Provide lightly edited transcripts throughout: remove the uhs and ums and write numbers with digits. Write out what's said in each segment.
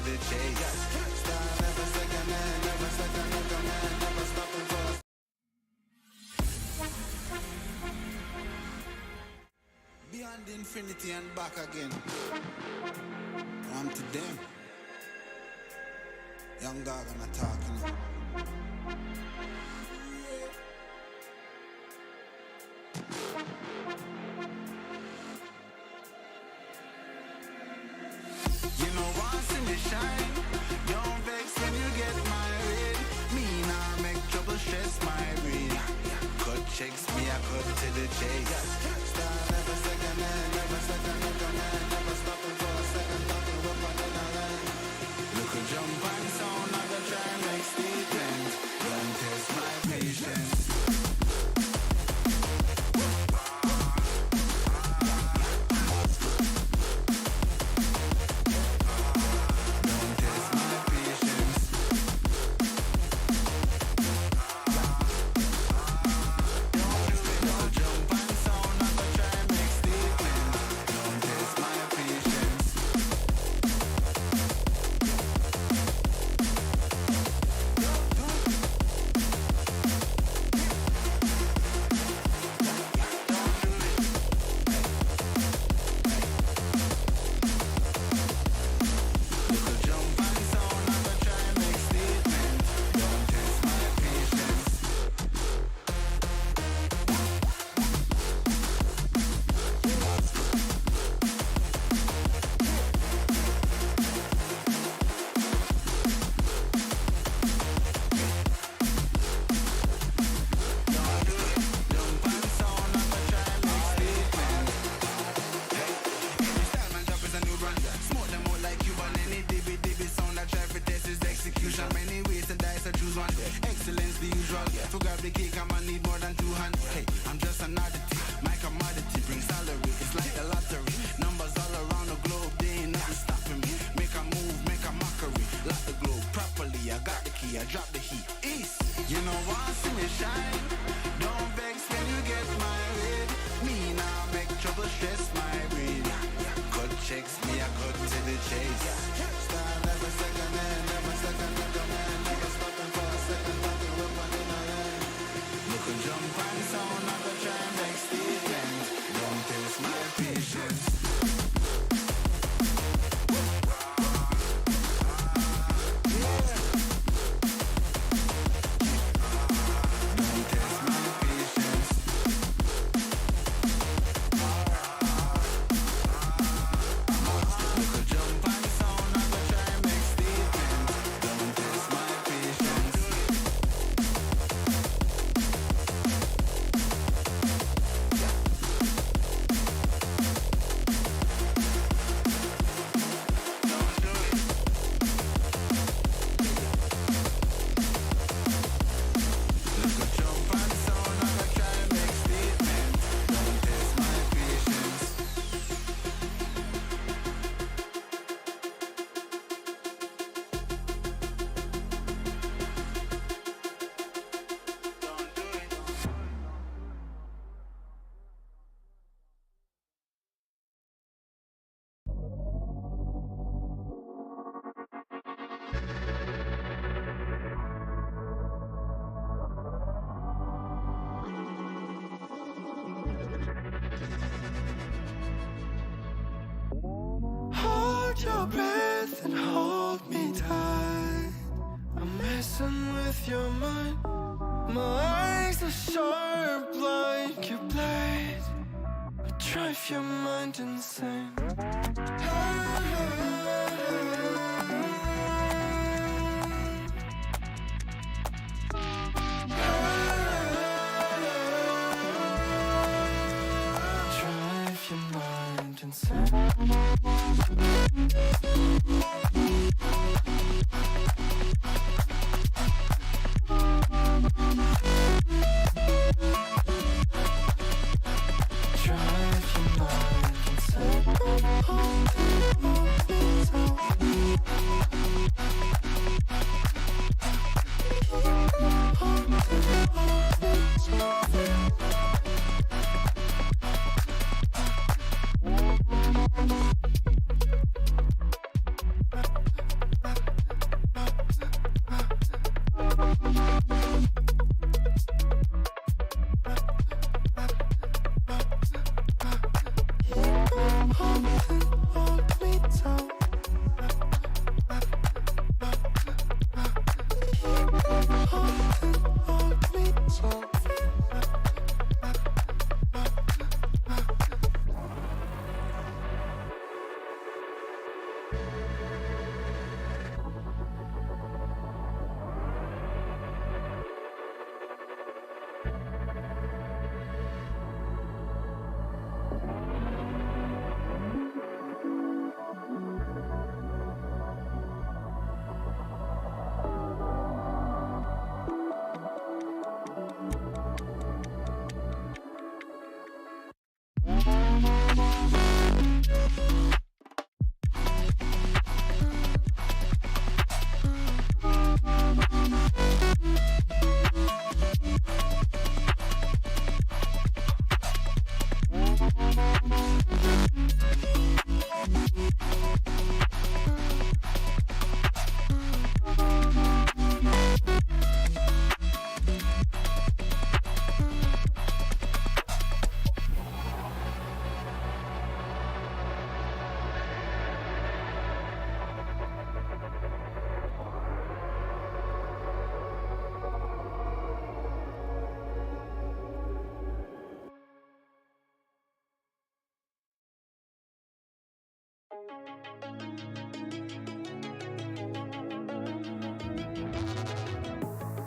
the chase. Start never second hand, never second hand, man, never stopping for us. Beyond infinity and back again. I'm to them. Young dog and I talking. You know once in the shine, don't vex when you get married. Me nah make trouble stress my brain. Cut checks me, I cut to the chase. Start never second hand, never second hand, man, never stopping for a second, talking up on the line. Look a jump and sound, I go try and make statements. Don't test my patience.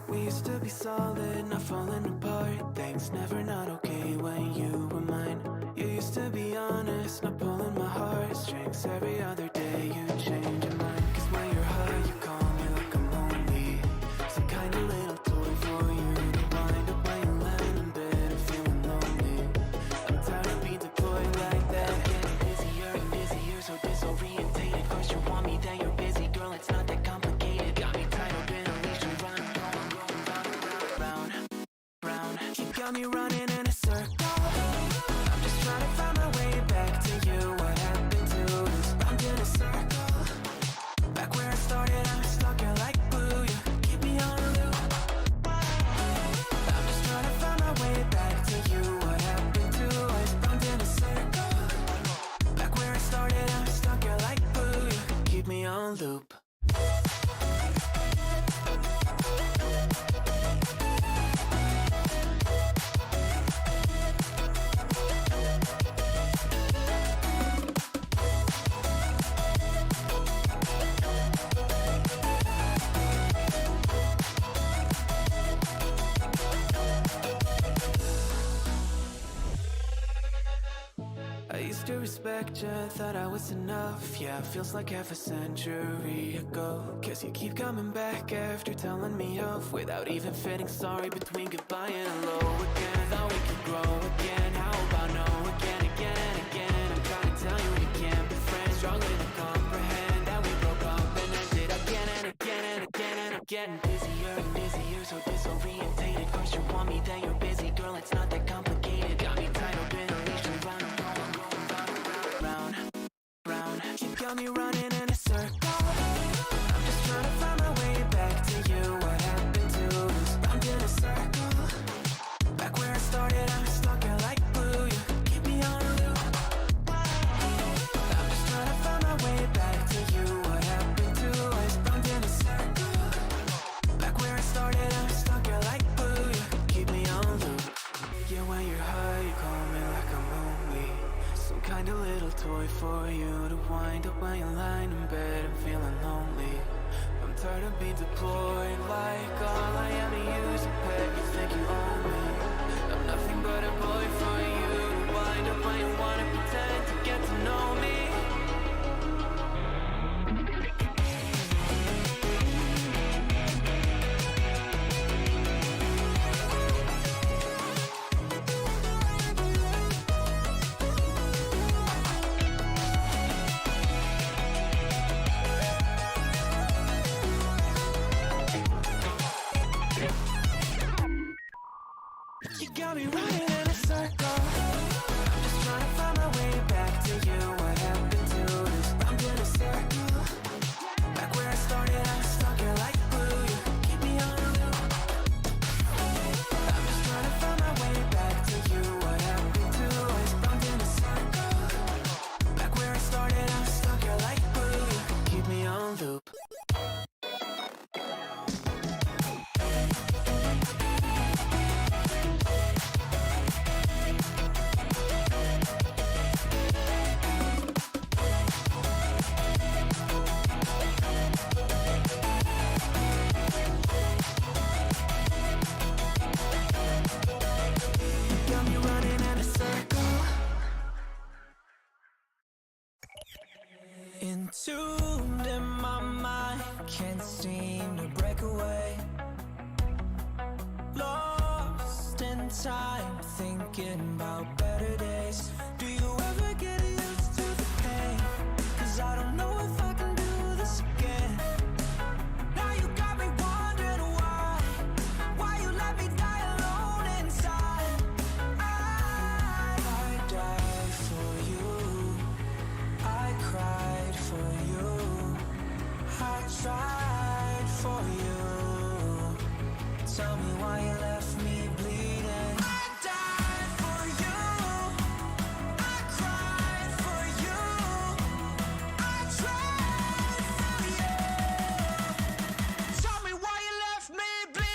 We used to be solid, not falling apart. Things never not okay when you were mine. You used to be honest, not pulling my heartstrings. Every other day you change your mind. Cause when you're high you call me like I'm lonely. Some kind of little toy for you to wind up when you land in bed and feeling lonely. I'm tired of being deployed like that. I'm getting busier and busier, so disorientated. First you want me, then you're busy. Girl, it's not that complicated. Got me tied up in a leash and round, round, round. You got me running in a circle. I'm just trying to find my way back to you. What happened to us? Round in a circle. Back where I started, I'm stuck here like glue. You keep me on a loop. I'm just trying to find my way back to you. What happened to us? Round in a circle. Back where I started, I'm stuck here like glue. You keep me on loop. I used to respect you, thought I was enough. Yeah, feels like half a century ago. Cause you keep coming back after telling me off, without even feeling sorry between goodbye and hello again. Thought we could grow again, how about no again, again and again. I'm trying to tell you we can't be friends, struggling to comprehend that we broke up and ended again and again and again. And I'm getting busier and busier, so disorientated. First you want me, then you're busy. Girl, it's not that complicated. Got me tied up in a leash and round, round, round. You got me running in a circle. I'm just trying to find my way back to you. What happened to us? Round in a circle. Back where I started, I'm stuck here like glue. You keep me on a loop. I'm just trying to find my way back to you. What happened to us? Round in a circle. Back where I started, I'm stuck here like glue. You keep me on loop. Yeah, when you're high, you call me like I'm lonely. Some kind of little toy for you to wind up when you're lying in bed and feeling lonely. I'm tired of being deployed like all I am to you is a pet. You think you own me? I'm nothing but a boy for you to wind up when you wanna pretend to get to know me. You got me running in a circle. I'm just trying to find my way back to you. What happened to us? Round in a circle. Back where I started, I'm stuck here like glue. You keep me on a loop. I'm just trying to find my way back to you. What happened to us? Round in a circle. Back where I started, I'm stuck here like glue. You keep me on loop. Entombed in my mind, can't seem to break away. Lost in time, thinking about better days. Do you ever get used to the pain? Cause I don't know if I can do this again. Now you got me wondering why you let me die alone inside. I died for you, I cried for you, I tried for you. Tell me why you left me bleeding. I died for you, I cried for you, I tried for you. Tell me why you left me bleeding.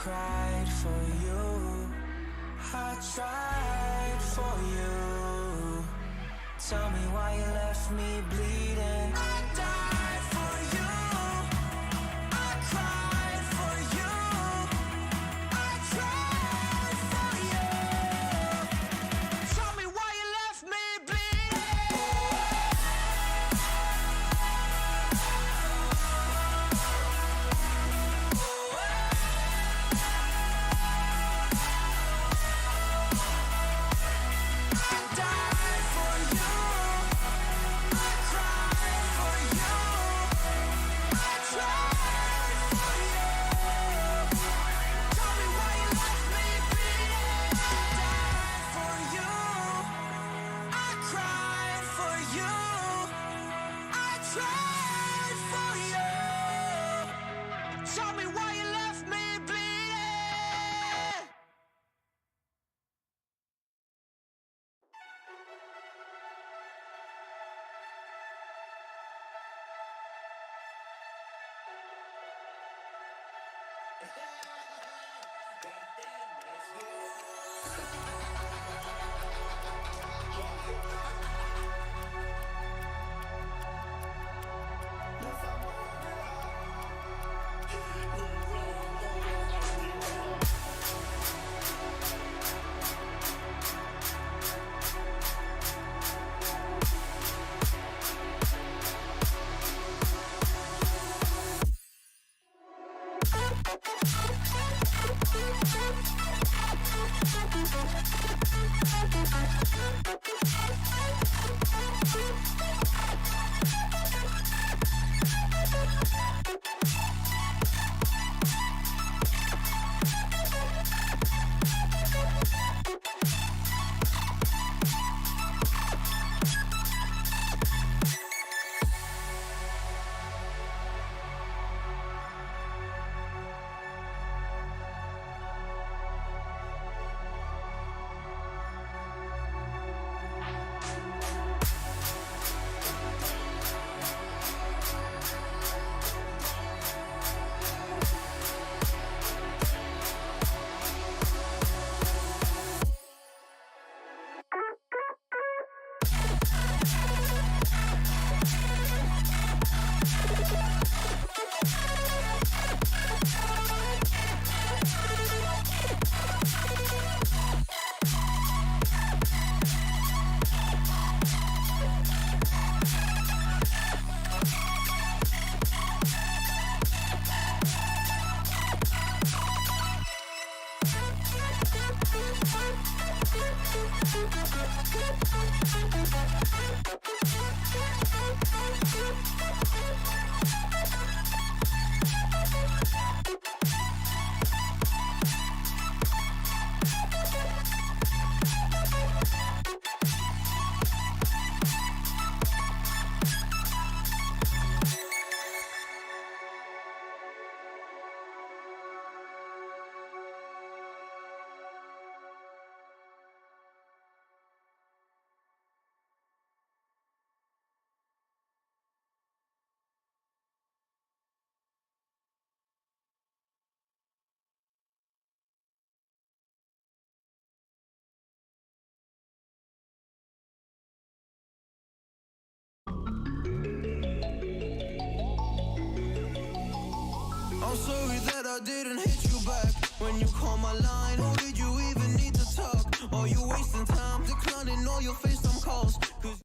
cried for you, I tried for you. Tell me why you left me bleeding. I died for you, I cried for you, I tried for you. Tell me why you left me I'm sorry that I didn't hit you back when you called my line. Or did you even need to talk? Or you wasting time declining all your FaceTime calls? Cause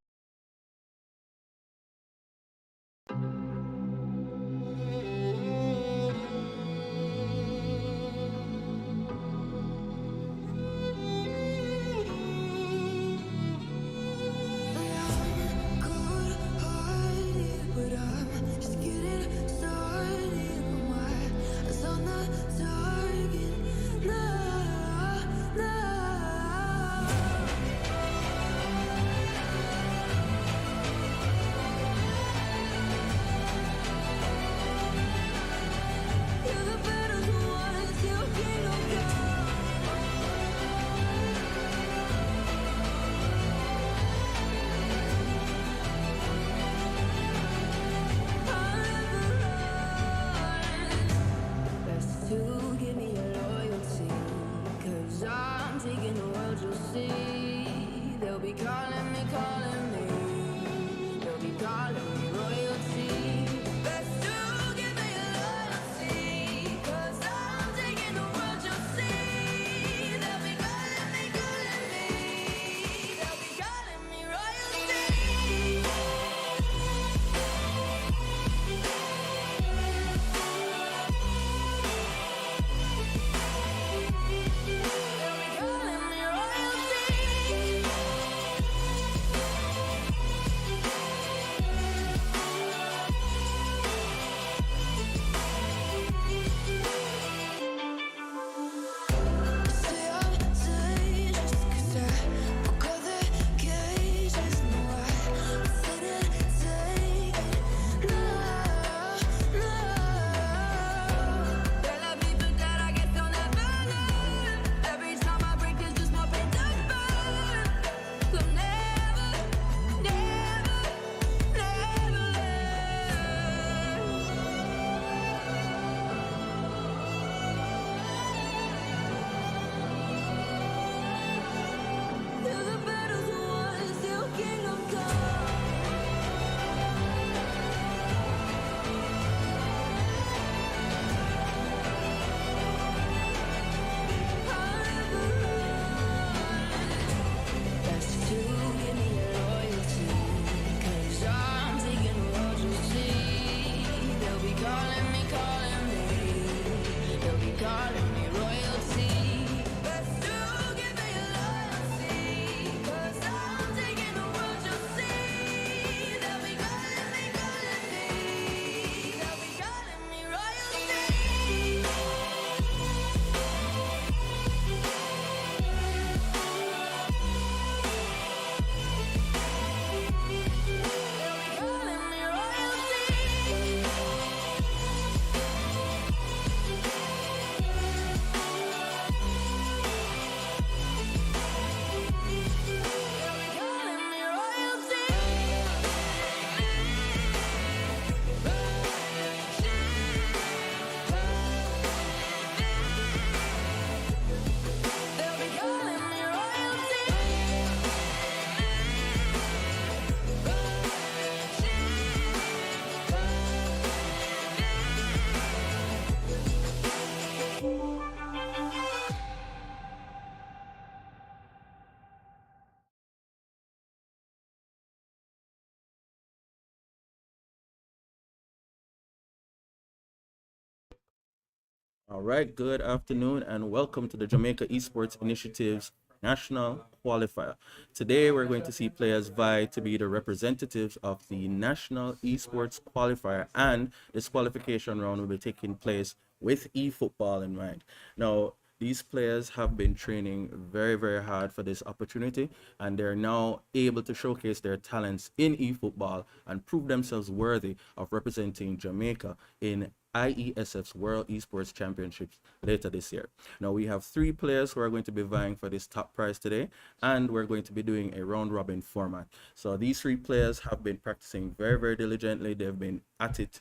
All right, good afternoon and welcome to the Jamaica Esports Initiative's National Qualifier. Today we're going to see players vie to be the representatives of the National Esports Qualifier, and this qualification round will be taking place with eFootball in mind. Now, these players have been training very, very hard for this opportunity, and they're now able to showcase their talents in eFootball and prove themselves worthy of representing Jamaica in IESF's World Esports Championships later this year. Now, we have three players who are going to be vying for this top prize today, and we're going to be doing a round robin format. So these three players have been practicing very, very diligently. They've been at it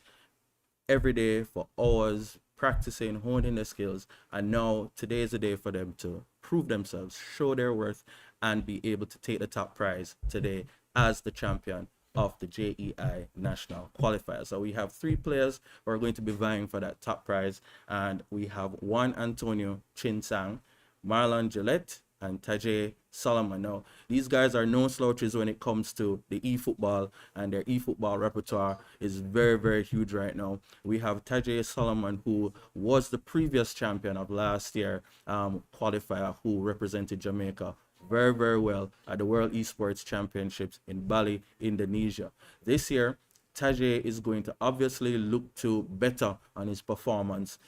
every day for hours, practicing, honing their skills, and now today is the day for them to prove themselves, show their worth, and be able to take the top prize today as the champion of the JEI National Qualifier. So we have three players who are going to be vying for that top prize, and we have Juan Antonio Chinsang, Marlon Gillette, and Tajay Solomon. Now, these guys are no slouches when it comes to the eFootball, and their eFootball repertoire is very, very huge right now. We have Tajay Solomon, who was the previous champion of last year qualifier, who represented Jamaica very, very well at the World Esports Championships in Bali, Indonesia. This year, Tajay is going to obviously look to better on his performance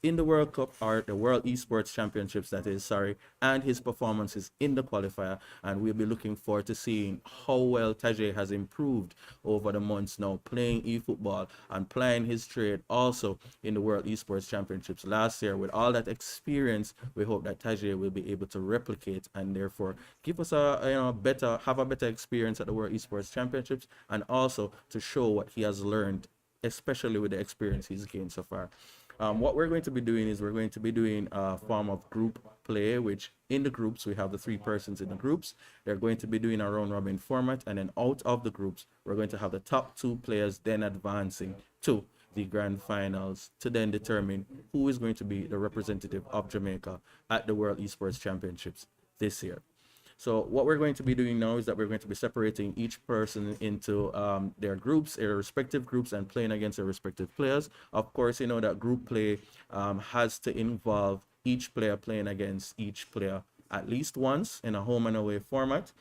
in the World Cup, or the World Esports Championships, that is, sorry, and his performances in the qualifier. And we'll be looking forward to seeing how well Tajay has improved over the months now, playing eFootball and playing his trade also in the World Esports Championships last year. With all that experience, we hope that Tajay will be able to replicate and therefore give us a better experience at the World Esports Championships, and also to show what he has learned, especially with the experience he's gained so far. What we're going to be doing is we're going to be doing a form of group play, which in the groups, we have the three persons in the groups. They're going to be doing a round robin format, and then out of the groups, we're going to have the top two players then advancing to the grand finals to then determine who is going to be the representative of Jamaica at the World Esports Championships this year. So what we're going to be doing now is that we're going to be separating each person into their groups, their respective groups, and playing against their respective players. Of course, you know that group play has to involve each player playing against each player at least once in a home and away format.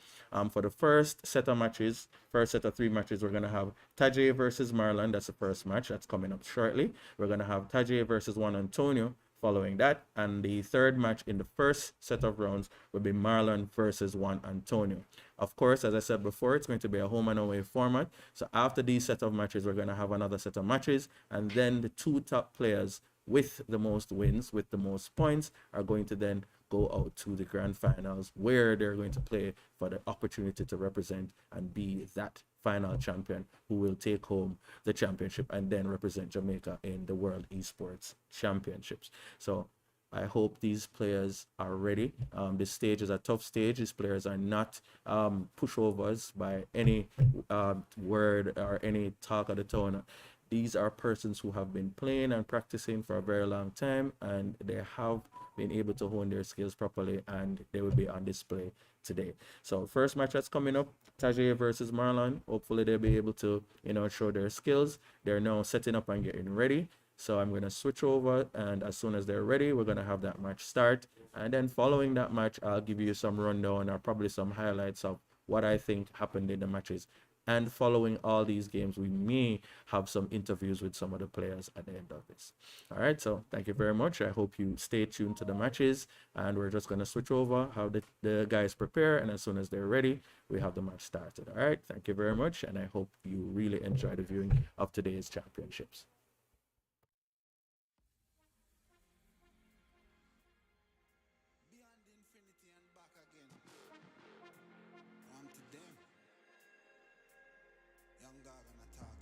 For the first set of matches, first set of three matches, we're going to have Tajay versus Marlon. That's the first match that's coming up shortly. We're going to have Tajay versus Juan Antonio following that, and the third match in the first set of rounds will be Marlon versus Juan Antonio. Of course, as I said before, it's going to be a home and away format. So after these set of matches, we're going to have another set of matches, and then the two top players with the most wins, with the most points, are going to then go out to the grand finals, where they're going to play for the opportunity to represent and be that final champion who will take home the championship and then represent Jamaica in the World Esports Championships. So I hope these players are ready. This stage is a tough stage. These players are not pushovers by any word or any talk of the town. These are persons who have been playing and practicing for a very long time, and they have been able to hone their skills properly, and they will be on display today. So first match that's coming up, Tajay versus Marlon. Hopefully they'll be able to, show their skills. They're now setting up and getting ready. So I'm going to switch over, and as soon as they're ready, we're going to have that match start. And then following that match, I'll give you some rundown or probably some highlights of what I think happened in the matches. And following all these games, we may have some interviews with some of the players at the end of this. All right, so thank you very much. I hope you stay tuned to the matches, and we're just going to switch over, have the guys prepare, and as soon as they're ready, we have the match started. All right, thank you very much, and I hope you really enjoy the viewing of today's championships. Beyond infinity and back again. To them. Young dog and attack,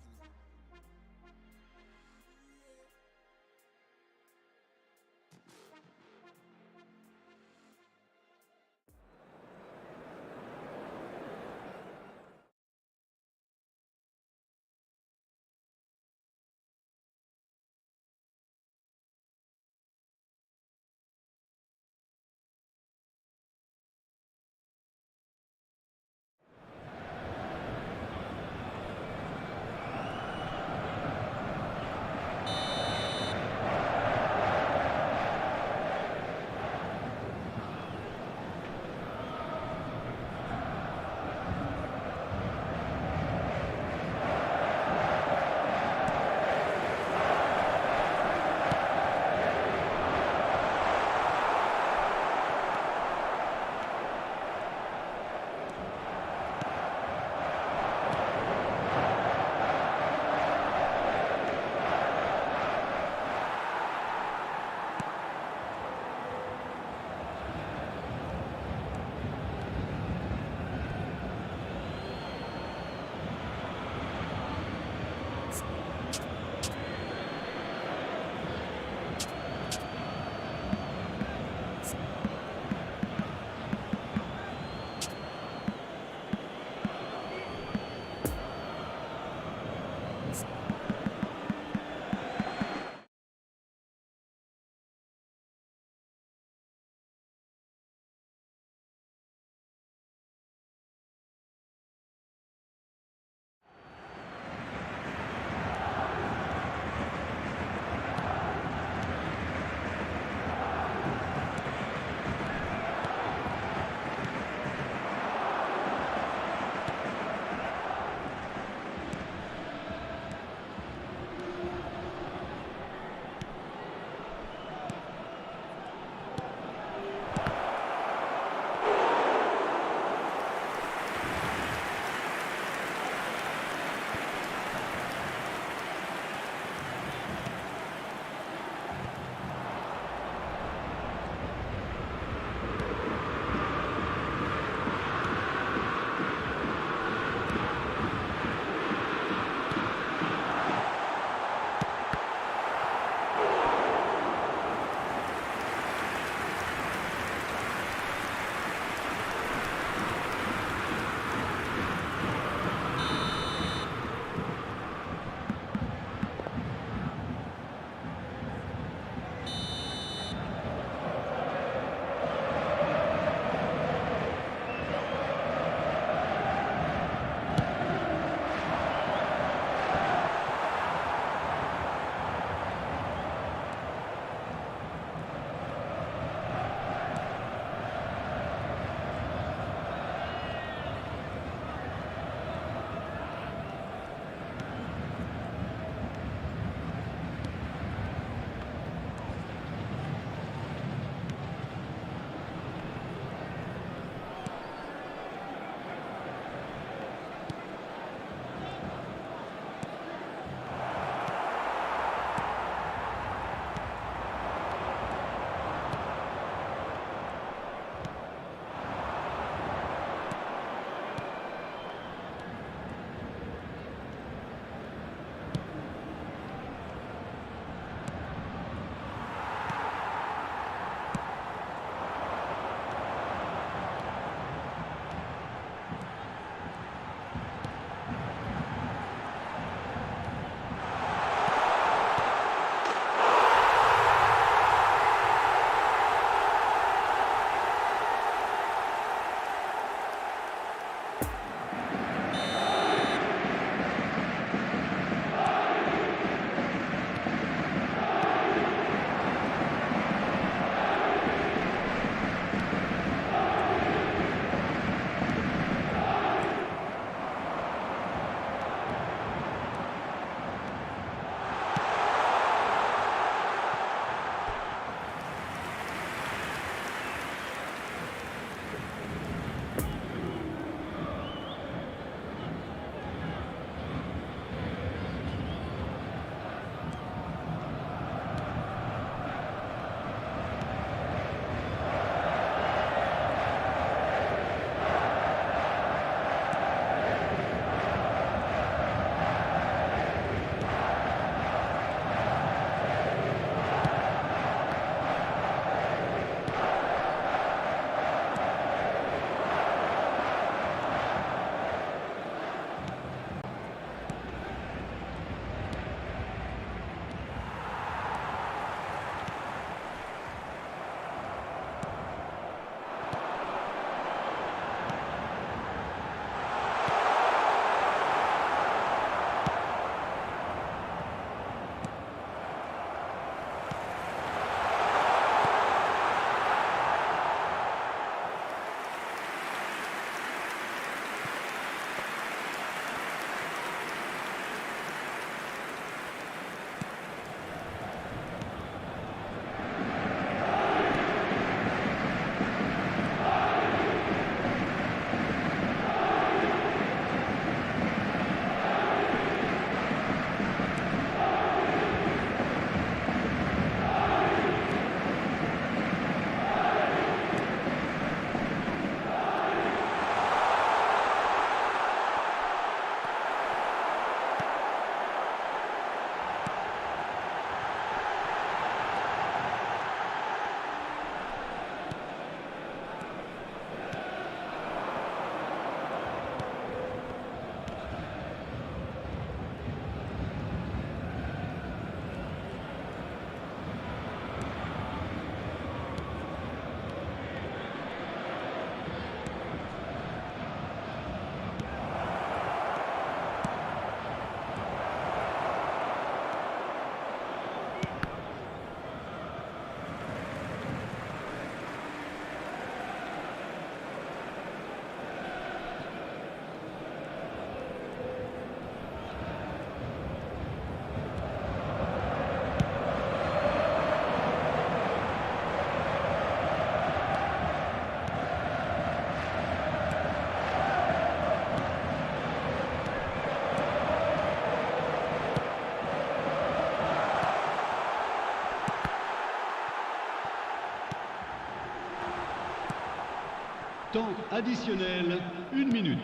Temps additionnel, 1 minute.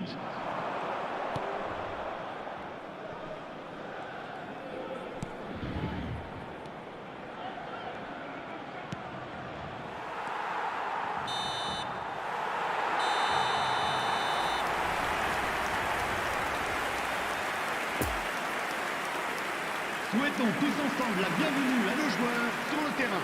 Souhaitons tous ensemble la bienvenue à nos joueurs sur le terrain.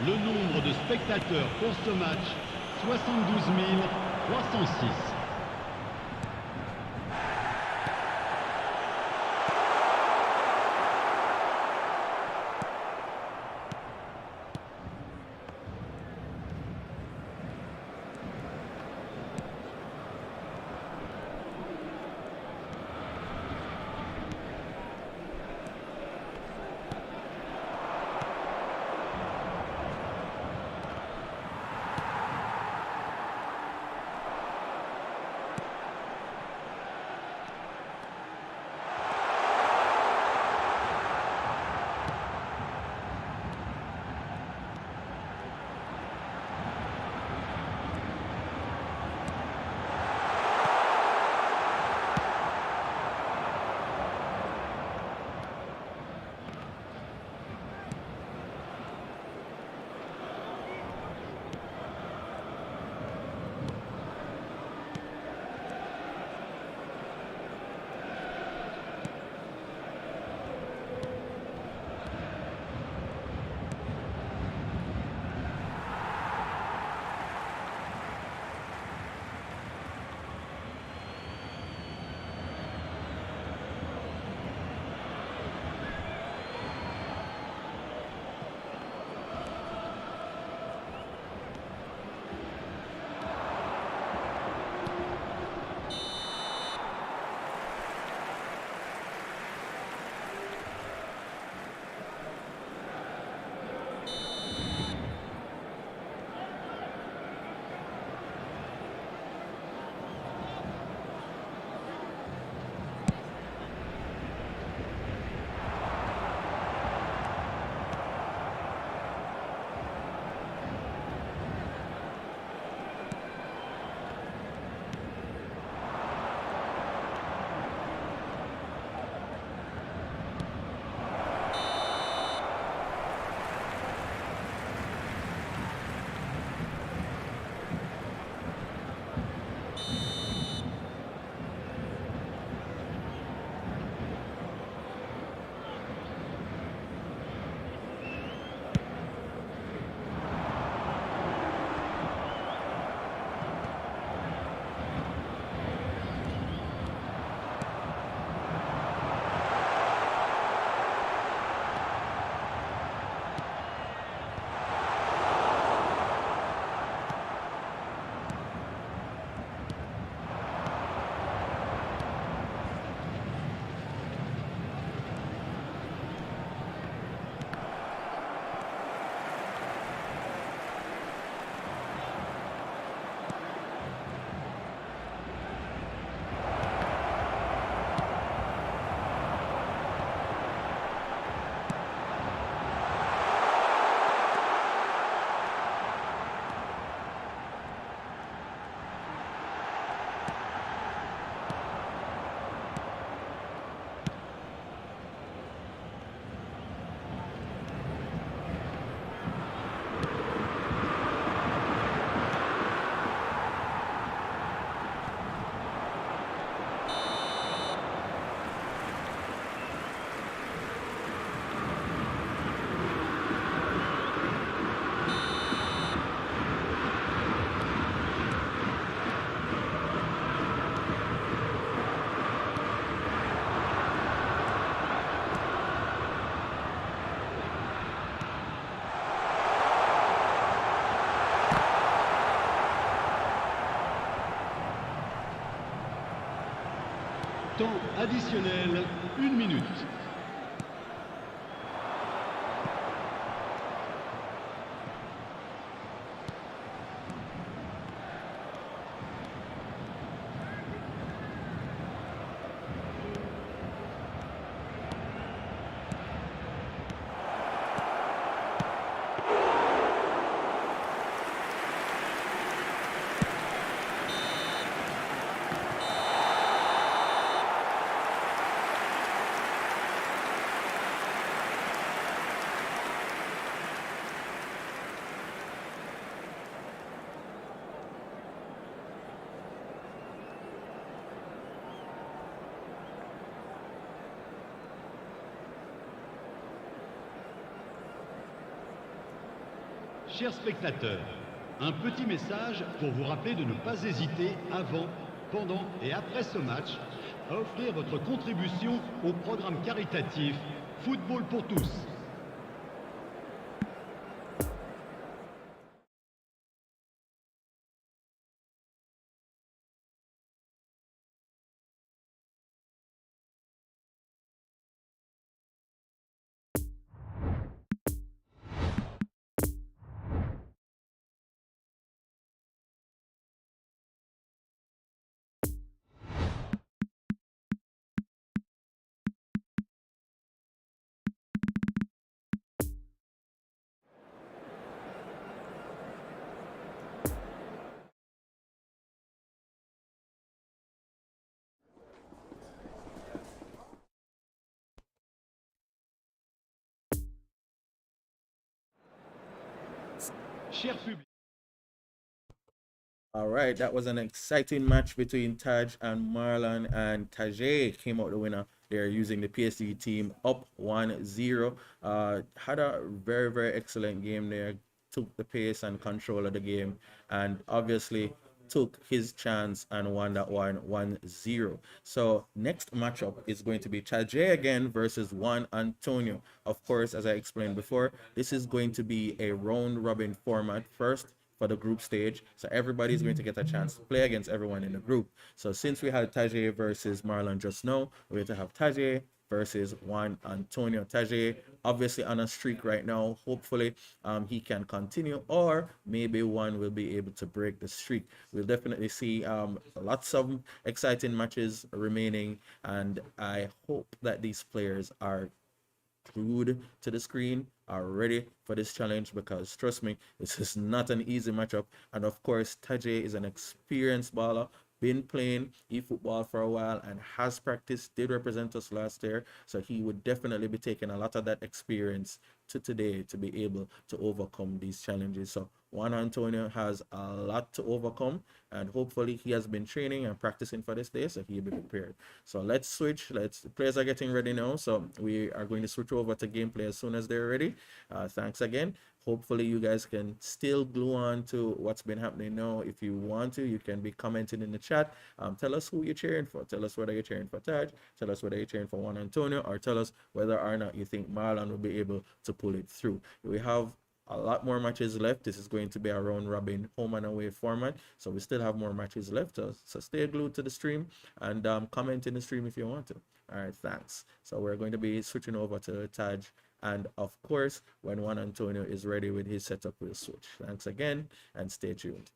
Le nombre de spectateurs pour ce match, 72 306. Temps additionnel, 1 minute. Chers spectateurs, un petit message pour vous rappeler de ne pas hésiter avant, pendant et après ce match à offrir votre contribution au programme caritatif Football pour tous. Cher public. All right, that was an exciting match between Taj and Marlon, and Tajay came out the winner. They're using the PSG team up 1-0. Had a very, very excellent game there. Took the pace and control of the game, and obviously took his chance and won that one 1-0. So next matchup is going to be Tajay again versus Juan Antonio. Of course, as I explained before, this is going to be a round robin format first for the group stage. So everybody's going to get a chance to play against everyone in the group. So since we had Tajay versus Marlon just now, we're going to have Tajay versus Juan Antonio. Tajay obviously on a streak right now. Hopefully he can continue, or maybe Juan will be able to break the streak. We'll definitely see lots of exciting matches remaining, and I hope that these players are glued to the screen, are ready for this challenge, because trust me, this is not an easy matchup. And of course, Tajay is an experienced baller, been playing eFootball for a while and has practiced, did represent us last year, so he would definitely be taking a lot of that experience to today to be able to overcome these challenges. So Juan Antonio has a lot to overcome, and hopefully he has been training and practicing for this day, so he'll be prepared. So let's switch. The players are getting ready now, so we are going to switch over to gameplay as soon as they're ready. Thanks again. Hopefully you guys can still glue on to what's been happening now. If you want to, you can be commenting in the chat. Tell us who you're cheering for. Tell us whether you're cheering for Taj. Tell us whether you're cheering for Juan Antonio, or tell us whether or not you think Marlon will be able to pull it through. We have a lot more matches left. This is going to be a round robin home and away format, so we still have more matches left. So stay glued to the stream and comment in the stream if you want to. All right, thanks. So we're going to be switching over to Taj, and of course when Juan Antonio is ready with his setup, we'll switch. Thanks again, and stay tuned.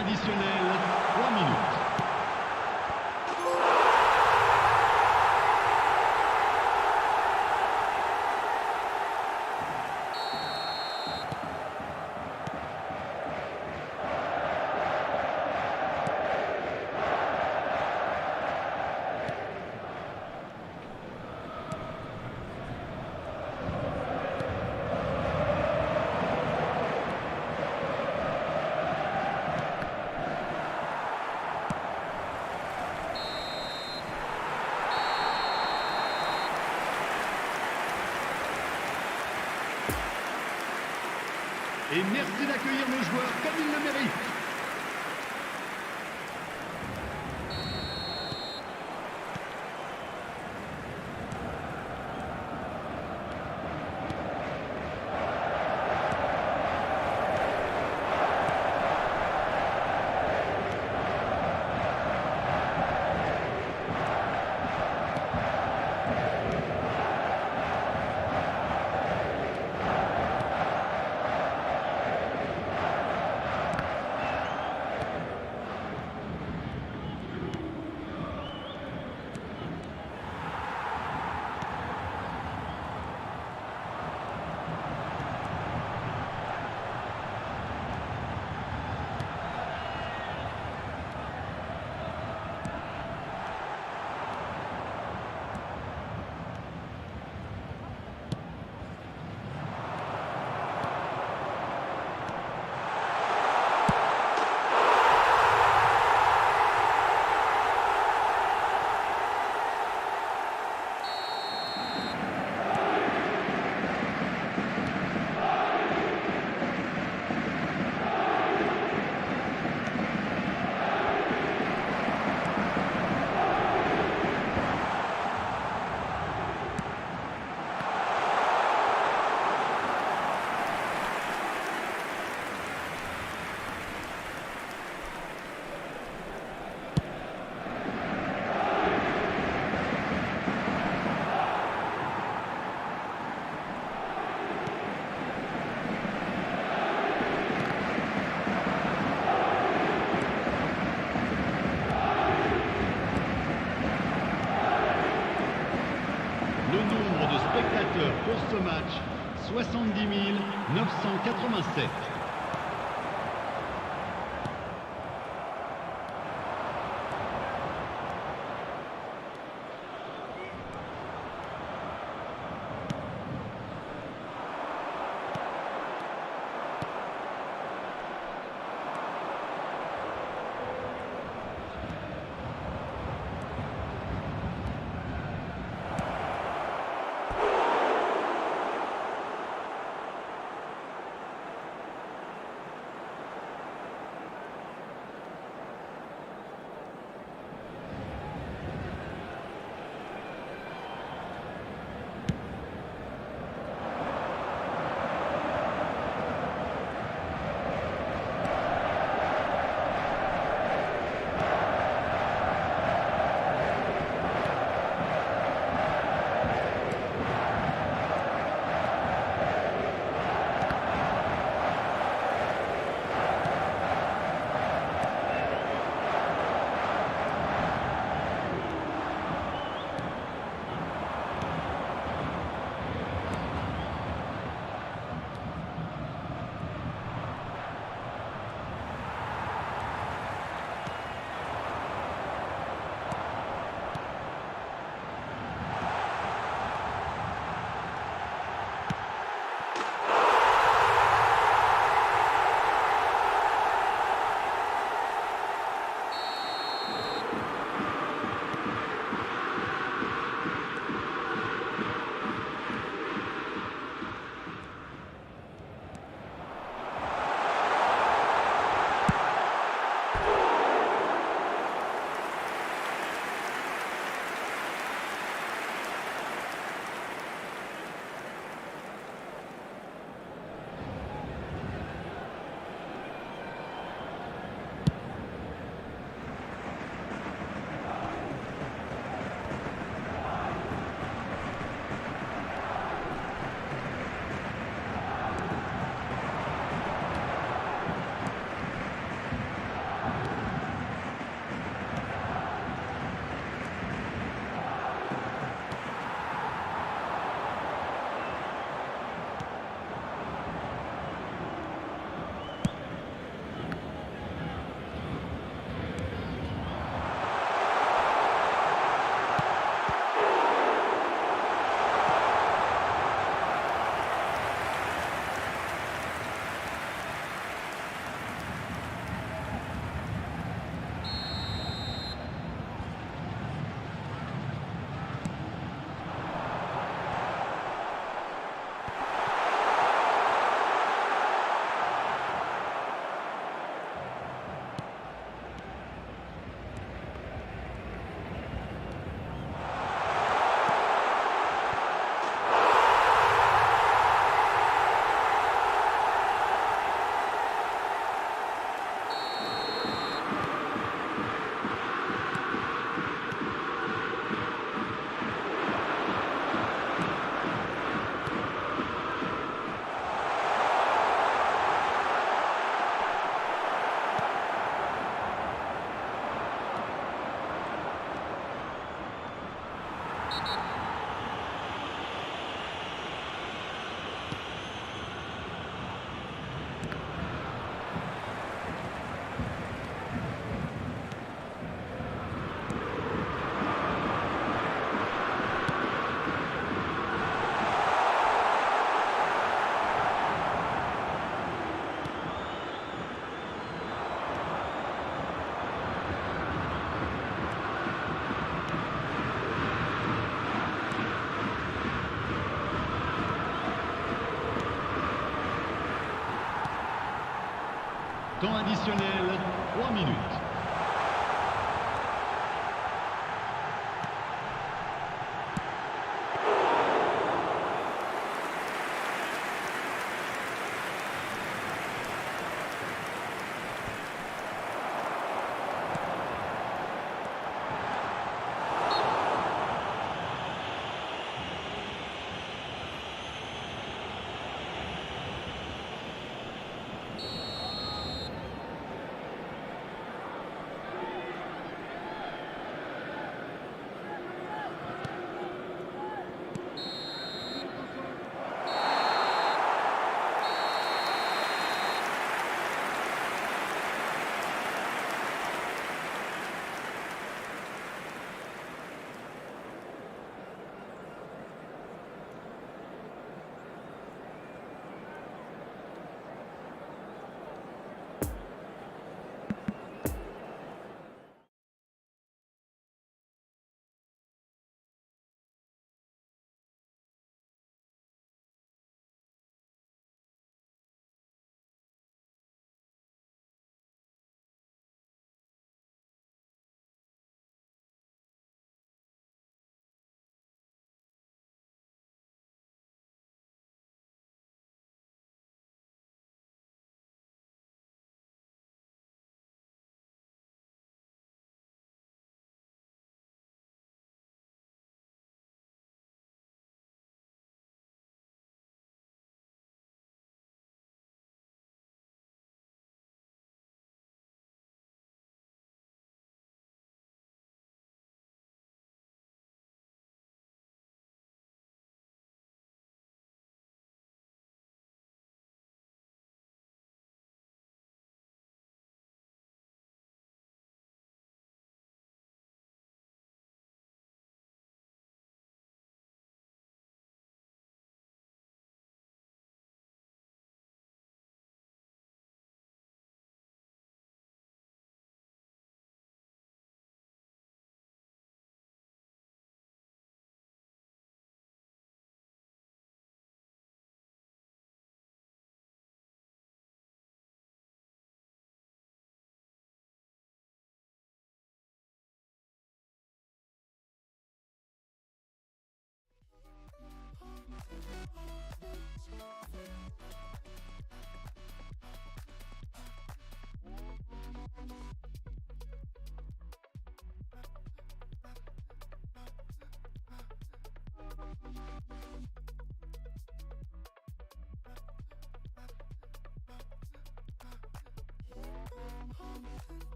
additionnel, 3 minutes. Et merci d'accueillir nos joueurs comme ils le méritent. Le nombre de spectateurs pour ce match, 70 987. Temps additionnel, 3 minutes.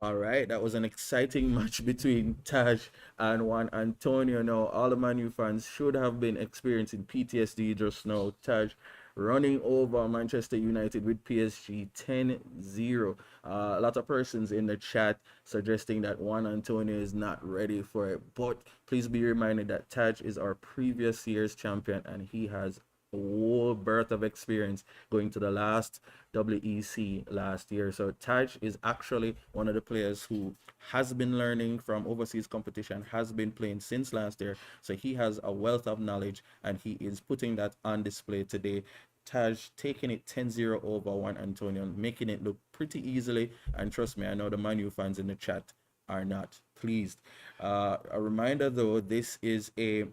All right, that was an exciting match between Taj and Juan Antonio. Now, all the Man U fans should have been experiencing PTSD just now. Taj running over Manchester United with PSG 10-0. A lot of persons in the chat suggesting that Juan Antonio is not ready for it. But please be reminded that Taj is our previous year's champion and he has a whole birth of experience going to the last WEC last year. So Taj is actually one of the players who has been learning from overseas competition, has been playing since last year. So he has a wealth of knowledge and he is putting that on display today. Taj taking it 10-0 over Juan Antonio, making it look pretty easily. And trust me, I know the Man U fans in the chat are not pleased. A reminder though, this is a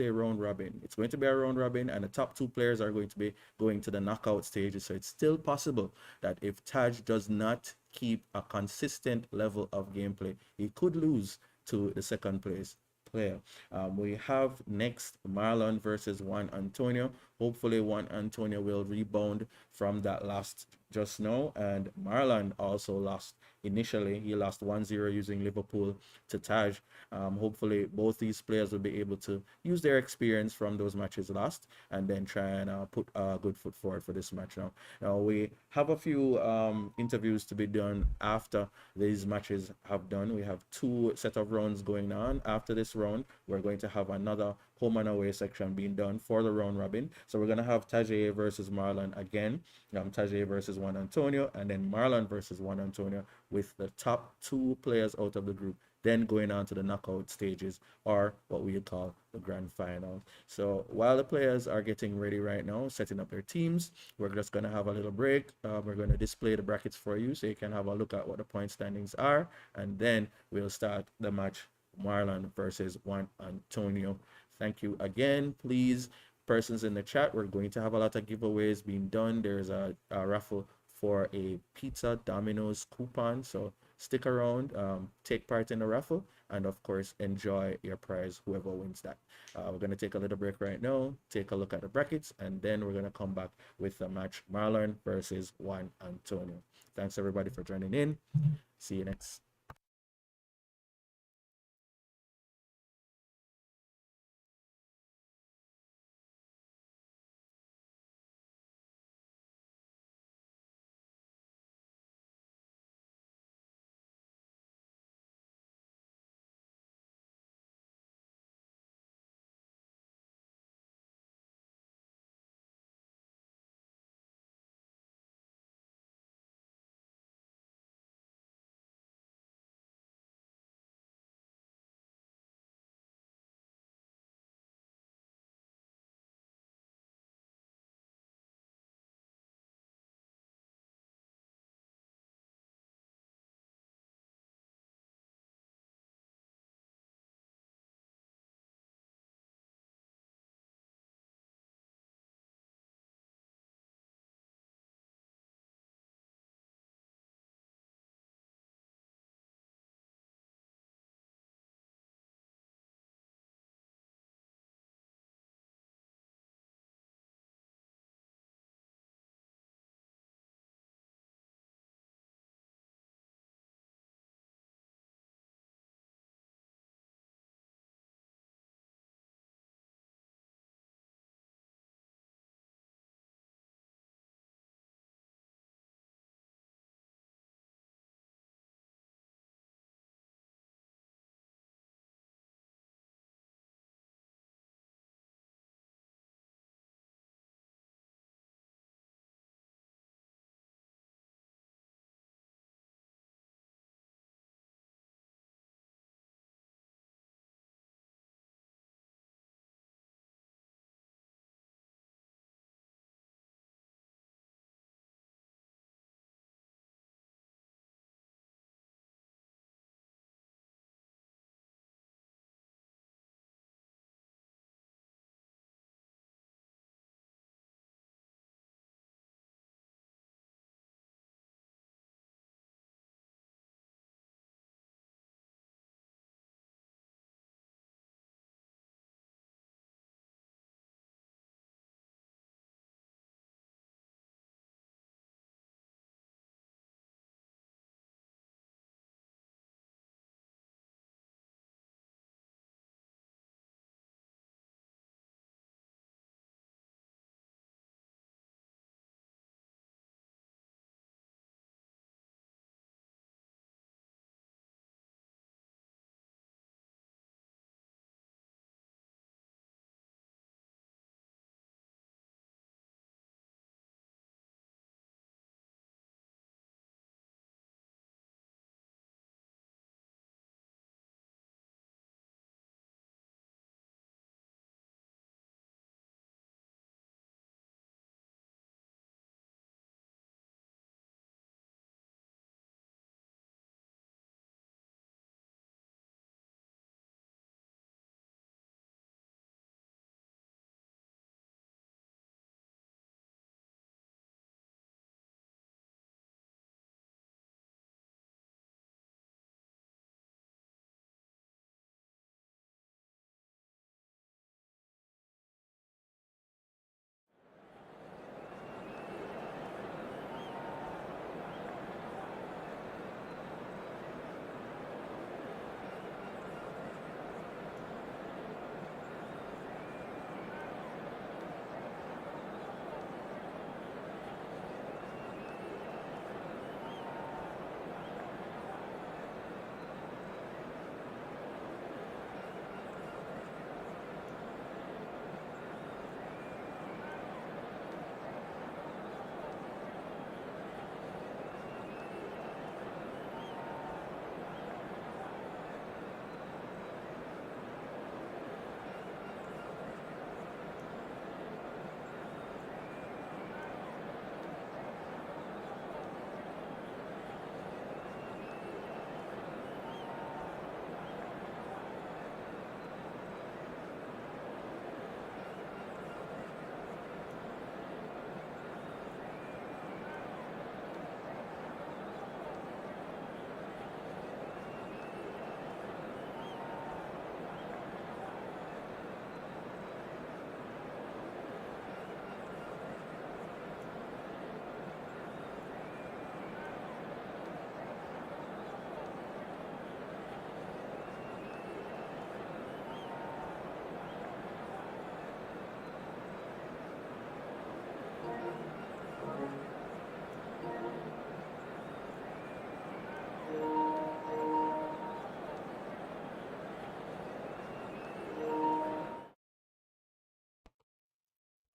round robin. It's going to be a round robin, and the top two players are going to be going to the knockout stages. So it's still possible that if Taj does not keep a consistent level of gameplay, he could lose to the second place player. We have next Marlon versus Juan Antonio. Hopefully Juan Antonio will rebound from that loss just now, and Marlon also lost initially. He lost 1-0 using Liverpool to Taj. Hopefully both these players will be able to use their experience from those matches lost and then try and put a good foot forward for this match now. Now we have a few interviews to be done after these matches have done. We have two set of rounds going on. After this round, we're going to have another home and away section being done for the round robin. So we're going to have Tajay versus Marlon again, Tajay versus Juan Antonio, and then Marlon versus Juan Antonio, with the top two players out of the group then going on to the knockout stages, or what we call the grand final. So while the players are getting ready right now, setting up their teams, we're just going to have a little break. We're going to display the brackets for you so you can have a look at what the point standings are, and then we'll start the match, Marlon versus Juan Antonio. Thank you again. Please, persons in the chat, we're going to have a lot of giveaways being done. There's a raffle for a pizza Domino's coupon, so stick around, take part in the raffle, and of course enjoy your prize, whoever wins that. We're going to take a little break right now, take a look at the brackets, and then we're going to come back with the match, Marlon versus Juan Antonio. Thanks everybody for joining in. See you next.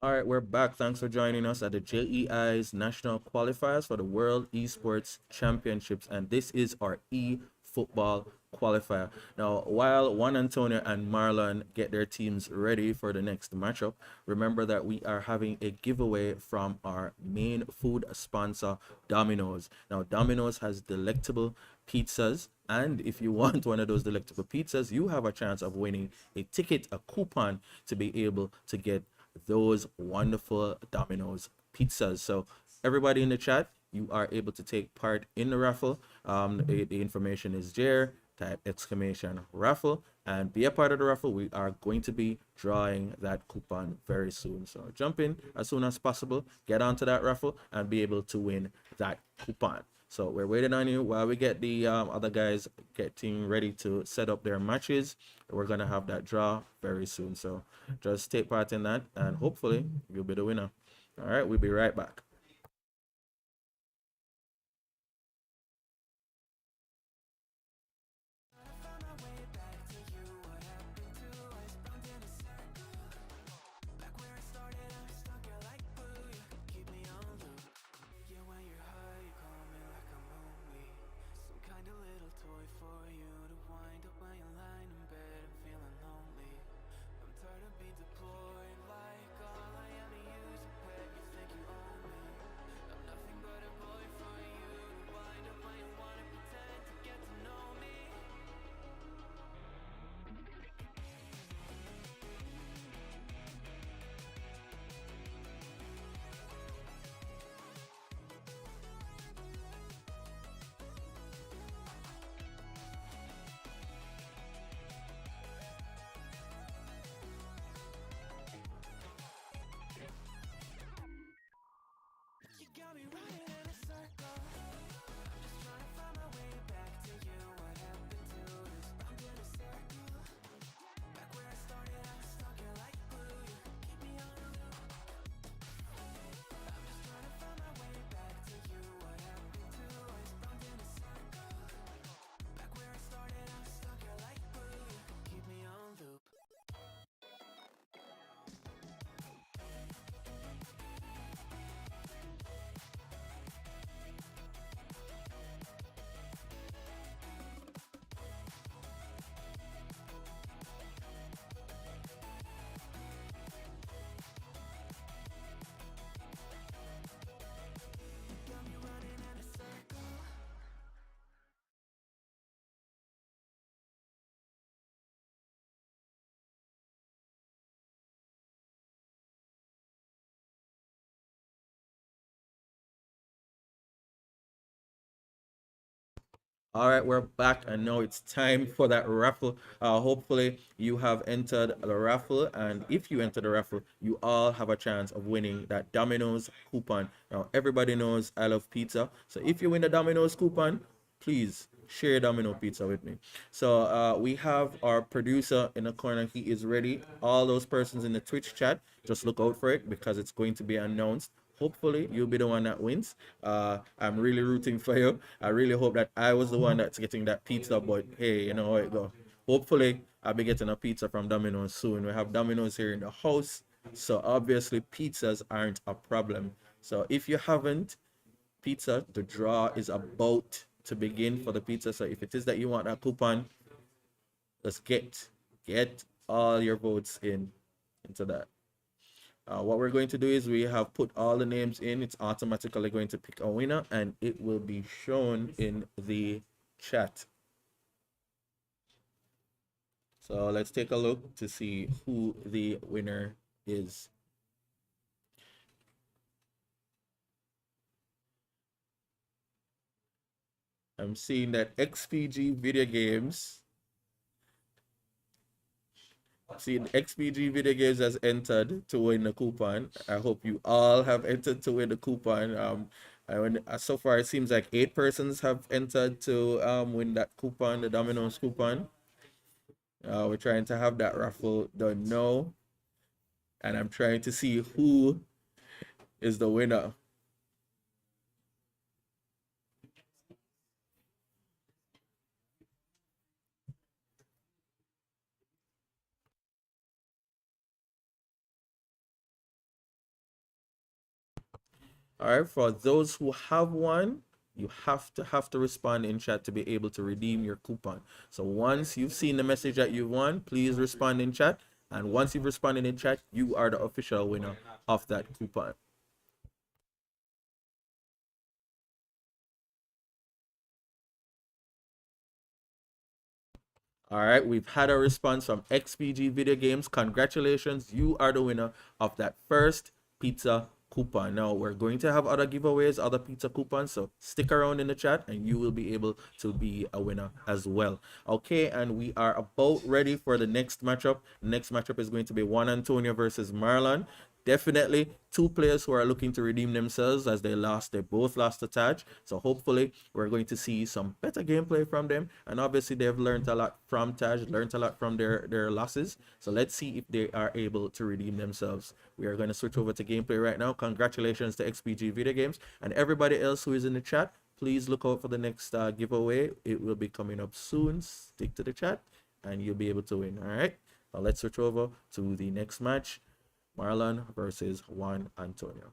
All right, we're back. Thanks for joining us at the JEI's national qualifiers for the World Esports Championships, and this is our e-football qualifier. Now, while Juan Antonio and Marlon get their teams ready for the next matchup, remember that we are having a giveaway from our main food sponsor, Domino's. Now, Domino's has delectable pizzas, and if you want one of those delectable pizzas, you have a chance of winning a ticket, a coupon, to be able to get those wonderful Domino's pizzas. So everybody in the chat, you are able to take part in the raffle. The information is there. Type exclamation raffle and be a part of the raffle. We are going to be drawing that coupon very soon. So jump in as soon as possible, get onto that raffle and be able to win that coupon. So we're waiting on you while we get the other guys getting ready to set up their matches. We're going to have that draw very soon. So just take part in that and hopefully you'll be the winner. All right, we'll be right back. All right, we're back, and now it's time for that raffle. Hopefully, you have entered the raffle, and if you enter the raffle, you all have a chance of winning that Domino's coupon. Now, everybody knows I love pizza, so if you win the Domino's coupon, please share Domino pizza with me. So we have our producer in the corner. He is ready. All those persons in the Twitch chat, just look out for it because it's going to be announced. Hopefully you'll be the one that wins. I'm really rooting for you. I really hope that I was the one that's getting that pizza, but hey, you know how it go. Hopefully I'll be getting a pizza from Domino's soon. We have Domino's here in the house, so obviously pizzas aren't a problem. So if you haven't, pizza, the draw is about to begin for the pizza. So if it is that you want that coupon, let's get all your votes into that. What we're going to do is we have put all the names in. It's automatically going to pick a winner and it will be shown in the chat. So let's take a look to see who the winner is. I'm seeing that XPG Video Games. See, XPG Video Games has entered to win the coupon. I hope you all have entered to win the coupon. So far, it seems like 8 persons have entered to win that coupon, the Domino's coupon. We're trying to have that raffle done now. And I'm trying to see who is the winner. All right, for those who have won, you have to respond in chat to be able to redeem your coupon. So once you've seen the message that you've won, please respond in chat. And once you've responded in chat, you are the official winner of that coupon. All right, we've had a response from XPG Video Games. Congratulations, you are the winner of that first pizza coupon. Now, we're going to have other giveaways, other pizza coupons, so stick around in the chat and you will be able to be a winner as well. Okay, and we are about ready for the next matchup. The next matchup is going to be Juan Antonio versus Marlon. Definitely two players who are looking to redeem themselves as they both lost to Taj. So hopefully we're going to see some better gameplay from them. And obviously they've learned a lot from Taj, learned a lot from their losses. So let's see if they are able to redeem themselves. We are going to switch over to gameplay right now. Congratulations to XPG Video Games and everybody else who is in the chat. Please look out for the next giveaway. It will be coming up soon. Stick to the chat and you'll be able to win. All right. Now let's switch over to the next match. Marlon versus Juan Antonio.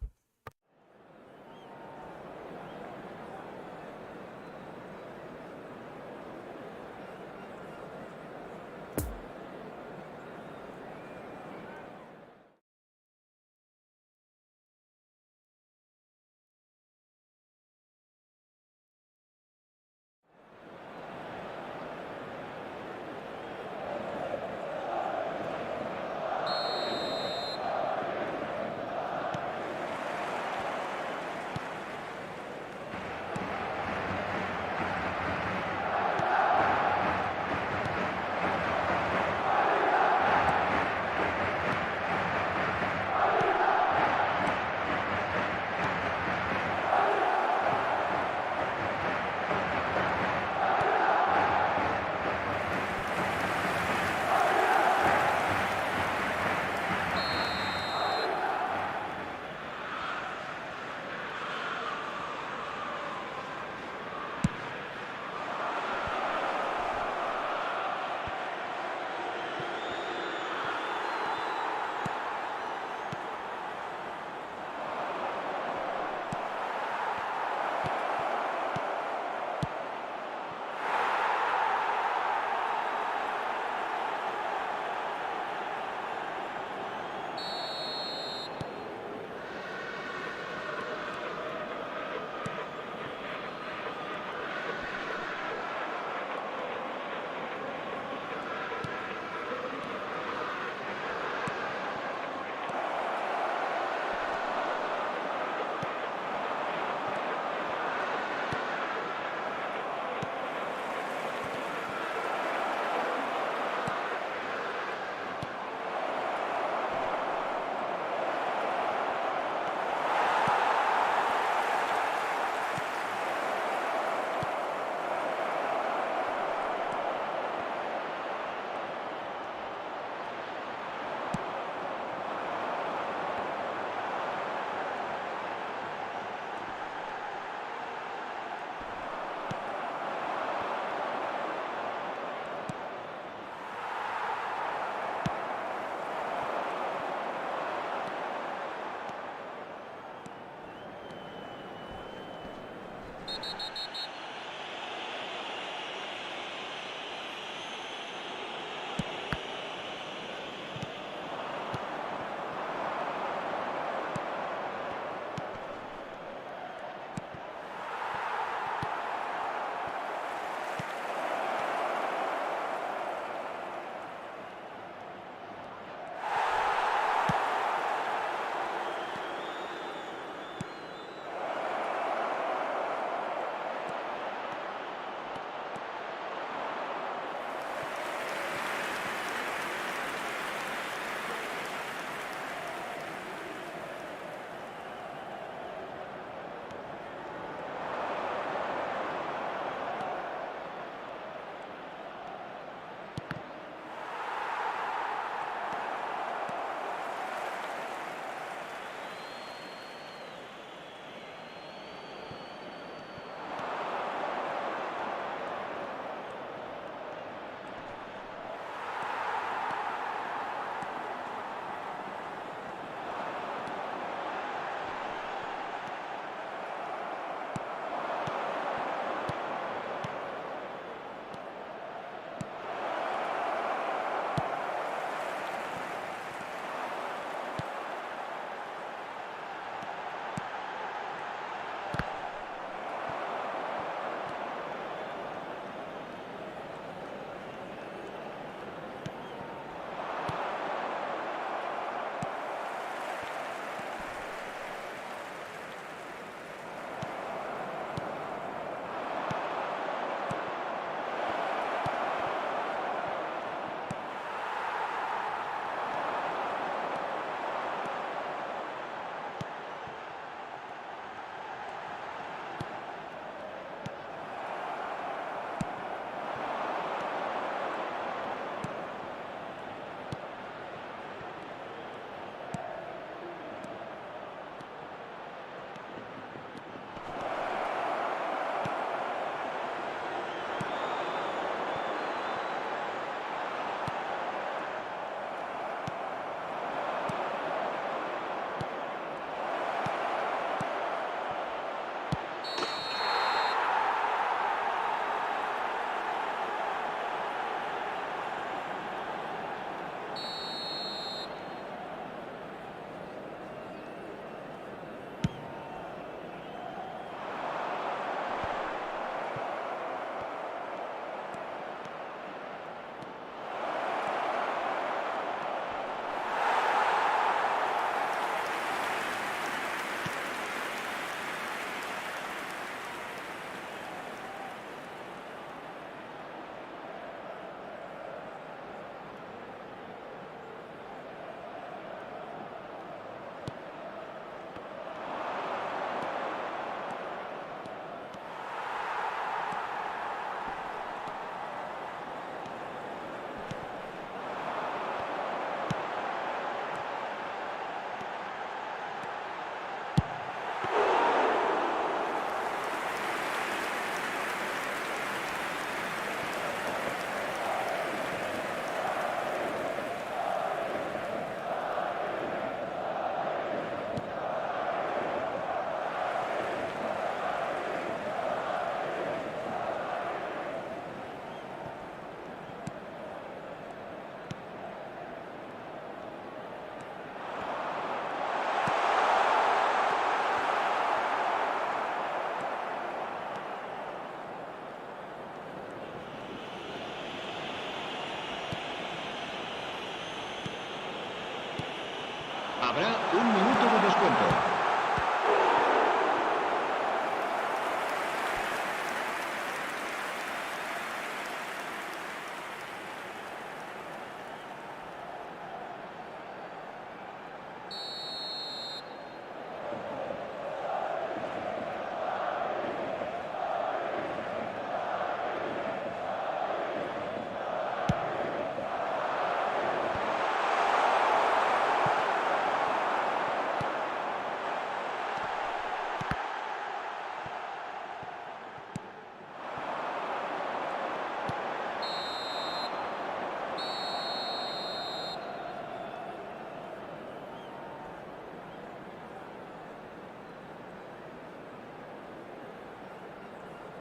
Habrá un minuto de descuento.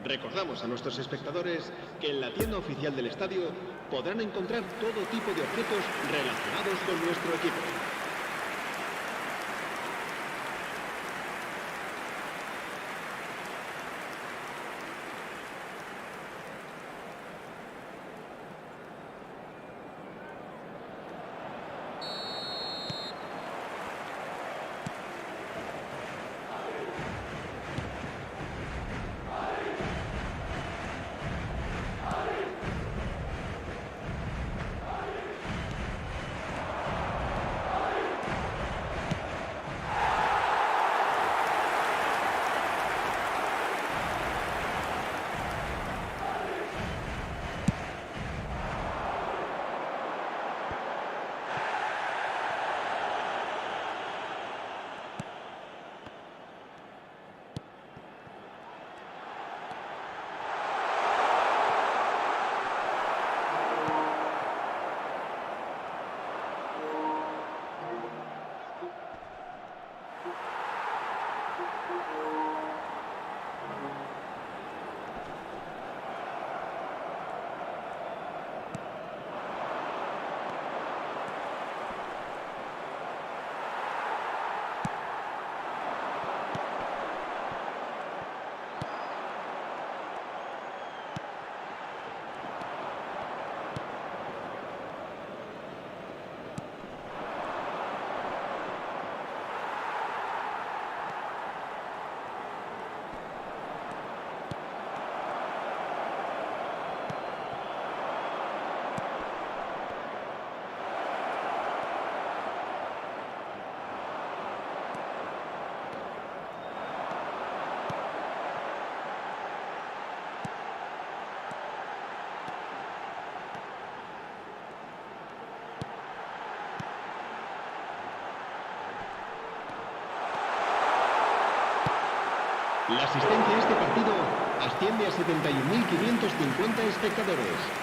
Recordamos a nuestros espectadores que en la tienda oficial del estadio podrán encontrar todo tipo de objetos relacionados con nuestro equipo. La asistencia a este partido asciende a 71.550 espectadores.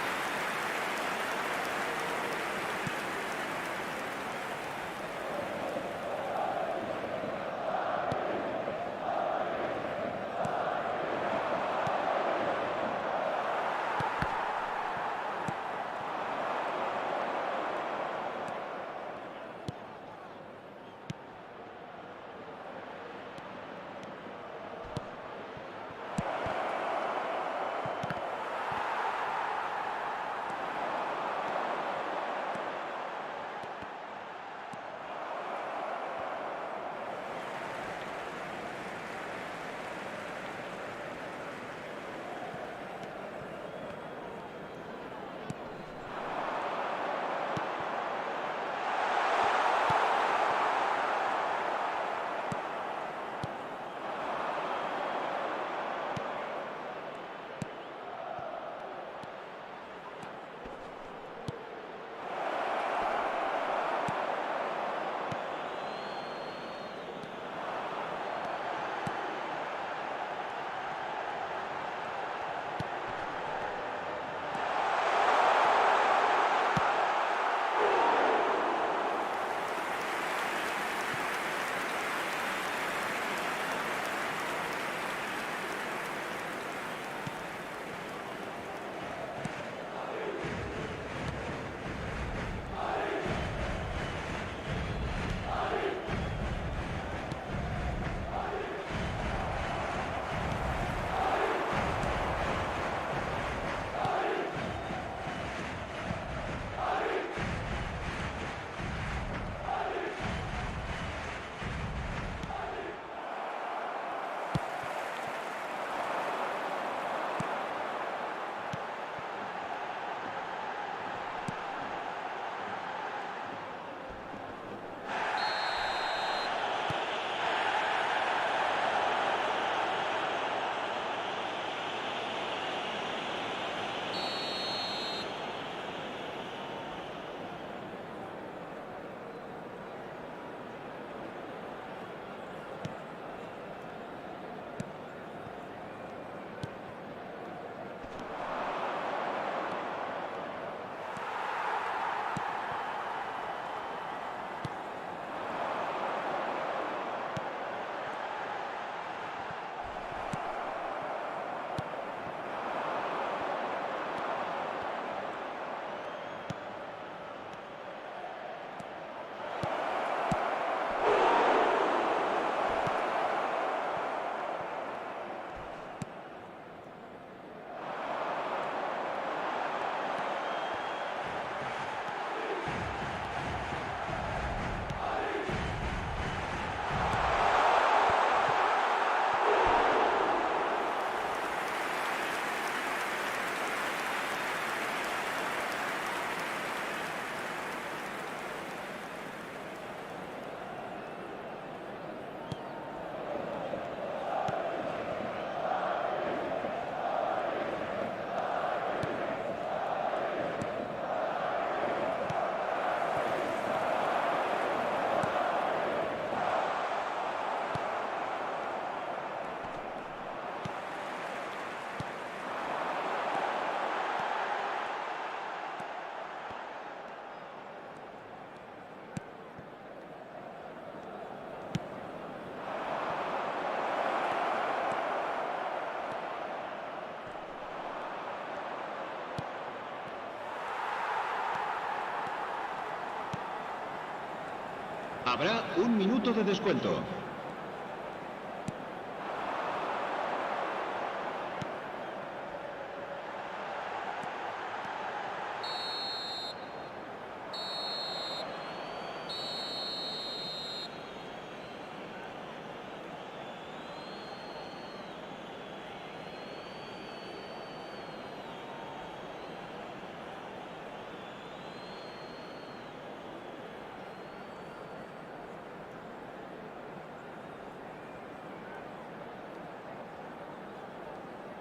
Habrá un minuto de descuento.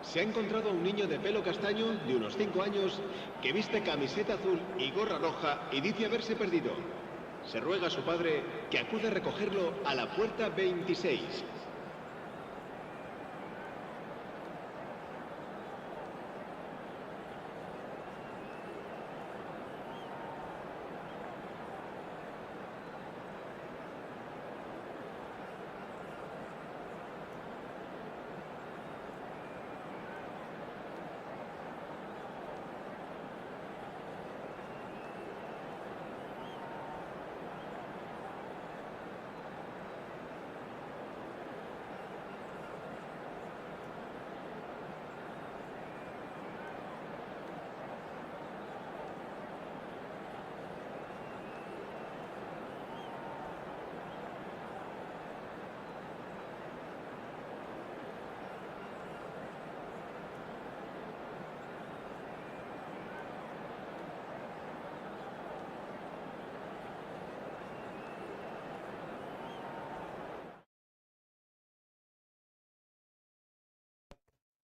Se ha encontrado a un niño de pelo castaño de unos 5 años que viste camiseta azul y gorra roja y dice haberse perdido. Se ruega a su padre que acude a recogerlo a la puerta 26.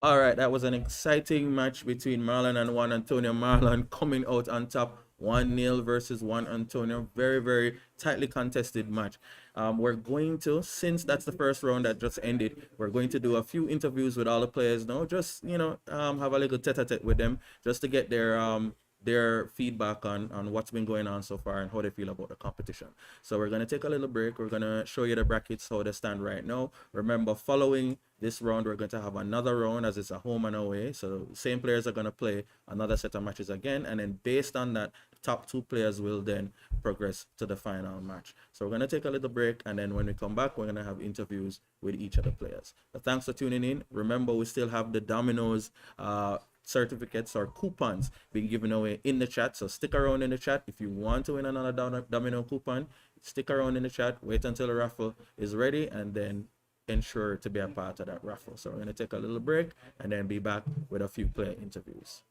All right, that was an exciting match between Marlon and Juan Antonio. Marlon coming out on top, 1-0 versus Juan Antonio. Very, very tightly contested match. We're going to, since that's the first round that just ended, we're going to do a few interviews with all the players now. Just, have a little tete-a-tete with them just to get their feedback on what's been going on so far and how they feel about the competition. So we're going to take a little break. We're going to show you the brackets, how they stand right now. Remember, following this round, we're going to have another round as it's a home and away. So same players are going to play another set of matches again. And then based on that, top 2 players will then progress to the final match. So we're going to take a little break. And then when we come back, we're going to have interviews with each of the players. But thanks for tuning in. Remember, we still have the Domino's certificates or coupons being given away in the chat, so stick around in the chat if you want to win another domino coupon. Stick around in the chat, wait until the raffle is ready, and then ensure to be a part of that raffle. So we're going to take a little break and then be back with a few player interviews.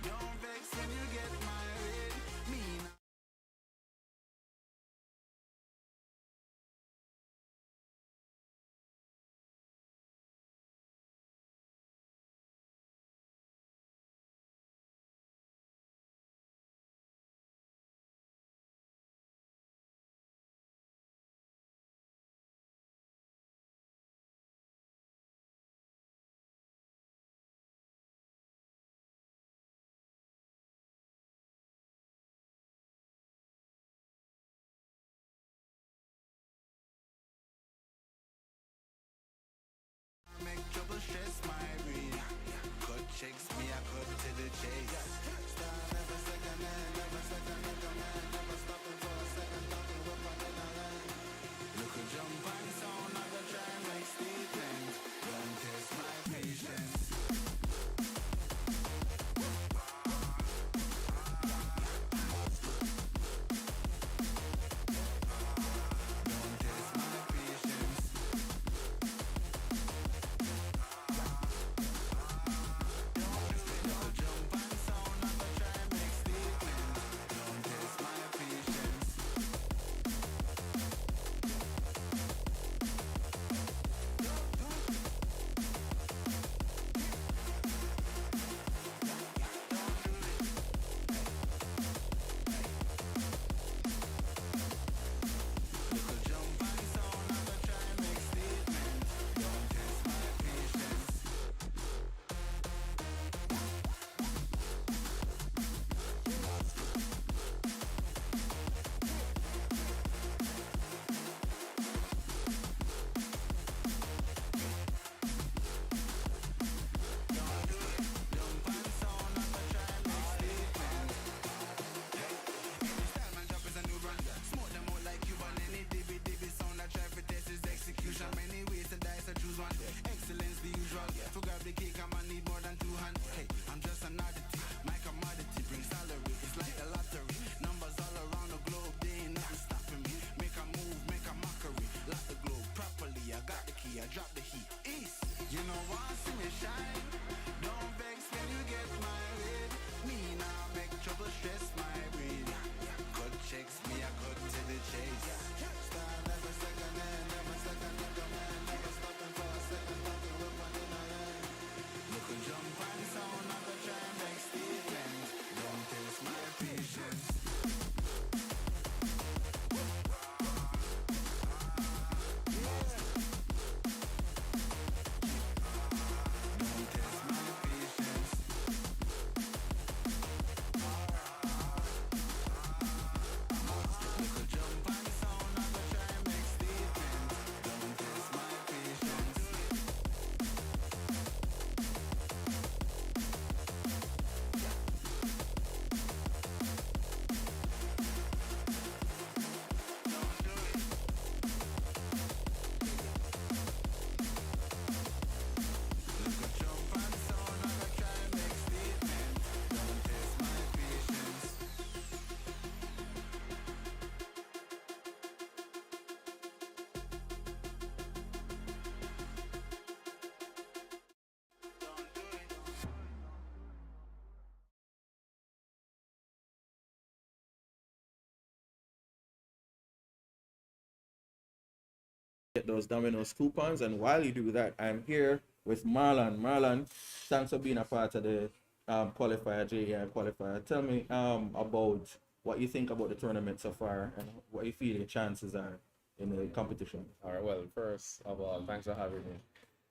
Don't vex when you get married. Me nah. Make trouble stress my brain. Cut checks me, I cut to the chase. Star never second hand, never second man, never stopping for a second, talking up on the line. Look a jump and sound, I go try and make statements. Don't test my patience. Don't test my patience. Look a jump and sound. get those Domino's coupons. And while you do that, I'm here with Marlon. Marlon, thanks for being a part of the qualifier, JEI qualifier. Tell me about what you think about the tournament so far and what you feel your chances are in the competition. All right. Well, first of all, thanks for having me.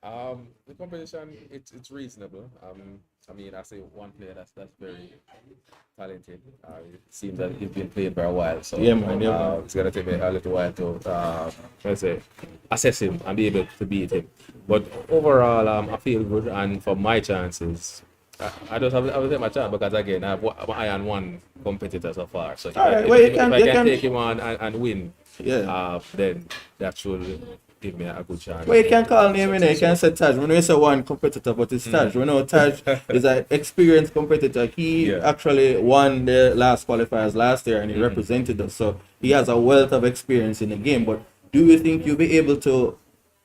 The competition, it's reasonable. I mean, I say one player that's very talented. It seems that he's been playing for a while, so Yeah, man. it's gonna take me a little while to let's say assess him and be able to beat him. But overall, I feel good, and for my chances, I don't have to take my chance because again, I am one competitor so far. So if I can take him on and win, then that should give me a good chance. Well, you can call name in it. You can say Taj. We know it's a one competitor, but it's Taj. We know Taj is an experienced competitor. He actually won the last qualifiers last year and he represented us. So he has a wealth of experience in the game. But do you think you'll be able to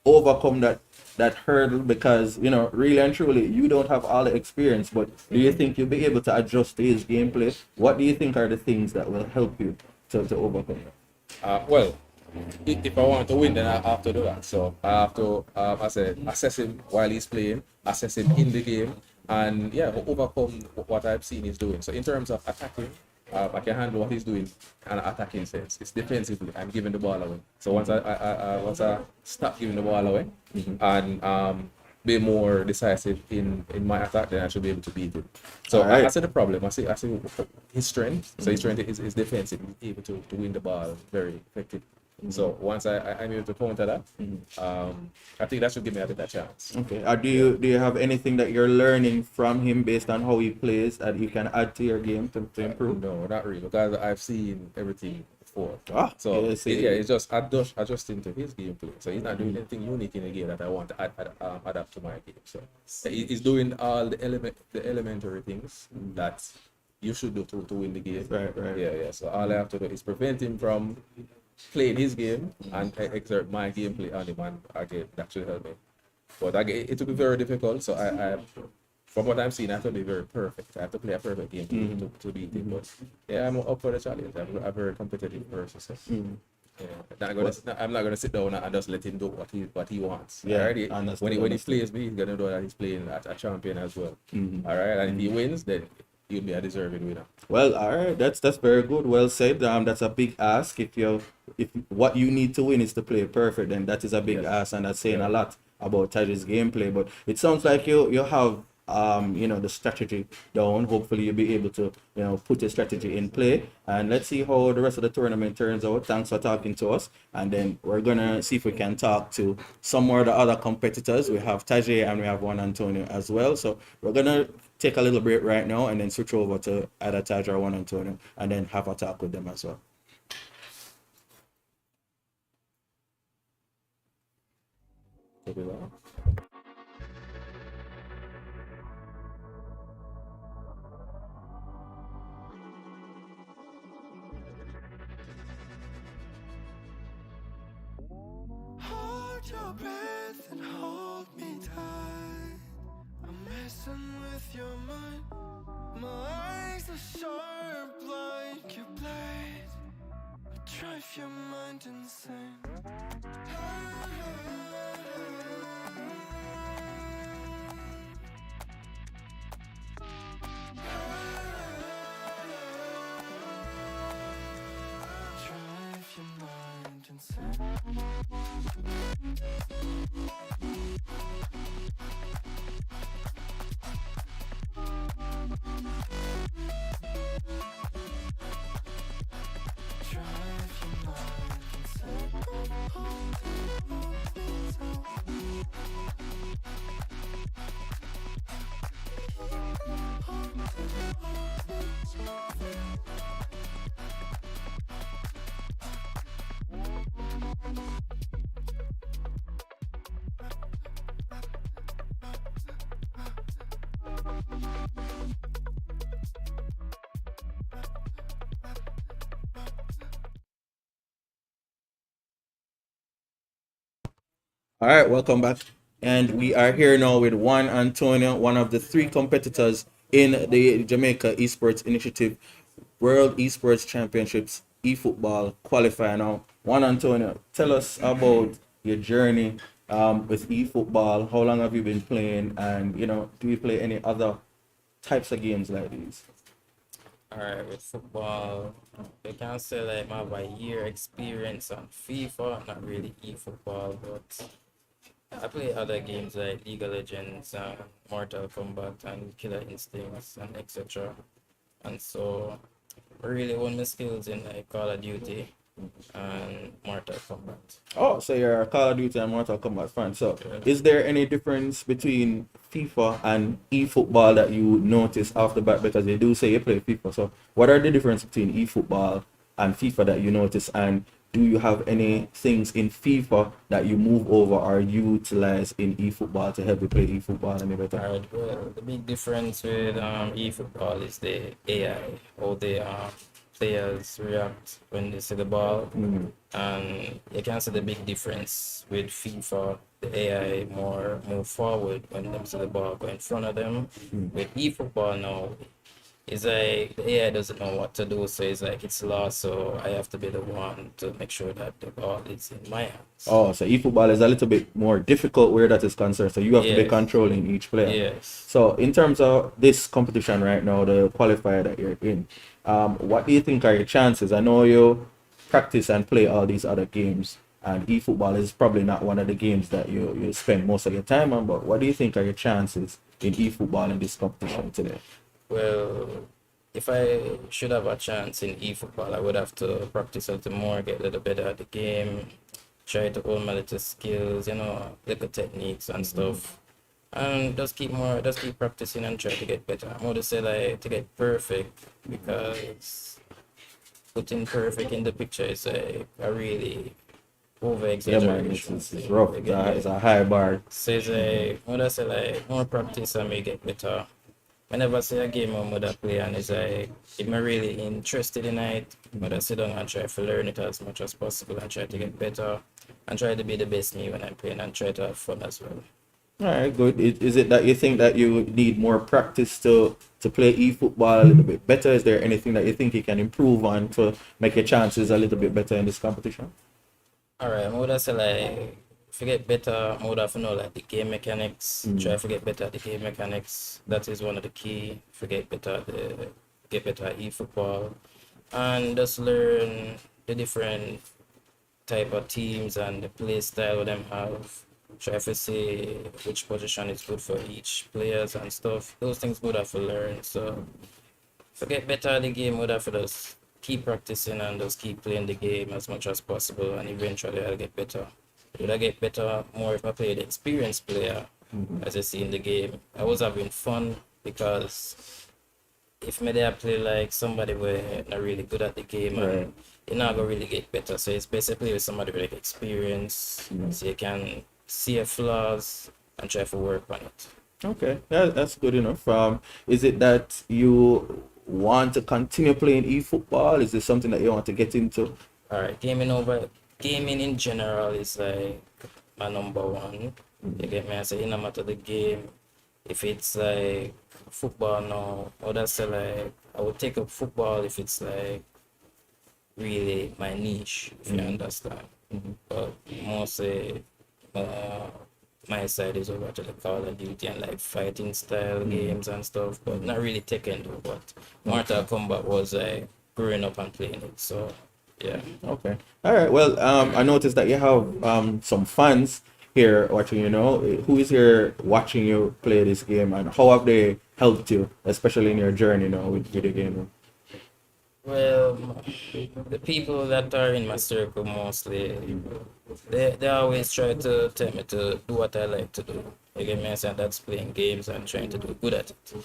overcome that hurdle? Because, you know, really and truly, you don't have all the experience. But do you think you'll be able to adjust to his gameplay? What do you think are the things that will help you to overcome that? Well, if I want to win, then I have to do that. So I have to, I said, assess him while he's playing, assess him in the game, and overcome what I've seen he's doing. So in terms of attacking, I can handle what he's doing in an attacking sense. It's defensively, I'm giving the ball away. So once I stop giving the ball away and be more decisive in my attack, then I should be able to beat him. So I see the problem. I see his strength. So his strength is defensive, he's able to win the ball very effectively. So once I'm able to counter that, I think that should give me a better chance. Okay. Do you have anything that you're learning from him based on how he plays that you can add to your game to improve? No, not really, because I've seen everything before. So yeah, it's just adjusting to his gameplay. So he's not doing anything unique in the game that I want to adapt to my game. So he's doing all the elementary things that you should do to win the game. Right. Yeah. So all I have to do is prevent him from playing his game and exert my gameplay on him, and again that should help me. But again, it will be very difficult. So I from what I'm seeing, I have to be very perfect. I have to play a perfect game to beat him. But I'm up for the challenge. I'm a very competitive person. So. I'm not gonna sit down and just let him do what he wants. Yeah, when he plays me, he's gonna know that he's playing at a champion as well. All right, and if he wins, then he'll be a deserving winner. Well, all right, that's very good. Well said. That's a big ask. If what you need to win is to play perfect, then that is a big ask, and that's saying a lot about Tajay's gameplay. But it sounds like you have the strategy down. Hopefully you'll be able to put your strategy in play, and let's see how the rest of the tournament turns out. Thanks for talking to us, and then we're gonna see if we can talk to some more of the other competitors. We have Tajay and we have Juan Antonio as well. So we're gonna take a little break right now and then switch over to either Tajay or Juan Antonio and then have a talk with them as well. Hold your breath and hold me tight. I'm messing with your mind. My eyes are sharp like your blade. I drive your mind insane. Drive your mind insane. All right, welcome back. And we are here now with Juan Antonio, one of the 3 competitors in the Jamaica Esports Initiative World Esports Championships eFootball qualifier. Now, Juan Antonio, tell us about your journey with eFootball. How long have you been playing? And, you know, do you play any other types of games like these? Alright, with football, I can say like I have a year experience on FIFA, not really e-football, but I play other games like League of Legends and Mortal Kombat and Killer Instincts and etc. And so I really want my skills in like Call of Duty and Mortal Kombat. Oh, so you're a Call of Duty and Mortal Kombat fan. So, is there any difference between FIFA and eFootball that you notice off the bat? Because they do say you play FIFA. So, what are the difference between eFootball and FIFA that you notice? And do you have any things in FIFA that you move over or utilize in eFootball to help you play eFootball any better? Alright, well, the big difference with eFootball is the AI, how the players react when they see the ball. And you can see the big difference with FIFA. The AI more move forward when they see the ball go in front of them. With eFootball now, it's like the AI doesn't know what to do, so it's like it's lost. So I have to be the one to make sure that the ball is in my hands. Oh, so eFootball is a little bit more difficult where that is concerned. So you have to be Yes. controlling each player. Yes. So in terms of this competition right now, the qualifier that you're in, what do you think are your chances? I know you practice and play all these other games, and eFootball is probably not one of the games that you spend most of your time on, but what do you think are your chances in eFootball in this competition today? Well, if I should have a chance in eFootball, I would have to practice a little more, get a little better at the game, try to hold my little skills, you know, little techniques and stuff. And just keep practicing and try to get better. I'm going to say like to get perfect, because putting perfect in the picture is a really over Yeah, man, exaggeration. it's rough. It's a high bar. So it's a, what I say like more practice and me get better. Whenever I see a game I'm gonna play and it's like if I'm really interested in it, I'm gonna sit down and try to learn it as much as possible and try to get better and try to be the best me when I'm playing and try to have fun as well. All right, good. Is it that you think that you need more practice to play eFootball a little bit better? Is there anything that you think you can improve on to make your chances a little bit better in this competition? Alright, I would say like if you get better, I would have to know like the game mechanics. Try to get better at the game mechanics. That is one of the key. If you get better at eFootball. And just learn the different type of teams and the play style them have. Try to see which position is good for each players and stuff. Those things would have to learn. So if I get better at the game, would have to just keep practicing and just keep playing the game as much as possible, and eventually I'll get better. Would I get better more if I play the experienced player, as I see in the game? I was having fun because if me there play like somebody where not really good at the game, and you're not gonna really get better. So it's basically with somebody with like experience, so you can see your flaws and try to work on it. Okay, that's good enough. Is it that you want to continue playing eFootball? Is this something that you want to get into? Alright, gaming in general is like my number one. You get me? I say, no matter the game, if it's like football now, I would say like I would take up football if it's like really my niche, if you understand. But mostly my side is over to the Call of Duty and like fighting style games and stuff, but not really Taekwondo. But Mortal Kombat was growing up and playing it, so yeah. Okay. All right. Well, I noticed that you have some fans here watching. You know, who is here watching you play this game, and how have they helped you, especially in your journey, you know, with video gaming? Well, the people that are in my circle mostly, they always try to tell me to do what I like to do. You get me? I said that's playing games and trying to do good at it.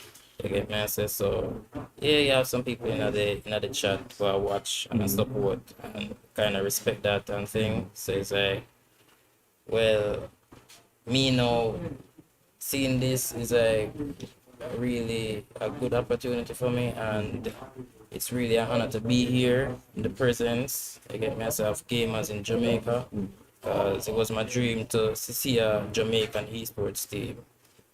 You get me? I said so. Yeah, you have some people in the chat who I watch and I support and kind of respect that and thing. So it's like, well, me now seeing this is like really a good opportunity for me, and it's really an honor to be here in the presence. I get myself gamers in Jamaica, because it was my dream to see a Jamaican esports team.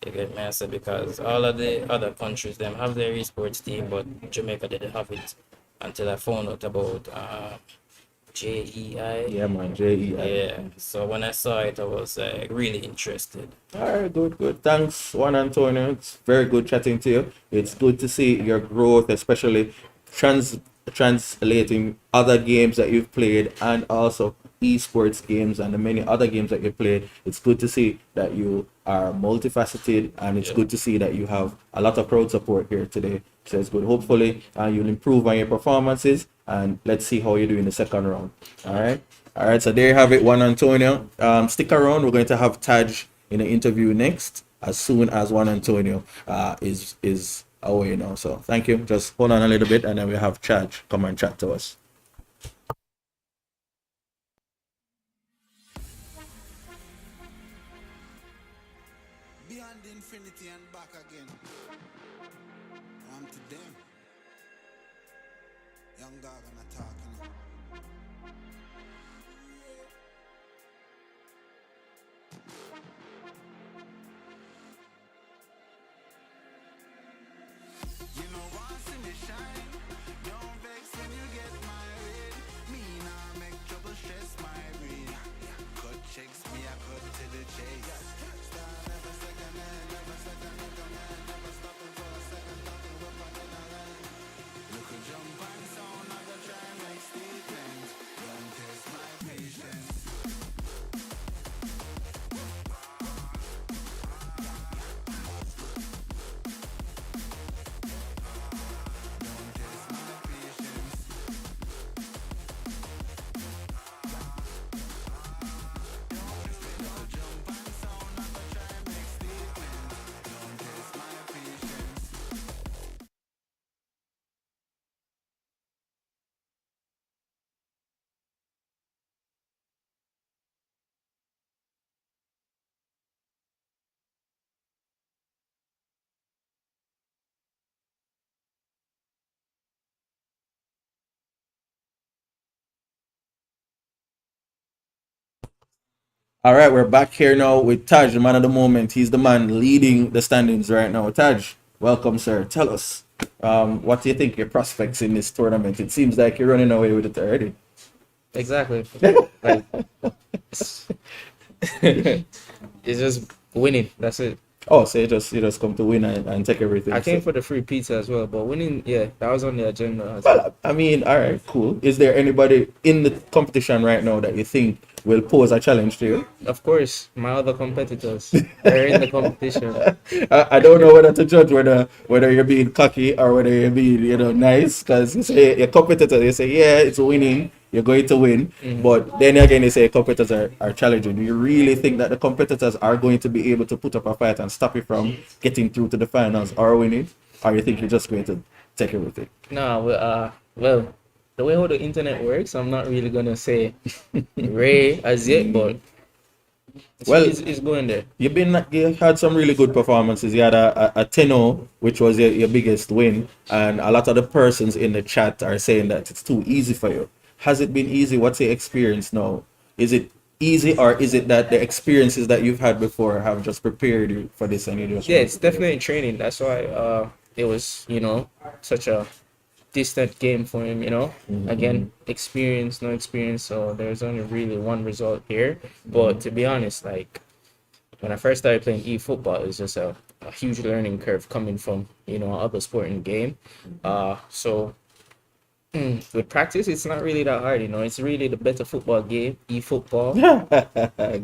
You get myself, because all of the other countries them have their esports team, but Jamaica didn't have it until I found out about JEI. Yeah, man, JEI. Yeah. So when I saw it, I was really interested. All right, good. Thanks, Juan Antonio. It's very good chatting to you. It's good to see your growth, especially trans translating other games that you've played and also esports games and the many other games that you've played. It's good to see that you are multifaceted, and it's good to see that you have a lot of crowd support here today. So it's good. Hopefully, you'll improve on your performances, and let's see how you do in the second round. All right. All right, so there you have it, Juan Antonio. Stick around. We're going to have Taj in an interview next, as soon as Juan Antonio is away now. So thank you. Just hold on a little bit, and then we'll have Taj come and chat to us. Beyond infinity and back again. I'm to them. Young dog and a talking. You know once in the shine, don't vex when you get married. Me nah make trouble stress my brain. Cut checks me, I cut to the chase. Star never second hand, never second in command, never stopping for a second, talking weapon in a hand. Look a jump and sound, I go try and make statements. Don't test my patience. All right, we're back here now with Taj, the man of the moment. He's the man leading the standings right now. Taj, welcome, sir. Tell us, what do you think your prospects in this tournament? It seems like you're running away with it already. Exactly. Like, it's just winning. That's it. Oh, so you just come to win and take everything. I came for the free pizza as well, but winning, yeah, that was on the agenda. Well, I mean, all right, cool. Is there anybody in the competition right now that you think will pose a challenge to you? Of course, my other competitors are in the competition. I don't know whether to judge whether you're being cocky or whether you're being nice, because you say your competitor, you say yeah, it's winning, you're going to win, but then again you say competitors are challenging. Do you really think that the competitors are going to be able to put up a fight and stop you from getting through to the finals or winning, or you think you're just going to take everything? No, well, the way how the internet works, I'm not really gonna say Ray as yet, but it's going there. You had some really good performances. You had a 10-0, which was your biggest win, and a lot of the persons in the chat are saying that it's too easy for you. Has it been easy? What's your experience now? Is it easy, or is it that the experiences that you've had before have just prepared you for this and you just... Yeah, it's definitely training. That's why it was, such a distant game for him, Again, experience, no experience, so there's only really one result here. But to be honest, like when I first started playing eFootball, it was just a huge learning curve coming from, other sporting game. So with practice, it's not really that hard, It's really the better football game, eFootball.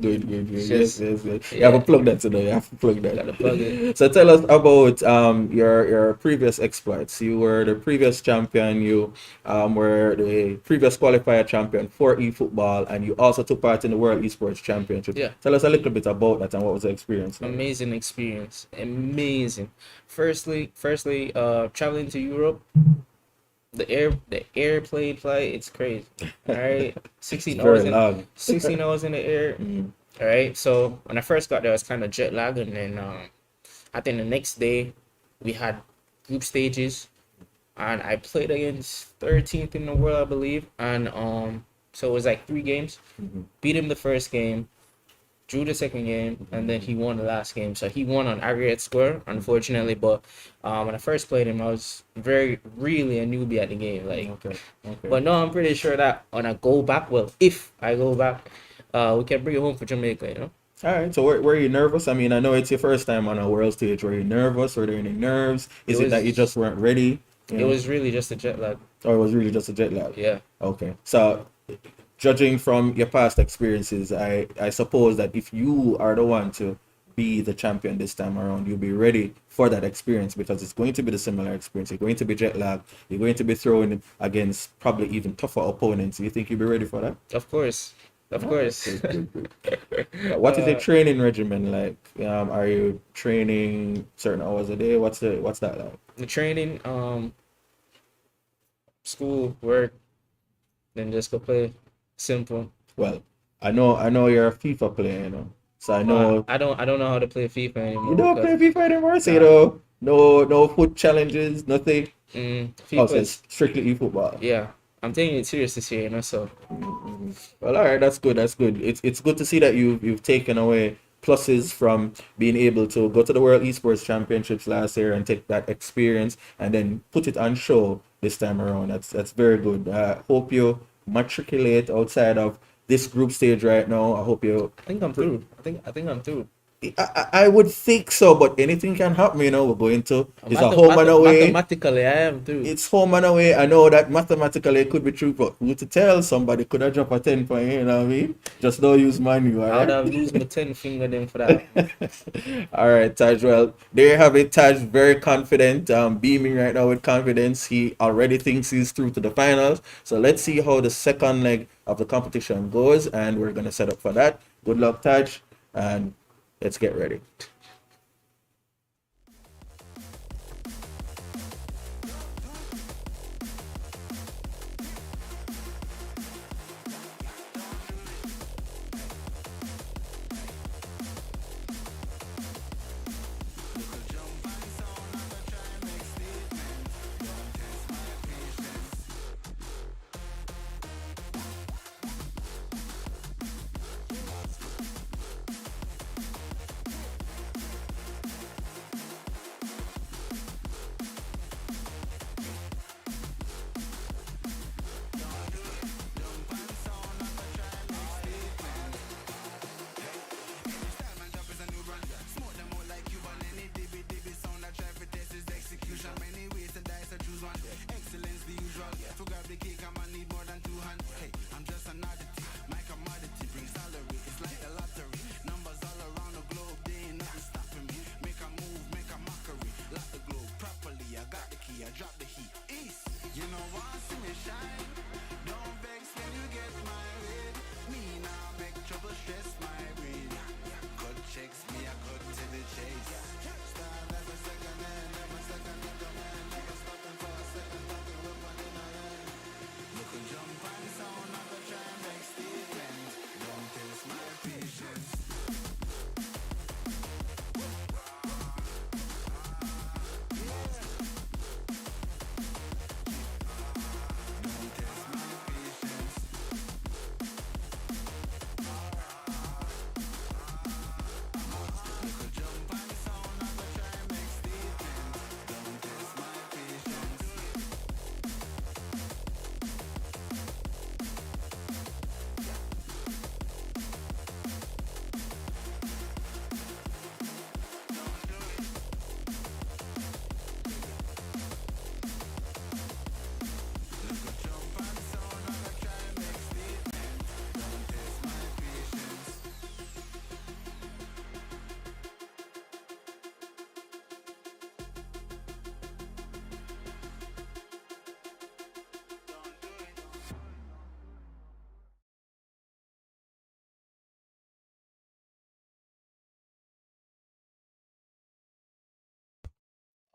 Good. Just, yes. You have to plug that today. You have to plug that. Gotta plug it. So tell us about your previous exploits. You were the previous champion. You were the previous qualifier champion for eFootball, and you also took part in the World Esports Championship. Yeah. Tell us a little bit about that and what was the experience like? Amazing experience. Amazing. Firstly, traveling to Europe. The airplane flight, it's crazy. All right, 16 hours in the air. All right, so when I first got there, I was kind of jet lagged, and then I think the next day we had group stages, and I played against 13th in the world, I believe, and so it was like 3 games. Beat him the first game, drew the second game, and then he won the last game. So he won on aggregate score, unfortunately. But when I first played him, I was really a newbie at the game. Like, Okay. but no, I'm pretty sure that when I go back, well, if I go back, we can bring it home for Jamaica. You know. All right. So were you nervous? I mean, I know it's your first time on a world stage. Were you nervous? Were there any nerves? Is it that you just weren't ready? You It know? was really just a jet lag. Or it was really just a jet lag? Yeah. Okay. So judging from your past experiences, I suppose that if you are the one to be the champion this time around, you'll be ready for that experience because it's going to be the similar experience. You're going to be jet lagged. You're going to be thrown against probably even tougher opponents. You think you'll be ready for that? Of course. Of course. Good, good, good. What is the training regimen like? Are you training certain hours a day? What's that like? The training, school, work, then just go play. Simple. Well, I know you're a FIFA player, you know. So I know I don't know how to play FIFA anymore. you don't play because, FIFA anymore, so you Nah. know, no foot challenges, nothing. Oh, FIFA so it's strictly eFootball. yeah. I'm taking it serious this year, you know, so Well, all right, that's good. That's good. It's good to see that you've taken away pluses from being able to go to the World Esports Championships last year and take that experience and then put it on show this time around. That's very good. I hope you matriculate outside of this group stage right now. I hope you. I think I'm through. I think I'm through. I would think so, but anything can happen. You know, we're going to. It's a home and away. Mathematically, I am through. It's home and away. I know that mathematically it could be true, but who to tell? Somebody could have dropped a 10 point, you know what I mean? Just don't use money, all I would right? have used my 10 finger then for that. All right, Taj. Well, there you have it. Taj, very confident, beaming right now with confidence. He already thinks he's through to the finals. So let's see how the second leg of the competition goes, and we're going to set up for that. Good luck, Taj, and let's get ready.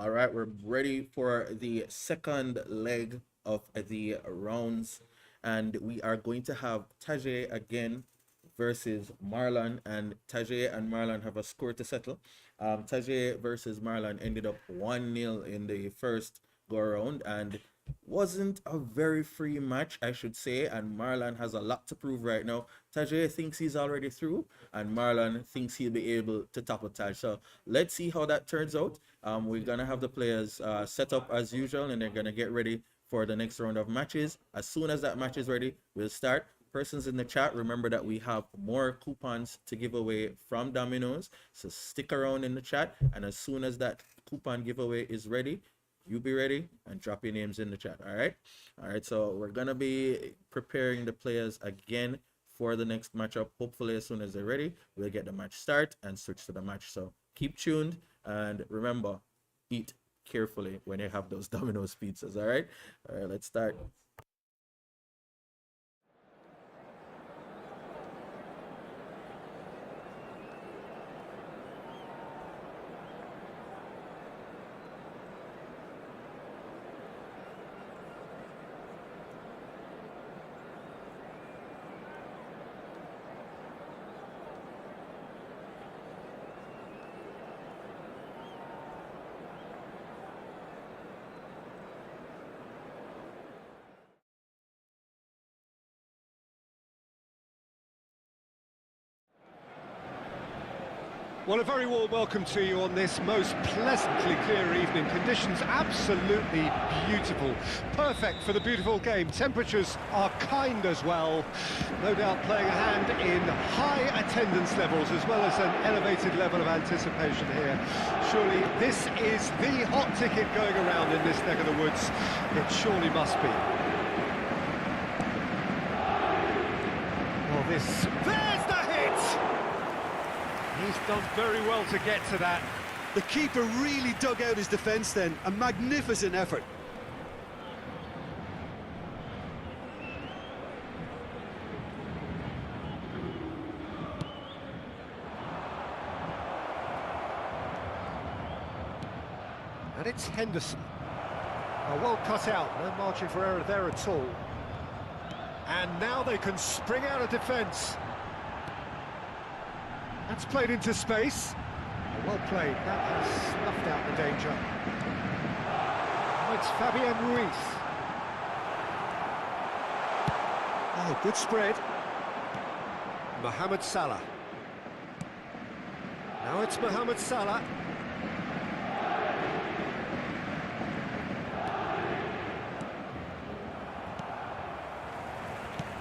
All right, we're ready for the second leg of the rounds, and we are going to have Tajay again versus Marlon, and Tajay and Marlon have a score to settle. Tajay versus Marlon ended up 1-0 in the first go around, and wasn't a very free match, I should say, and Marlon has a lot to prove right now. Tajay thinks he's already through, and Marlon thinks he'll be able to topple Taj. So let's see how that turns out. We're gonna have the players set up as usual, and they're gonna get ready for the next round of matches. As soon as that match is ready, we'll start. Persons in the chat, remember that we have more coupons to give away from Domino's, so stick around in the chat, and as soon as that coupon giveaway is ready, you be ready and drop your names in the chat. All right, so we're gonna be preparing the players again for the next matchup. Hopefully as soon as they're ready, we'll get the match start and switch to the match. So keep tuned, and remember, eat carefully when you have those Domino's pizzas. All right, let's start. Well, a very warm welcome to you on this most pleasantly clear evening. Conditions absolutely beautiful. Perfect for the beautiful game. Temperatures are kind as well. No doubt playing a hand in high attendance levels as well as an elevated level of anticipation here. Surely this is the hot ticket going around in this neck of the woods. It surely must be. Well, there's the hit! He's done very well to get to that. The keeper really dug out his defence then. A magnificent effort. And it's Henderson. Oh, well cut out. No margin for error there at all. And now they can spring out of defence. That's played into space. Oh, well played. That has snuffed out the danger. Oh, it's Fabian Ruiz. Oh, good spread. Mohamed Salah. Now it's Mohamed Salah.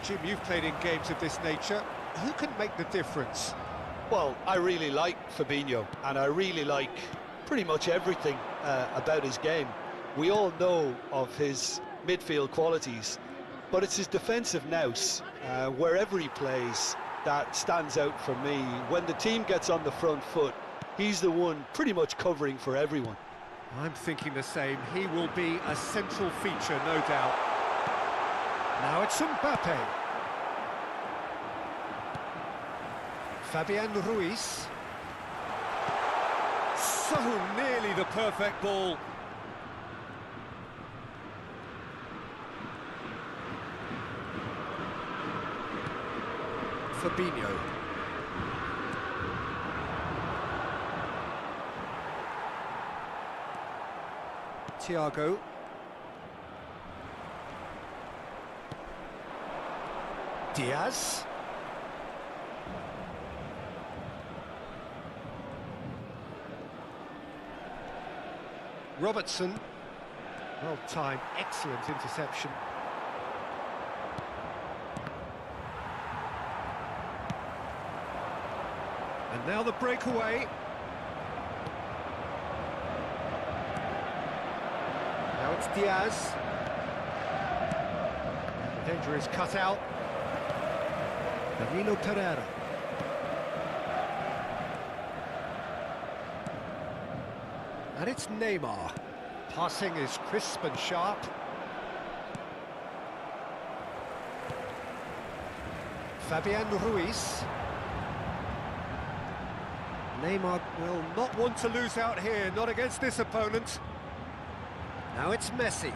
Jim, you've played in games of this nature. Who can make the difference? Well, I really like Fabinho, and I really like pretty much everything about his game. We all know of his midfield qualities, but it's his defensive nous, wherever he plays, that stands out for me. When the team gets on the front foot, he's the one pretty much covering for everyone. I'm thinking the same. He will be a central feature, no doubt. Now it's Mbappe. Fabian Ruiz. So nearly the perfect ball. Fabinho. Thiago. Diaz. Robertson. Well timed, excellent interception. And now the breakaway. Now it's Diaz. The danger is cut out. Danilo Pereira. And it's Neymar. Passing is crisp and sharp. Fabian Ruiz. Neymar will not want to lose out here, not against this opponent. Now it's Messi.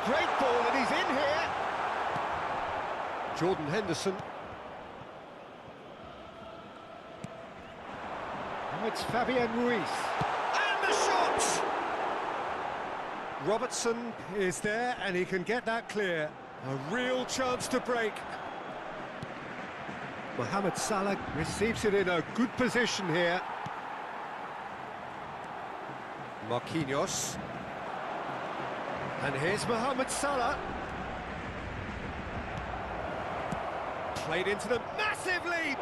Great ball, and he's in here. Jordan Henderson. Now it's Fabian Ruiz. And the shot! Robertson is there and he can get that clear. A real chance to break. Mohamed Salah receives it in a good position here. Marquinhos. And here's Mohamed Salah. Played into the massive lead.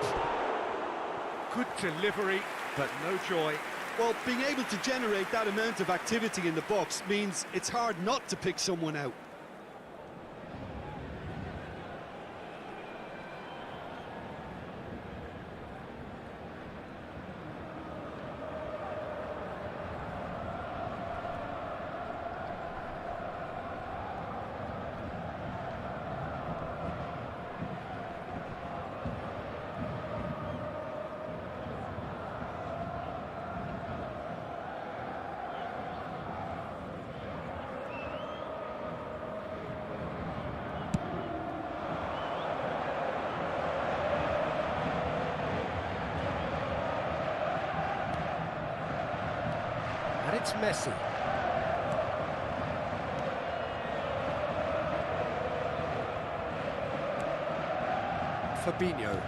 Good delivery, but no joy. Well, being able to generate that amount of activity in the box means it's hard not to pick someone out. And it's Messi. Fabinho.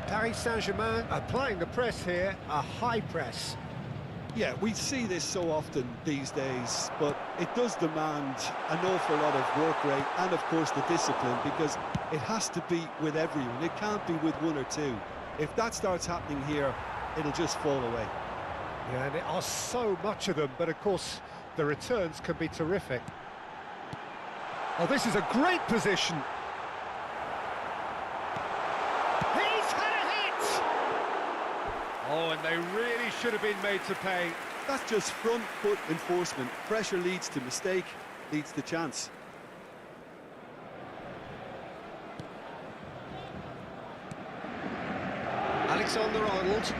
Paris Saint-Germain applying the press here, a high press. Yeah, we see this so often these days, but it does demand an awful lot of work rate and, of course, the discipline, because it has to be with everyone. It can't be with one or two. If that starts happening here, it'll just fall away. Yeah, and there are so much of them, but of course, the returns can be terrific. Oh, this is a great position. He's had a hit! Oh, and they really should have been made to pay. That's just front foot enforcement. Pressure leads to mistake, leads to chance. Alexander-Arnold.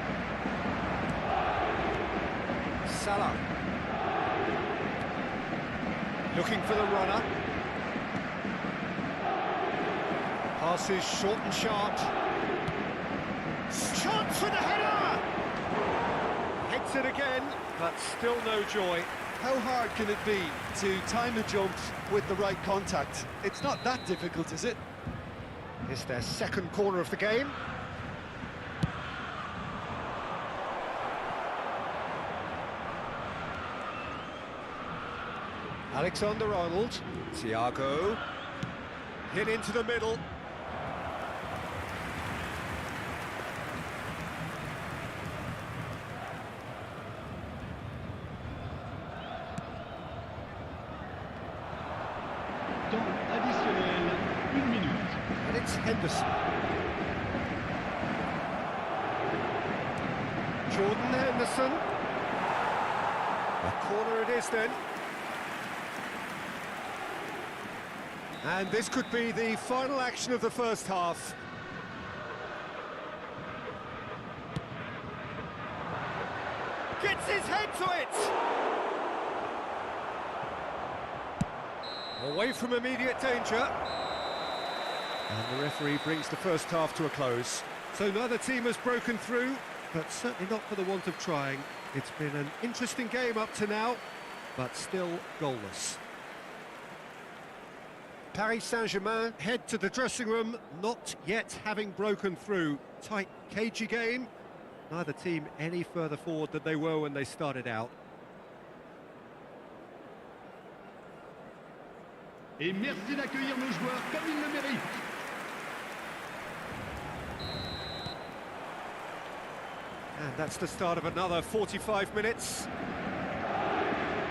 Salah. Looking for the runner. Passes short and sharp. Chance for the header! Hits it again, but still no joy. How hard can it be to time a jump with the right contact? It's not that difficult, is it? It's their second corner of the game. Alexander-Arnold. Thiago. Hit into the middle. Temps additionnel, 1 minute. And it's Henderson. Jordan Henderson. A corner it is then. And this could be the final action of the first half. Gets his head to it! Away from immediate danger. And the referee brings the first half to a close. So neither team has broken through, but certainly not for the want of trying. It's been an interesting game up to now, but still goalless. Paris Saint-Germain head to the dressing room, not yet having broken through. Tight, cagey game. Neither team any further forward than they were when they started out. Et merci d'accueillir nos joueurs comme ils le méritent. And that's the start of another 45 minutes.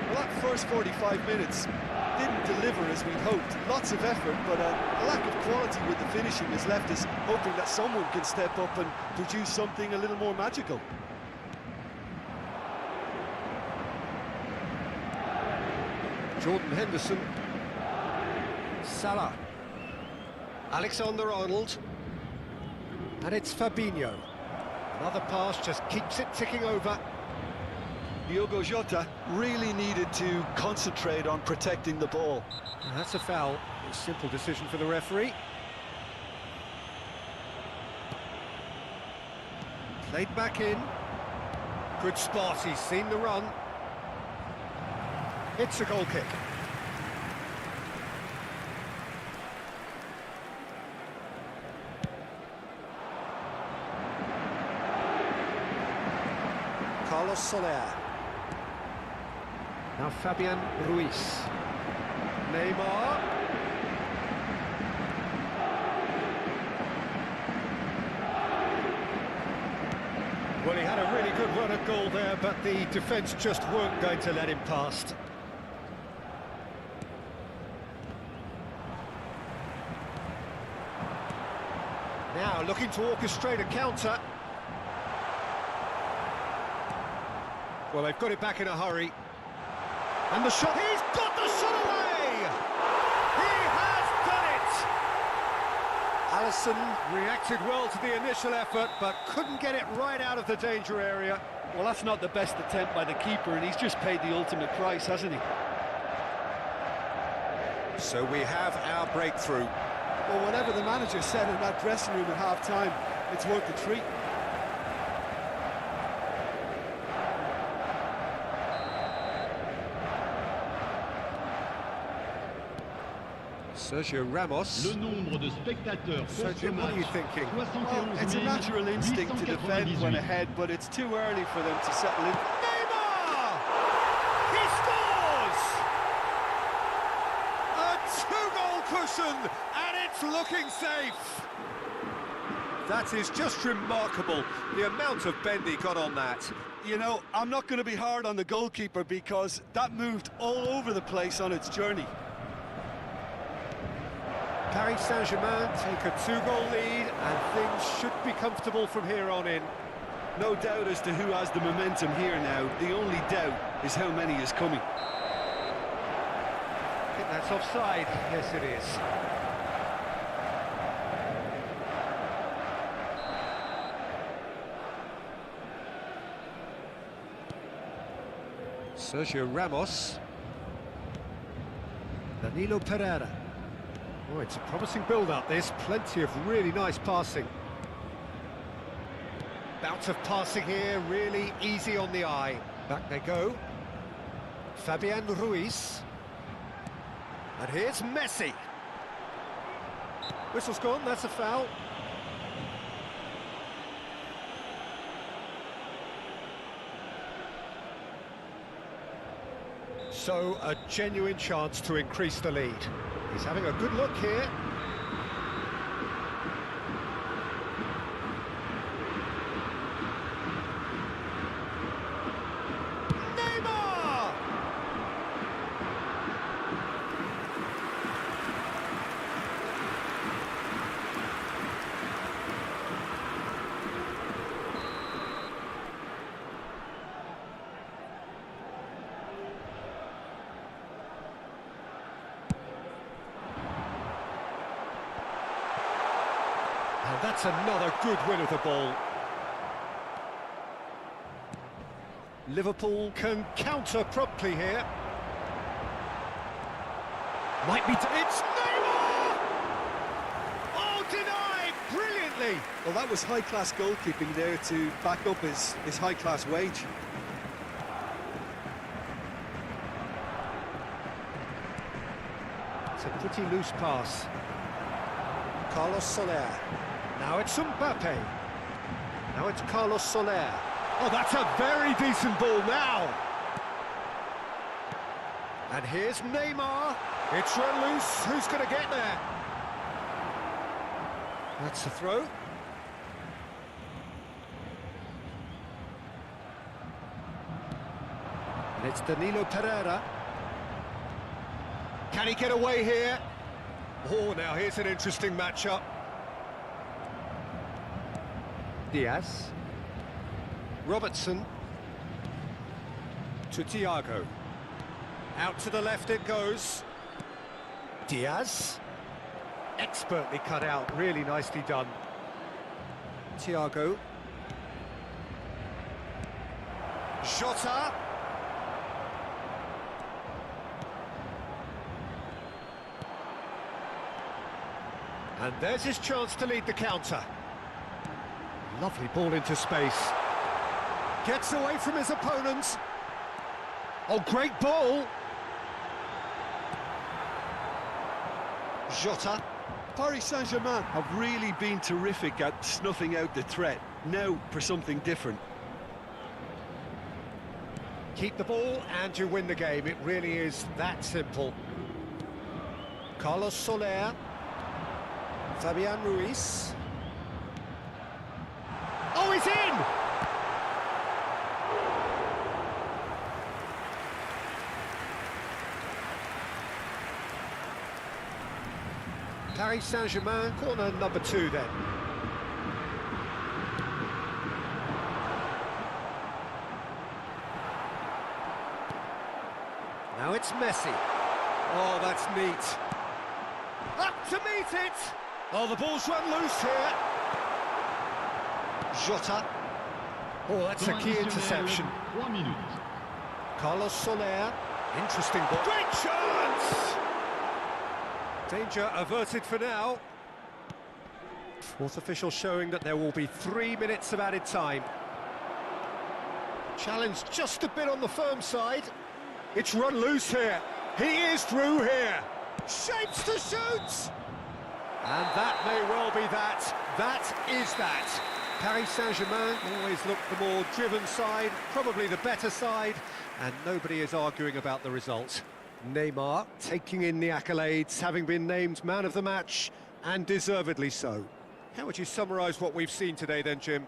Well, that first 45 minutes didn't deliver as we'd hoped. Lots of effort, but a lack of quality with the finishing has left us hoping that someone can step up and produce something a little more magical. Jordan Henderson. Salah. Alexander-Arnold. And it's Fabinho. Another pass just keeps it ticking over. Diogo Jota really needed to concentrate on protecting the ball. And that's a foul. A simple decision for the referee. Played back in. Good spot, he's seen the run. It's a goal kick. Carlos Soler. Now Fabian Ruiz. Neymar. Well, he had a really good run at goal there, but the defence just weren't going to let him past. Now looking to orchestrate a counter. Well, they've got it back in a hurry. And the shot, he's got the shot away! He has done it! Alisson reacted well to the initial effort, but couldn't get it right out of the danger area. Well, that's not the best attempt by the keeper, and he's just paid the ultimate price, hasn't he? So we have our breakthrough. Well, whatever the manager said in that dressing room at half-time, it's worth the treat. Sergio Ramos. Le nombre de spectateurs pour ce Sergio, what are you match, thinking? 71 Well, it's a natural instinct to defend when ahead, but it's too early for them to settle in. Neymar! He scores! A two-goal cushion, and it's looking safe. That is just remarkable, the amount of bend he got on that. You know, I'm not going to be hard on the goalkeeper because that moved all over the place on its journey. Paris Saint-Germain take a two-goal lead, and things should be comfortable from here on in. No doubt as to who has the momentum here now. The only doubt is how many is coming. I think that's offside. Yes, it is. Sergio Ramos. Danilo Pereira. Oh, it's a promising build-up, this. Plenty of really nice passing. Bout of passing here, really easy on the eye. Back they go. Fabian Ruiz. And here's Messi. Whistle's gone, that's a foul. So, a genuine chance to increase the lead. He's having a good look here. Neymar! And that's another good win of the ball. Liverpool can counter promptly here. Might be... It's Neymar! Oh, denied! Brilliantly! Well, that was high-class goalkeeping there to back up his high-class wage. It's a pretty loose pass. Carlos Soler. Now it's Mbappe. Now it's Carlos Soler. Oh, that's a very decent ball now. And here's Neymar. It's run loose. Who's going to get there? That's the throw. And it's Danilo Pereira. Can he get away here? Oh, now here's an interesting matchup. Diaz. Robertson. To Thiago. Out to the left it goes. Diaz. Expertly cut out, really nicely done. Thiago. Jota. And there's his chance to lead the counter. Lovely ball into space. Gets away from his opponents. Oh, great ball. Jota. Paris Saint-Germain have really been terrific at snuffing out the threat. Now for something different. Keep the ball and you win the game. It really is that simple. Carlos Soler. Fabian Ruiz. Oh, he's in! Paris Saint-Germain, corner number 2 then. Now it's Messi. Oh, that's neat. Up to meet it! Oh, the ball's run loose here. Jota. Oh, that's a key interception. 3 minutes. Carlos Soler. Interesting ball. Great chance! Danger averted for now. Fourth official showing that there will be 3 minutes of added time. Challenge just a bit on the firm side. It's run loose here. He is through here. Shapes to shoot! And that may well be that. That is that. Paris Saint-Germain always look the more driven side, probably the better side, and nobody is arguing about the result. Neymar taking in the accolades, having been named man of the match, and deservedly so. How would you summarise what we've seen today then, Jim?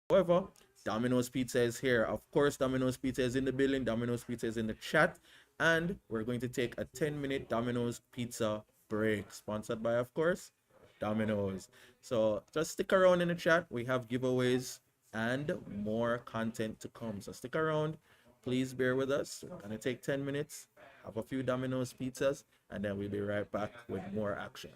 However, Domino's Pizza is here. Of course, Domino's Pizza is in the building. Domino's Pizza is in the chat. And we're going to take a 10-minute Domino's Pizza break. Sponsored by, of course, Domino's. So just stick around in the chat. We have giveaways and more content to come. So stick around. Please bear with us. We're going to take 10 minutes, have a few Domino's Pizzas, and then we'll be right back with more action.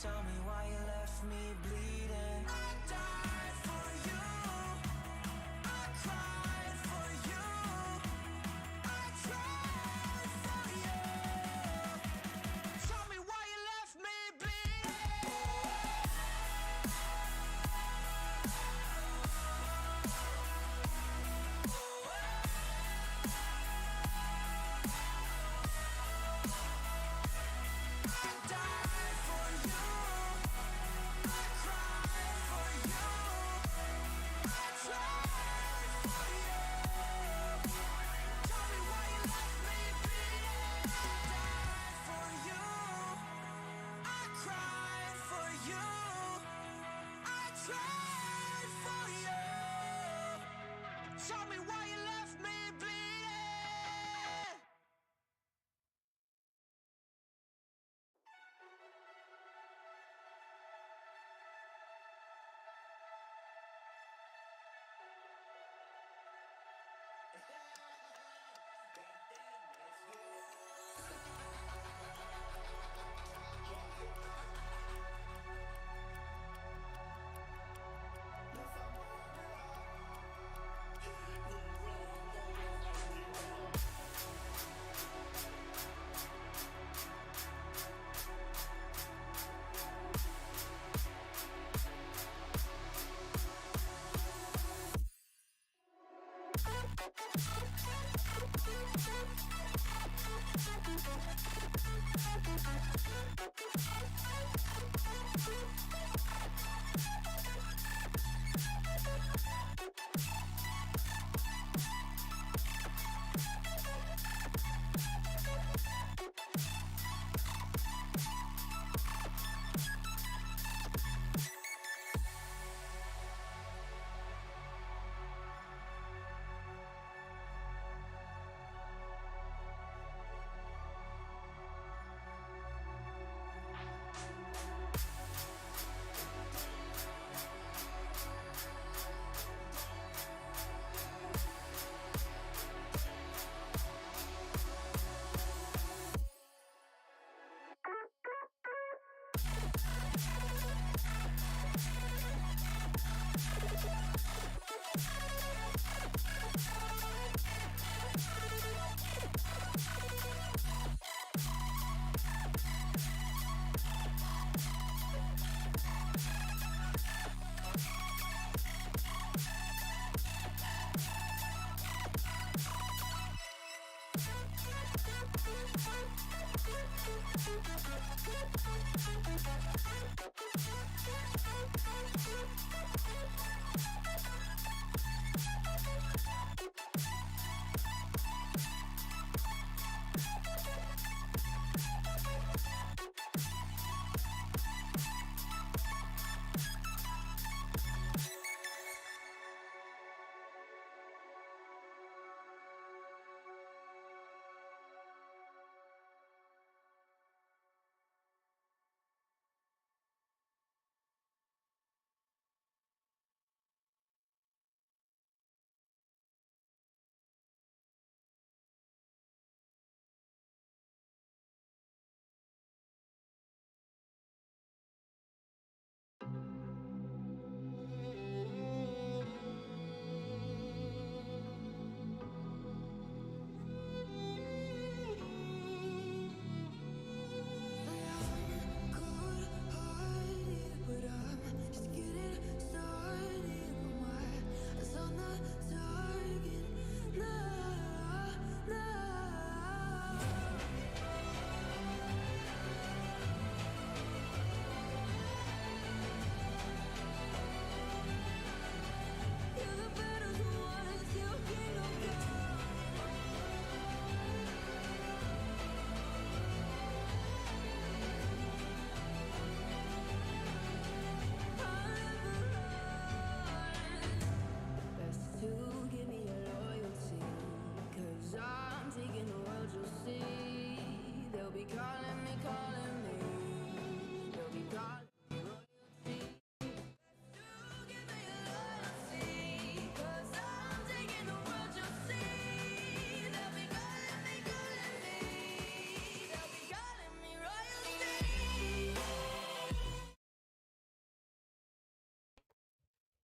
Tell me why you left me bleeding. I died for you, I cried for you, I tried for you. Tell me why you left me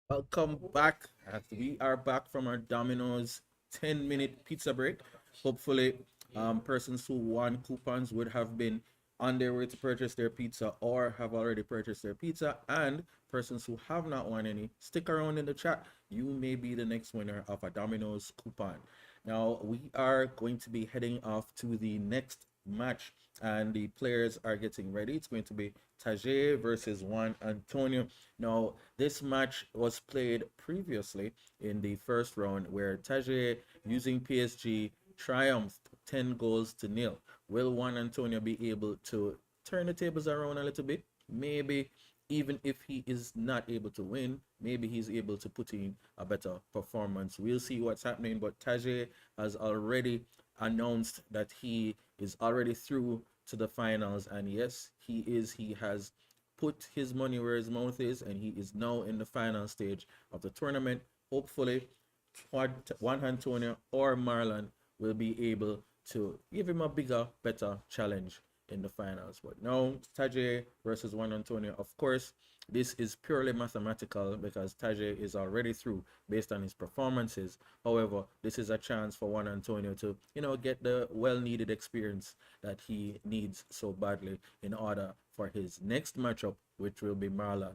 Welcome back. As we are back from our Domino's 10-minute pizza break. Hopefully, persons who won coupons would have been on their way to purchase their pizza or have already purchased their pizza. And persons who have not won any, stick around in the chat. You may be the next winner of a Domino's coupon. Now, we are going to be heading off to the next match, and the players are getting ready. It's going to be Tajay versus Juan Antonio. Now, this match was played previously in the first round where Tajay, using PSG, triumphed 10 goals to nil. Will Juan Antonio be able to turn the tables around a little bit? Maybe. Even if he is not able to win, maybe he's able to put in a better performance. We'll see what's happening, but Tajay has already announced that he is already through to the finals, and yes, he has put his money where his mouth is, and he is now in the final stage of the tournament. Hopefully Juan Antonio or Marlon will be able to give him a bigger, better challenge in the finals. But now Tajay versus Juan Antonio, of course, this is purely mathematical because Tajay is already through based on his performances. However, this is a chance for Juan Antonio to, get the well-needed experience that he needs so badly in order for his next matchup, which will be Marlon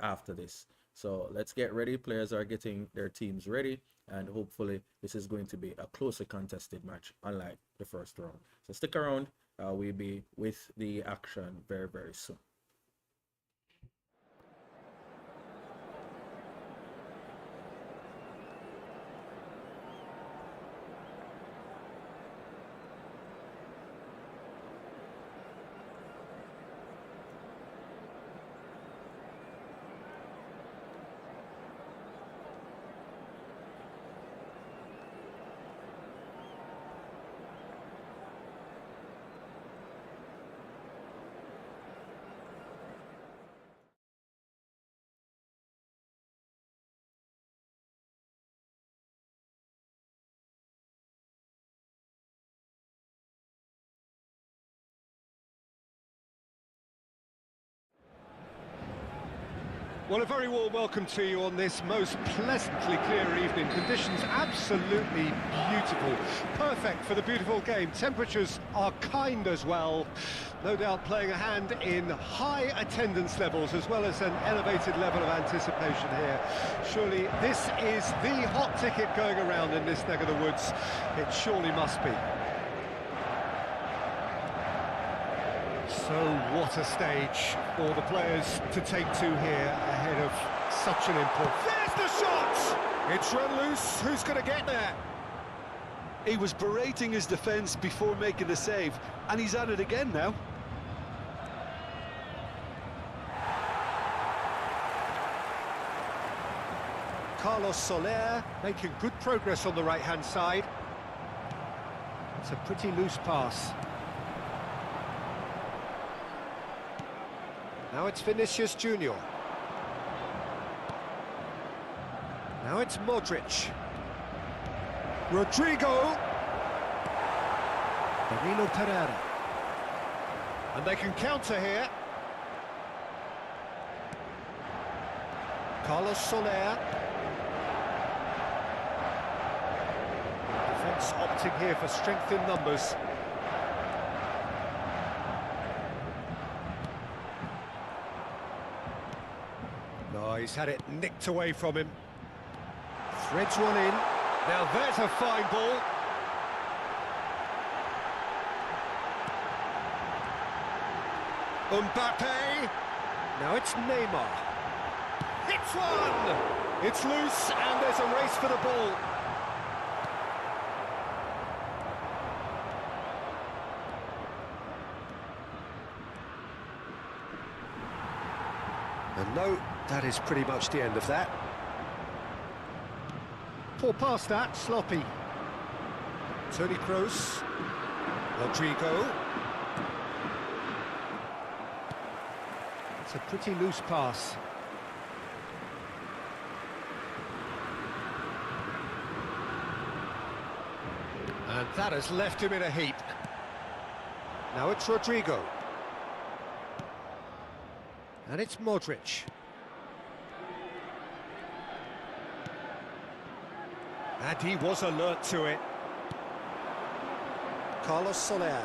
after this. So let's get ready. Players are getting their teams ready, and hopefully this is going to be a closer contested match, unlike the first round. So stick around. We'll be with the action very, very soon. Well, a very warm welcome to you on this most pleasantly clear evening. Conditions absolutely beautiful. Perfect for the beautiful game. Temperatures are kind as well. No doubt playing a hand in high attendance levels as well as an elevated level of anticipation here. Surely this is the hot ticket going around in this neck of the woods. It surely must be. So what a stage for the players to take to here ahead of such an important... There's the shot! It's run loose. Who's going to get there? He was berating his defence before making the save, and he's at it again now. Carlos Soler making good progress on the right-hand side. It's a pretty loose pass. Now it's Vinicius Junior. Now it's Modric. Rodrigo. Danilo Pereira. And they can counter here. Carlos Soler. Defence opting here for strength in numbers. No, he's had it nicked away from him. Threads one in. Now there's a fine ball. Mbappe. Now it's Neymar. Hits one! It's loose and there's a race for the ball. And no, that is pretty much the end of that. Poor pass that, sloppy. Toni Kroos. Rodrigo. It's a pretty loose pass. And that has left him in a heap. Now it's Rodrigo. And it's Modric. And he was alert to it. Carlos Soler.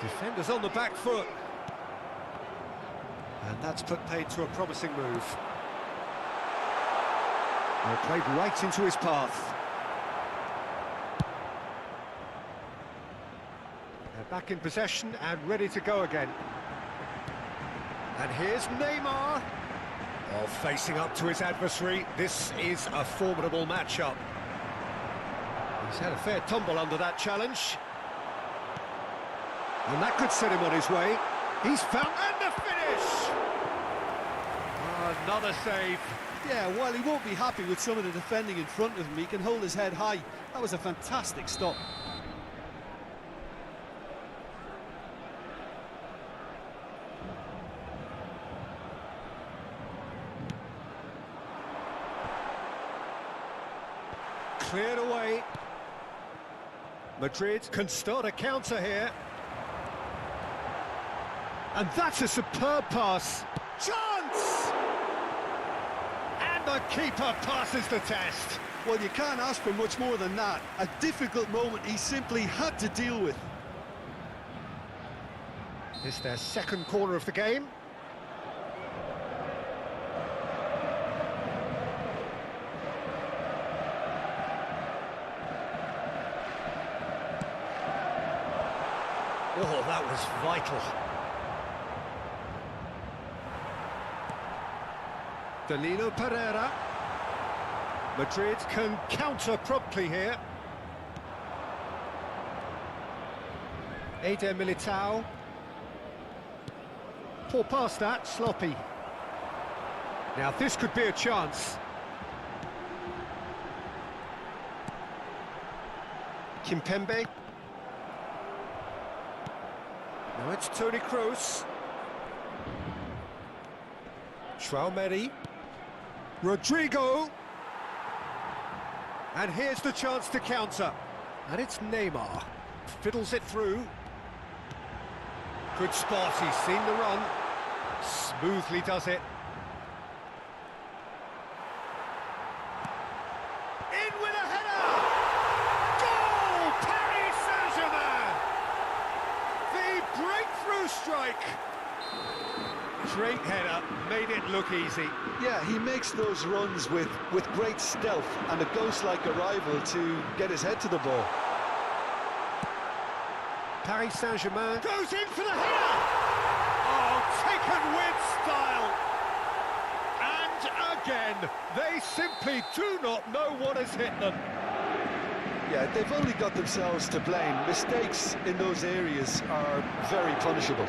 Defenders on the back foot. And that's put paid to a promising move. Well, played right into his path. They're back in possession and ready to go again. And here's Neymar. Oh, facing up to his adversary. This is a formidable matchup. He's had a fair tumble under that challenge. And that could set him on his way. He's found... And the finish! Oh, another save. Yeah, while he won't be happy with some of the defending in front of him, he can hold his head high. That was a fantastic stop. Cleared away. Madrid can start a counter here. And that's a superb pass. Chance! And the keeper passes the test. Well, you can't ask for much more than that. A difficult moment he simply had to deal with. It's their second corner of the game. Oh, that was vital. Danilo Pereira. Madrid can counter promptly here. Eder Militao. Poor past that, sloppy. Now this could be a chance. Kimpembe. Now it's Toni Kroos. Traumeri. Rodrigo. And here's the chance to counter. And it's Neymar. Fiddles it through. Good spot, he's seen the run. Smoothly does it. In with a header! Goal! Paris Saint-Germain! The breakthrough strike! Great header, made it look easy. Yeah, he makes those runs with great stealth and a ghost-like arrival to get his head to the ball. Paris Saint-Germain goes in for the header! Oh, taken with style! And again, they simply do not know what has hit them. Yeah, they've only got themselves to blame. Mistakes in those areas are very punishable.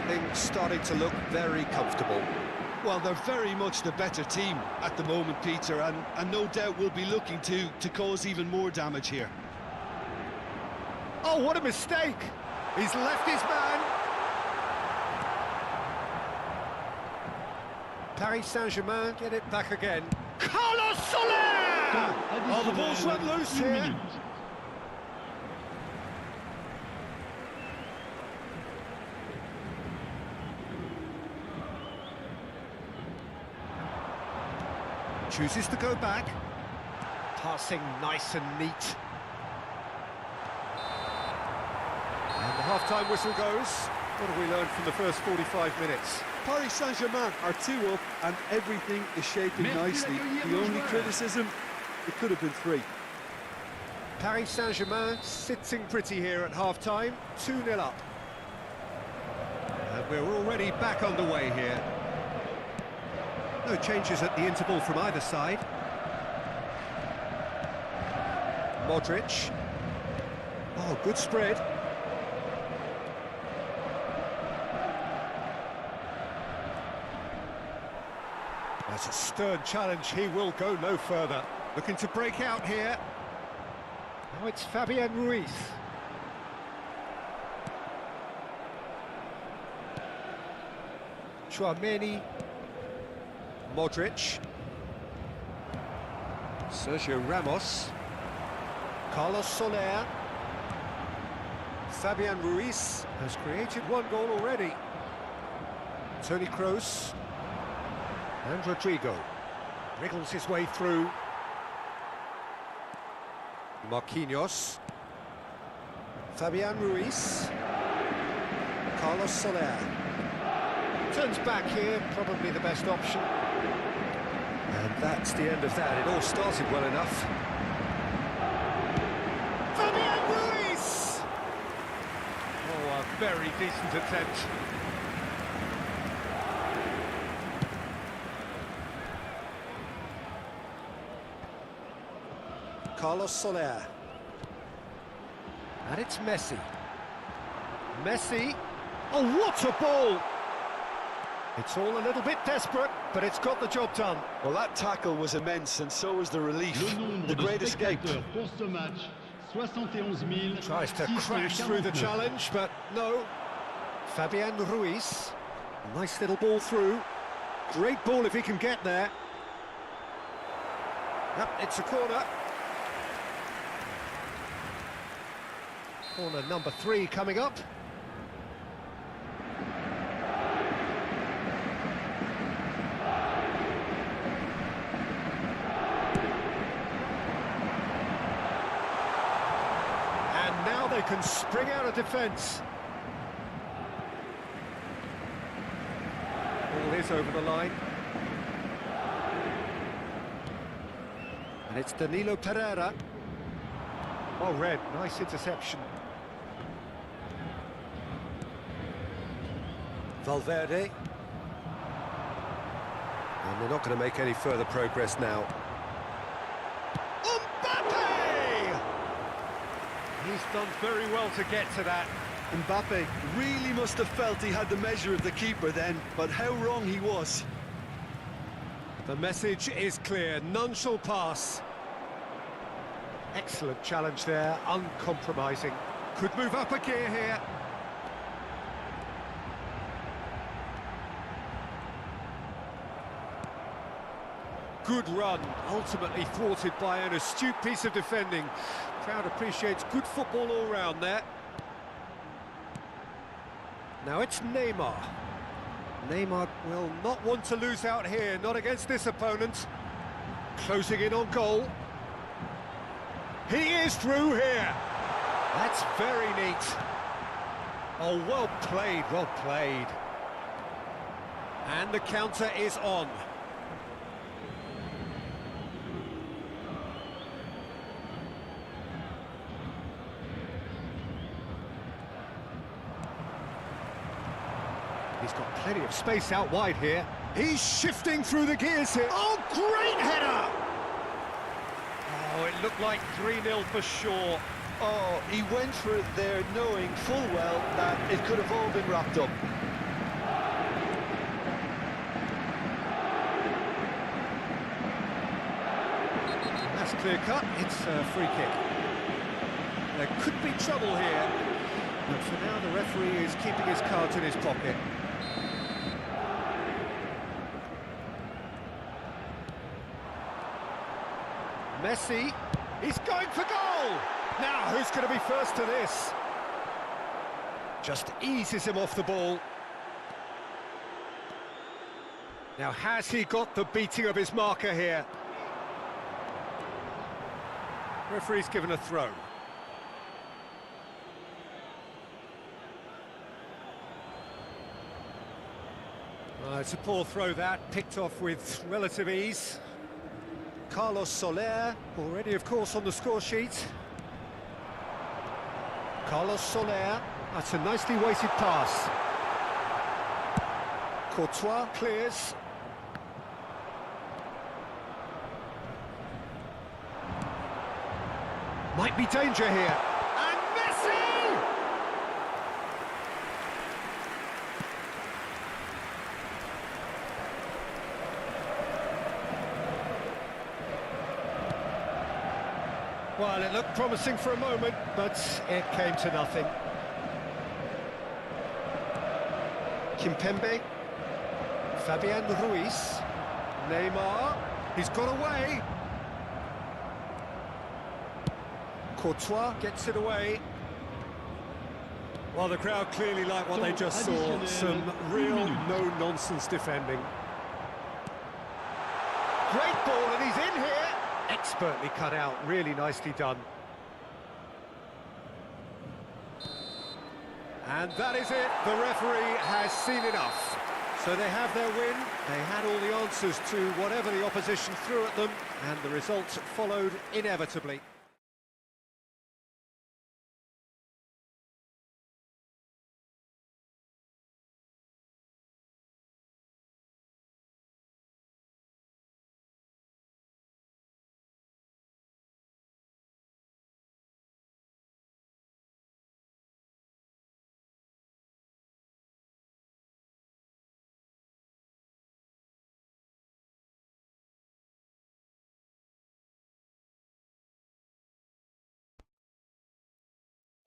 Things starting to look very comfortable. Well, they're very much the better team at the moment, Peter, and no doubt will be looking to cause even more damage here. Oh, what a mistake! He's left his man. Paris Saint-Germain get it back again. Carlos Soler! Oh, the ball's run loose here. Chooses to go back. Passing nice and neat. And the half-time whistle goes. What have we learned from the first 45 minutes? Paris Saint-Germain are 2 up and everything is shaping nicely. The only criticism, it could have been 3. Paris Saint-Germain sitting pretty here at half-time, 2-0 up. And we're already back underway here. No changes at the interval from either side. Modric. Oh, good spread. That's a stern challenge, he will go no further. Looking to break out here. Now it's Fabian Ruiz. Chouameni. Modric. Sergio Ramos. Carlos Soler. Fabian Ruiz has created 1 goal already. Toni Kroos. And Rodrigo wriggles his way through. Marquinhos. Fabian Ruiz. Carlos Soler. Turns back here, probably the best option. And that's the end of that. It all started well enough. Fabian Ruiz! Oh, a very decent attempt. Carlos Soler. And it's Messi. Messi. Oh, what a ball! It's all a little bit desperate, but it's got the job done. Well, that tackle was immense, and so was the relief. Le nombre The de great escape. spectateurs pour ce match, 71 Tries to crash through the challenge, but no. Fabian Ruiz. Nice little ball through. Great ball if he can get there. Yep, it's a corner. Corner number 3 coming up. And now they can spring out of defence. Ball is over the line. And it's Danilo Pereira. Oh, red, nice interception. Valverde. And they're not going to make any further progress now. Mbappe! He's done very well to get to that. Mbappe really must have felt he had the measure of the keeper then, but how wrong he was. The message is clear, none shall pass. Excellent challenge there, uncompromising. Could move up a gear here. Good run, ultimately thwarted by an astute piece of defending. Crowd appreciates good football all round there. Now it's Neymar. Neymar will not want to lose out here, not against this opponent. Closing in on goal. He is through here. That's very neat. Oh, well played, well played. And the counter is on. He's got plenty of space out wide here. He's shifting through the gears here. Oh, great header! Oh, it looked like 3-0 for sure. Oh, he went for it there knowing full well that it could have all been wrapped up. That's clear cut. It's a free kick. There could be trouble here. But for now, the referee is keeping his cards in his pocket. Messi, he's going for goal! Now, who's going to be first to this? Just eases him off the ball. Now, has he got the beating of his marker here? Referee's given a throw. It's a poor throw that, picked off with relative ease. Carlos Soler, already of course on the score sheet. Carlos Soler, that's a nicely weighted pass. Courtois clears. Might be danger here. And Messi! Well, it looked promising for a moment, but it came to nothing. Kimpembe. Fabian Ruiz. Neymar. He's got away. Courtois gets it away. Well, the crowd clearly like what they just saw. Some real no-nonsense defending. Great ball, and he's in here. Expertly cut out, really nicely done. And that is it. The referee has seen enough. So they have their win. They had all the answers to whatever the opposition threw at them, and the result followed inevitably.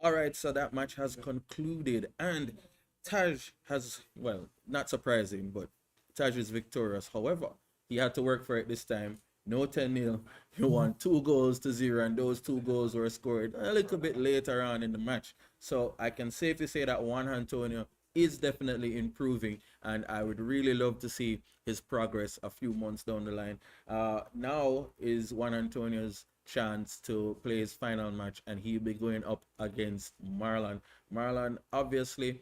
All right, so that match has concluded, and Taj has, well, not surprising, but Taj is victorious. However, he had to work for it this time. No 10-0. He won 2 goals to 0, and those 2 goals were scored a little bit later on in the match. So I can safely say that Juan Antonio is definitely improving, and I would really love to see his progress a few months down the line. Now is Juan Antonio's chance to play his final match, and he'll be going up against Marlon. Marlon obviously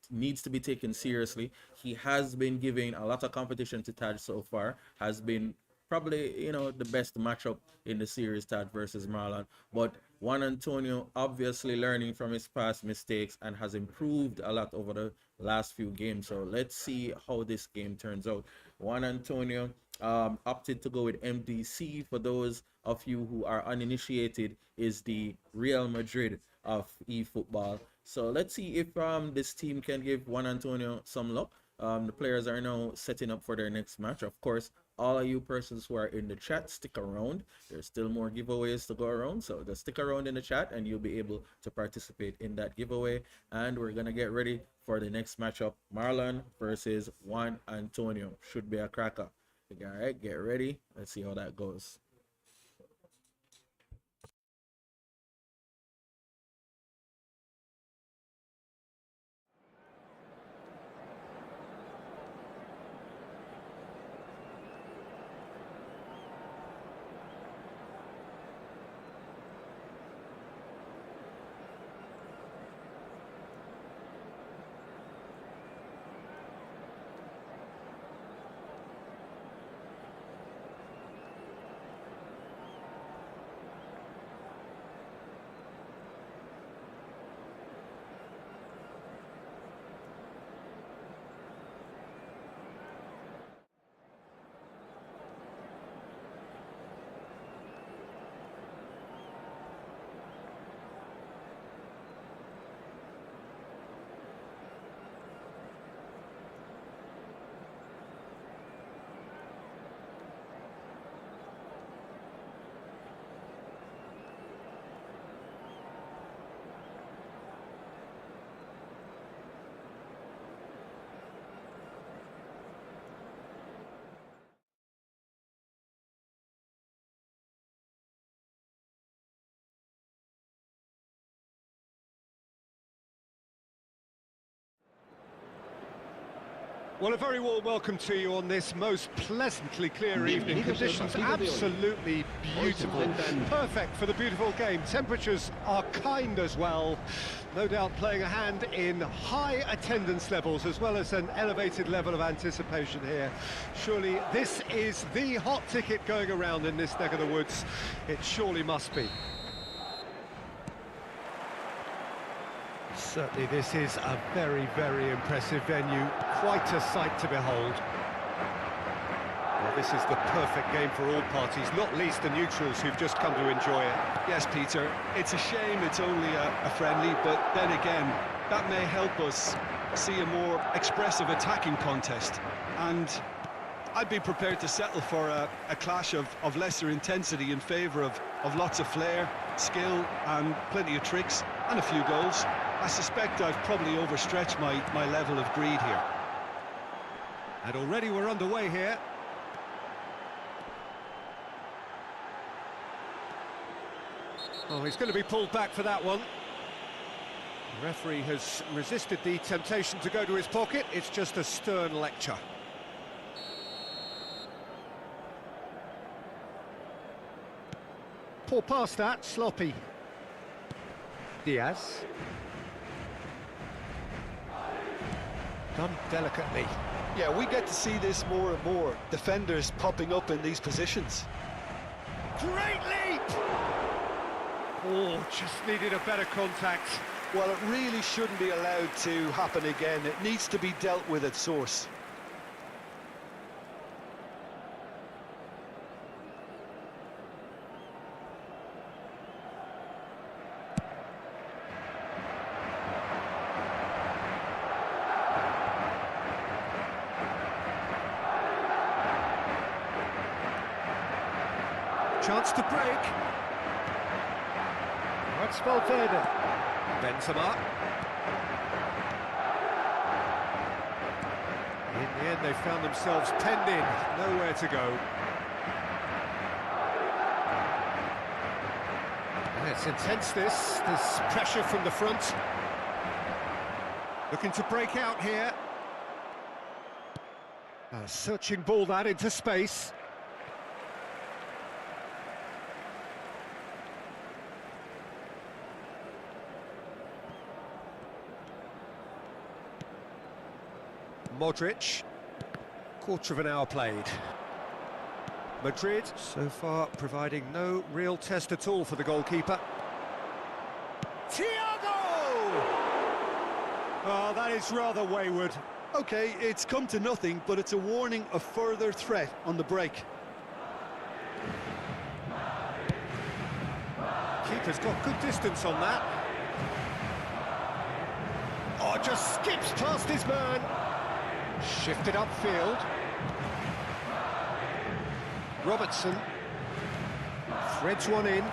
needs to be taken seriously. He has been giving a lot of competition to Taj so far, has been probably, the best matchup in the series, Taj versus Marlon. But Juan Antonio obviously learning from his past mistakes and has improved a lot over the last few games. So let's see how this game turns out. Juan Antonio opted to go with MDC. For those of you who are uninitiated, is the Real Madrid of eFootball. So let's see if this team can give Juan Antonio some luck. The players are now setting up for their next match. Of course, all of you persons who are in the chat, stick around. There's still more giveaways to go around, so just stick around in the chat and you'll be able to participate in that giveaway. And we're gonna get ready for the next matchup. Marlon versus Juan Antonio. Should be a cracker. All right, get ready. Let's see how that goes. Well, a very warm welcome to you on this most pleasantly clear evening. Conditions absolutely beautiful. Perfect for the beautiful game. Temperatures are kind as well. No doubt playing a hand in high attendance levels as well as an elevated level of anticipation here. Surely this is the hot ticket going around in this neck of the woods. It surely must be. Certainly this is a very, very impressive venue, quite a sight to behold. Well, this is the perfect game for all parties, not least the neutrals who've just come to enjoy it. Yes, Peter, it's a shame it's only a friendly, but then again, that may help us see a more expressive attacking contest. And I'd be prepared to settle for a clash of lesser intensity in favour of lots of flair, skill and plenty of tricks and a few goals. I suspect I've probably overstretched my level of greed here. And already we're underway here. Oh, he's going to be pulled back for that one. The referee has resisted the temptation to go to his pocket. It's just a stern lecture. Poor pass that, sloppy. Diaz. Done delicately. Yeah, we get to see this more and more. Defenders popping up in these positions. Great leap! Oh, just needed a better contact. Well, it really shouldn't be allowed to happen again. It needs to be dealt with at source. Chance to break. That's Valverde. Benzema. In the end, they found themselves penned in. Nowhere to go. And it's intense, this pressure from the front. Looking to break out here. A searching ball that into space. Modric, quarter of an hour played. Madrid, so far, providing no real test at all for the goalkeeper. Thiago! Oh, that is rather wayward. Okay, it's come to nothing, but it's a warning of further threat on the break. Keeper's got good distance on that. Oh, just skips past his man. Shifted upfield. Robertson threads one in.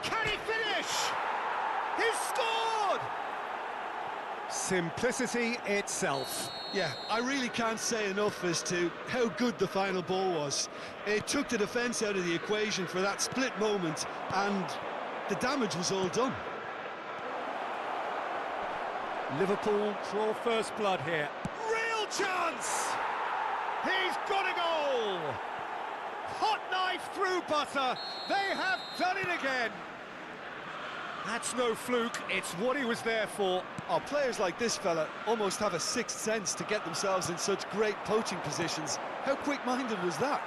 Can he finish? He's scored! Simplicity itself. Yeah, I really can't say enough as to how good the final ball was. It took the defence out of the equation for that split moment, and the damage was all done. Liverpool draw first blood here. Real chance! He's got a goal! Hot knife through butter. They have done it again. That's no fluke, it's what he was there for. Oh, players like this fella almost have a sixth sense to get themselves in such great poaching positions. How quick-minded was that?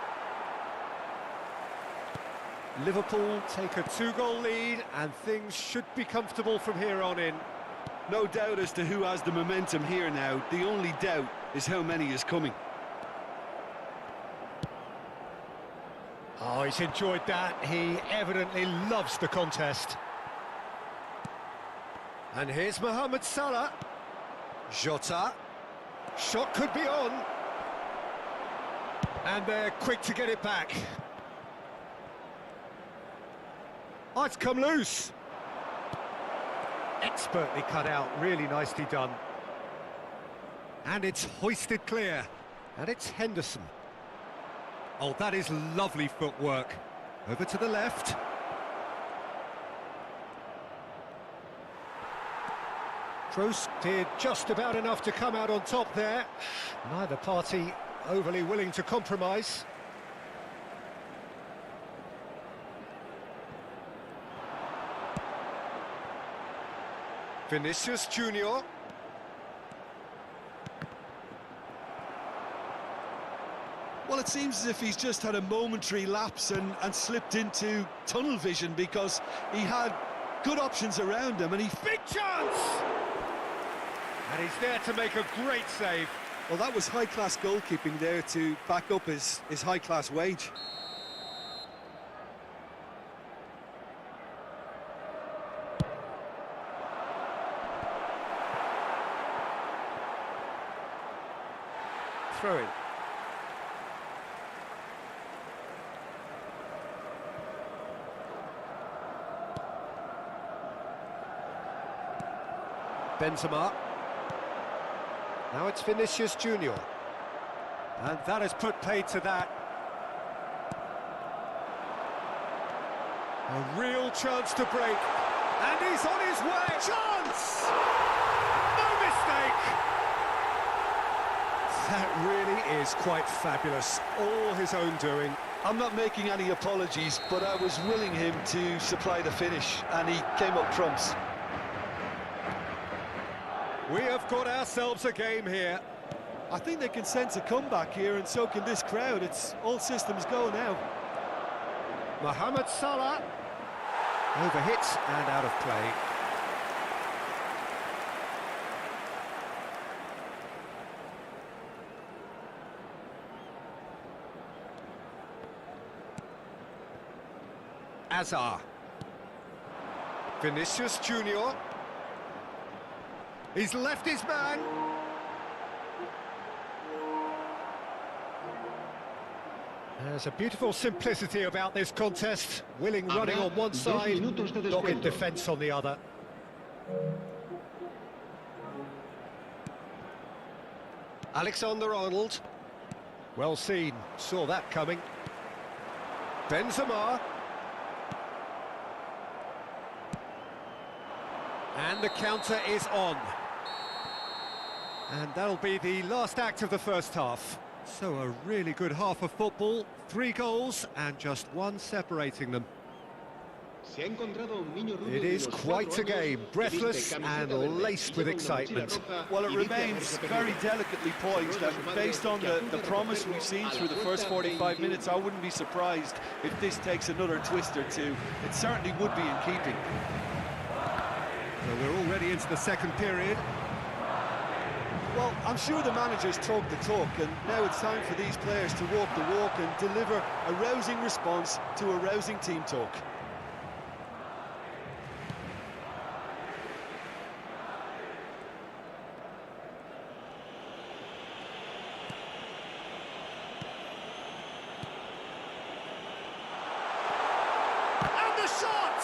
Liverpool take a 2-goal lead and things should be comfortable from here on in. No doubt as to who has the momentum here now. The only doubt is how many is coming. Oh, he's enjoyed that. He evidently loves the contest. And here's Mohamed Salah. Jota. Shot could be on. And they're quick to get it back. Oh, it's come loose. Expertly cut out, really nicely done. And it's hoisted clear. And it's Henderson. Oh, that is lovely footwork. Over to the left. Kroos did just about enough to come out on top there. Neither party overly willing to compromise. Vinicius Junior. Well, it seems as if he's just had a momentary lapse and slipped into tunnel vision, because he had good options around him and he... Big chance! And he's there to make a great save. Well, that was high-class goalkeeping there to back up his high-class wage. Throw in. Benzema. Now it's Vinicius Junior. And that has put paid to that. A real chance to break. And he's on his way. Chance! No mistake! That really is quite fabulous. All his own doing. I'm not making any apologies, but I was willing him to supply the finish, and he came up trumps. We have got ourselves a game here. I think they can sense a comeback here, and so can this crowd. It's all systems go now. Mohamed Salah. Overhit and out of play. Azar. Vinicius Junior. He's left his man. There's a beautiful simplicity about this contest. Willing running on one side, dogged defence on the other. Alexander-Arnold. Well seen, saw that coming. Benzema. And the counter is on. And that'll be the last act of the first half. So a really good half of football, 3 goals and just one separating them. It is quite a game, breathless and laced with excitement. Well, it remains very delicately poised, and based on the promise we've seen through the first 45 minutes, I wouldn't be surprised if this takes another twist or two. It certainly would be in keeping. Well, we're already into the second period. Well, I'm sure the manager's talked the talk, and now it's time for these players to walk the walk and deliver a rousing response to a rousing team talk. And the shot!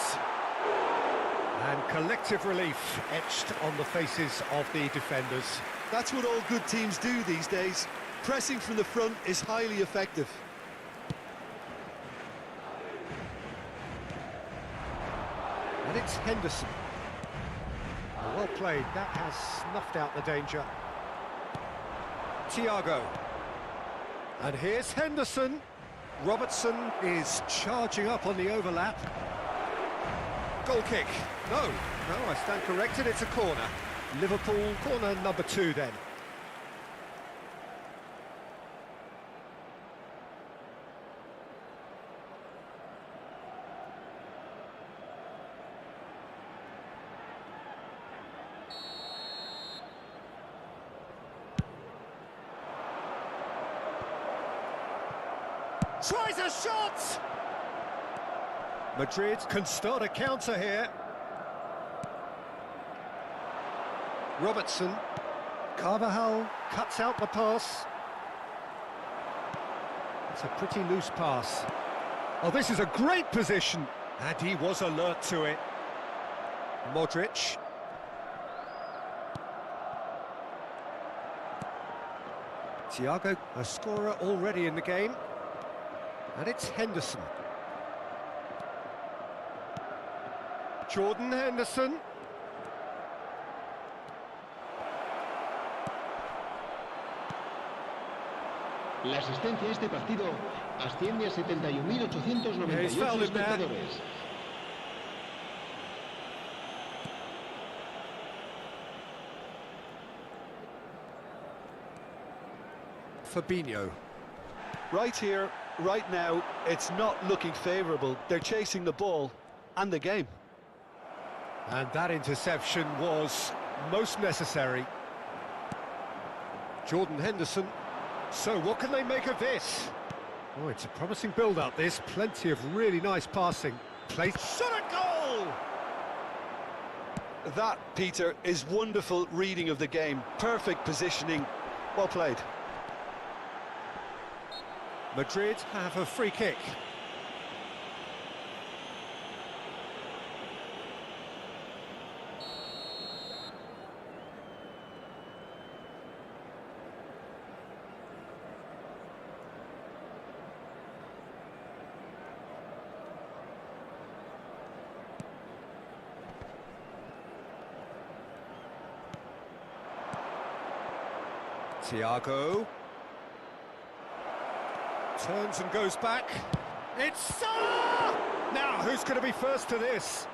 And collective relief etched on the faces of the defenders. That's what all good teams do these days. Pressing from the front is highly effective. And it's Henderson. Well played, that has snuffed out the danger. Thiago. And here's Henderson. Robertson is charging up on the overlap. Goal kick. No, I stand corrected, it's a corner. Liverpool corner number 2 then. Tries a shot! Madrid can start a counter here. Robertson. Carvajal cuts out the pass. It's a pretty loose pass. Oh, this is a great position. And he was alert to it. Modric. Thiago, a scorer already in the game. And it's Henderson. Jordan Henderson. La asistencia a este partido asciende a 71.898 espectadores. Fabinho. Right here, right now, it's not looking favourable. They're chasing the ball and the game. And that interception was most necessary. Jordan Henderson. So what can they make of this? Oh, it's a promising build-up, this. Plenty of really nice passing. Place. Shot a goal! That, Peter, is wonderful reading of the game. Perfect positioning. Well played. Madrid have a free kick. Thiago. Turns and goes back. It's Salah! Now, who's going to be first to this?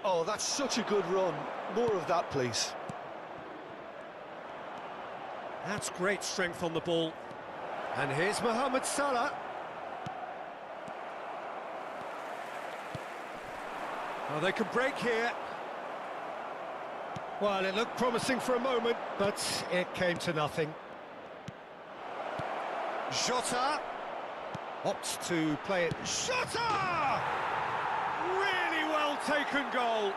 Oh, that's such a good run. More of that, please. That's great strength on the ball. And here's Mohamed Salah. Oh, they could break here. Well, it looked promising for a moment, but it came to nothing. Jota opts to play it. Jota! Really well taken goal.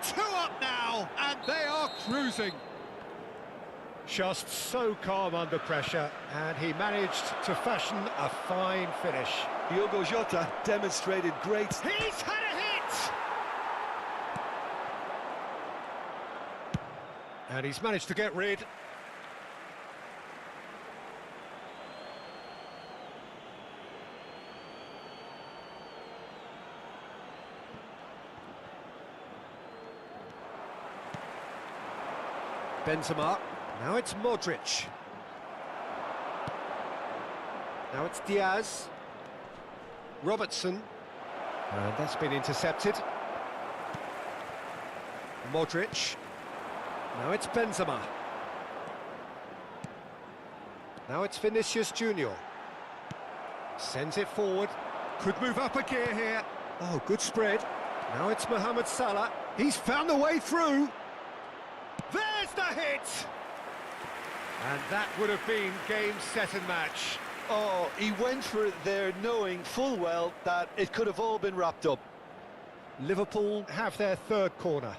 2 up now, and they are cruising. Just so calm under pressure, and he managed to fashion a fine finish. Diogo Jota demonstrated great... He's had a hit! And he's managed to get rid. Benzema. Now it's Modric. Now it's Diaz. Robertson. And that's been intercepted. Modric. Now it's Benzema. Now it's Vinicius Junior. Sends it forward. Could move up a gear here. Oh, good spread. Now it's Mohamed Salah. He's found a way through. There's the hit! And that would have been game, set and match. Oh, he went for it there knowing full well that it could have all been wrapped up. Liverpool have their third corner.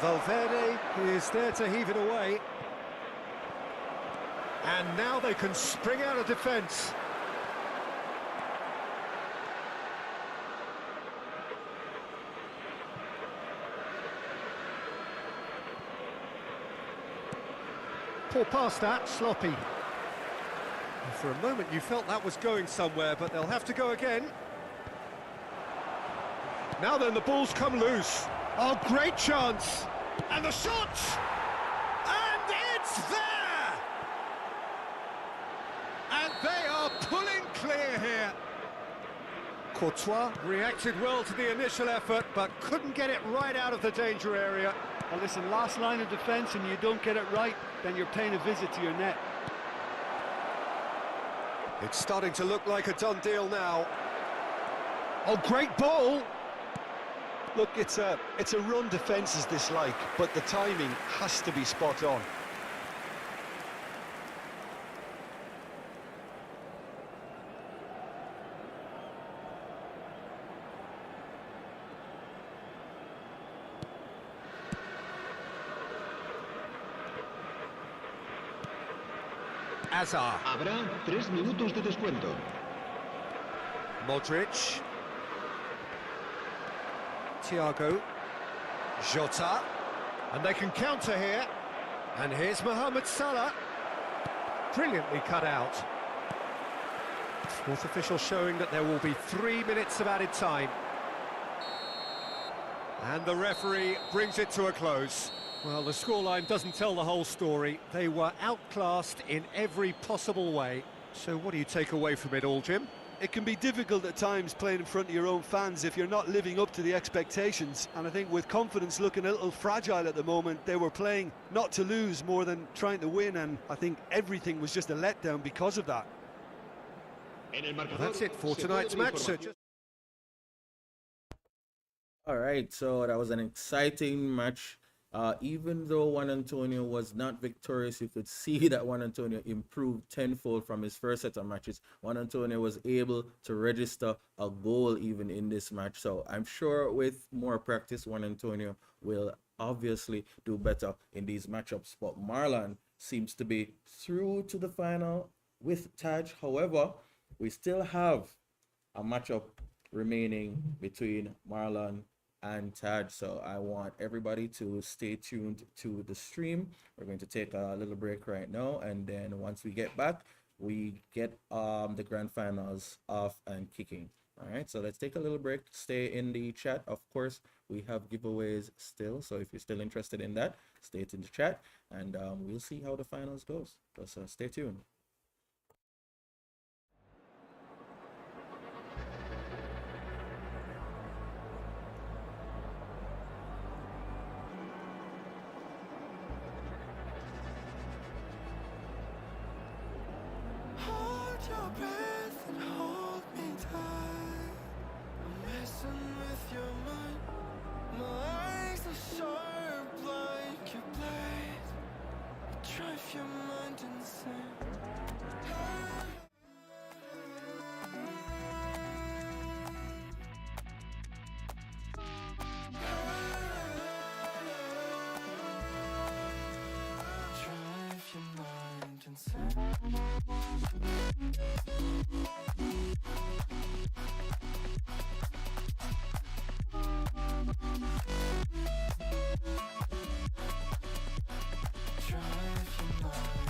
Valverde is there to heave it away. And now they can spring out of defence. Poor pass that, sloppy. And for a moment you felt that was going somewhere, but they'll have to go again. Now then, the ball's come loose. Oh, great chance. And the shot! And it's there! And they are pulling clear here. Courtois reacted well to the initial effort, but couldn't get it right out of the danger area. Well, listen, last line of defence and you don't get it right, then you're paying a visit to your net. It's starting to look like a done deal now. Oh, great ball! Look, it's a run defence is dislike, but the timing has to be spot on. Hazard. Habrá 3 minutos de descuento. Modric. Thiago. Jota. And they can counter here. And here's Mohamed Salah. Brilliantly cut out. Fourth official showing that there will be 3 minutes of added time. And the referee brings it to a close. Well, the scoreline doesn't tell the whole story. They were outclassed in every possible way. So what do you take away from it all, Jim? It can be difficult at times playing in front of your own fans if you're not living up to the expectations. And I think with confidence looking a little fragile at the moment, they were playing not to lose more than trying to win. And I think everything was just a letdown because of that. Well, that's it for tonight's match, sir. All right, so that was an exciting match. Even though Juan Antonio was not victorious, you could see that Juan Antonio improved tenfold from his first set of matches. Juan Antonio was able to register a goal even in this match. So I'm sure with more practice, Juan Antonio will obviously do better in these matchups. But Marlon seems to be through to the final with Taj. However, we still have a matchup remaining between Marlon and Taj, so I want everybody to stay tuned to the stream. We're going to take a little break right now, and then once we get back, we get the grand finals off and kicking. All right, so let's take a little break. Stay in the chat. Of course, we have giveaways still, so if you're still interested in that, stay in the chat, and we'll see how the finals goes. So stay tuned. Hold your breath and hold me tight. I'm messing with your mind. My eyes are sharp like your blade. Drive your mind insane. Drive your mind insane. Drive your mind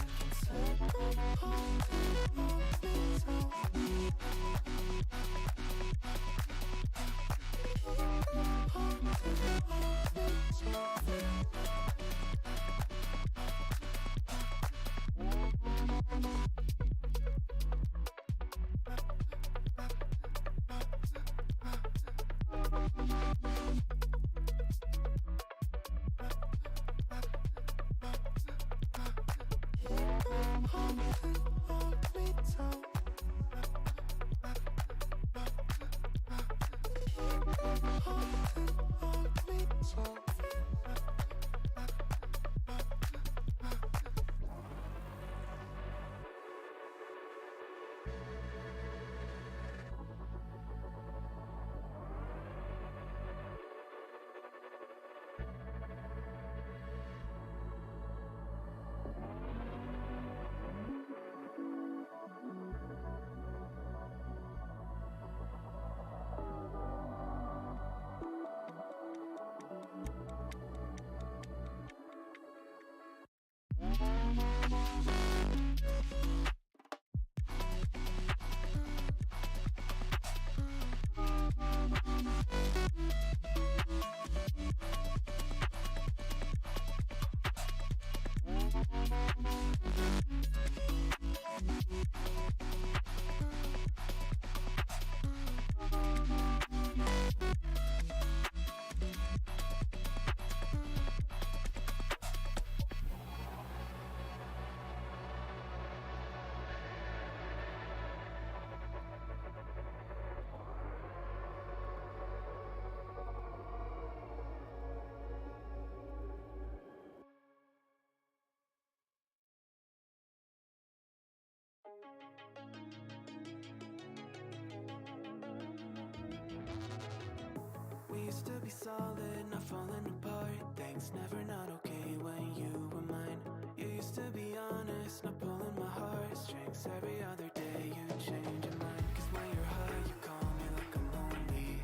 We used to be solid, not falling apart. Things never not okay when you were mine. You used to be honest, not pulling my heartstrings. Every other day you change your mind. Cause when you're high, you call me like I'm lonely.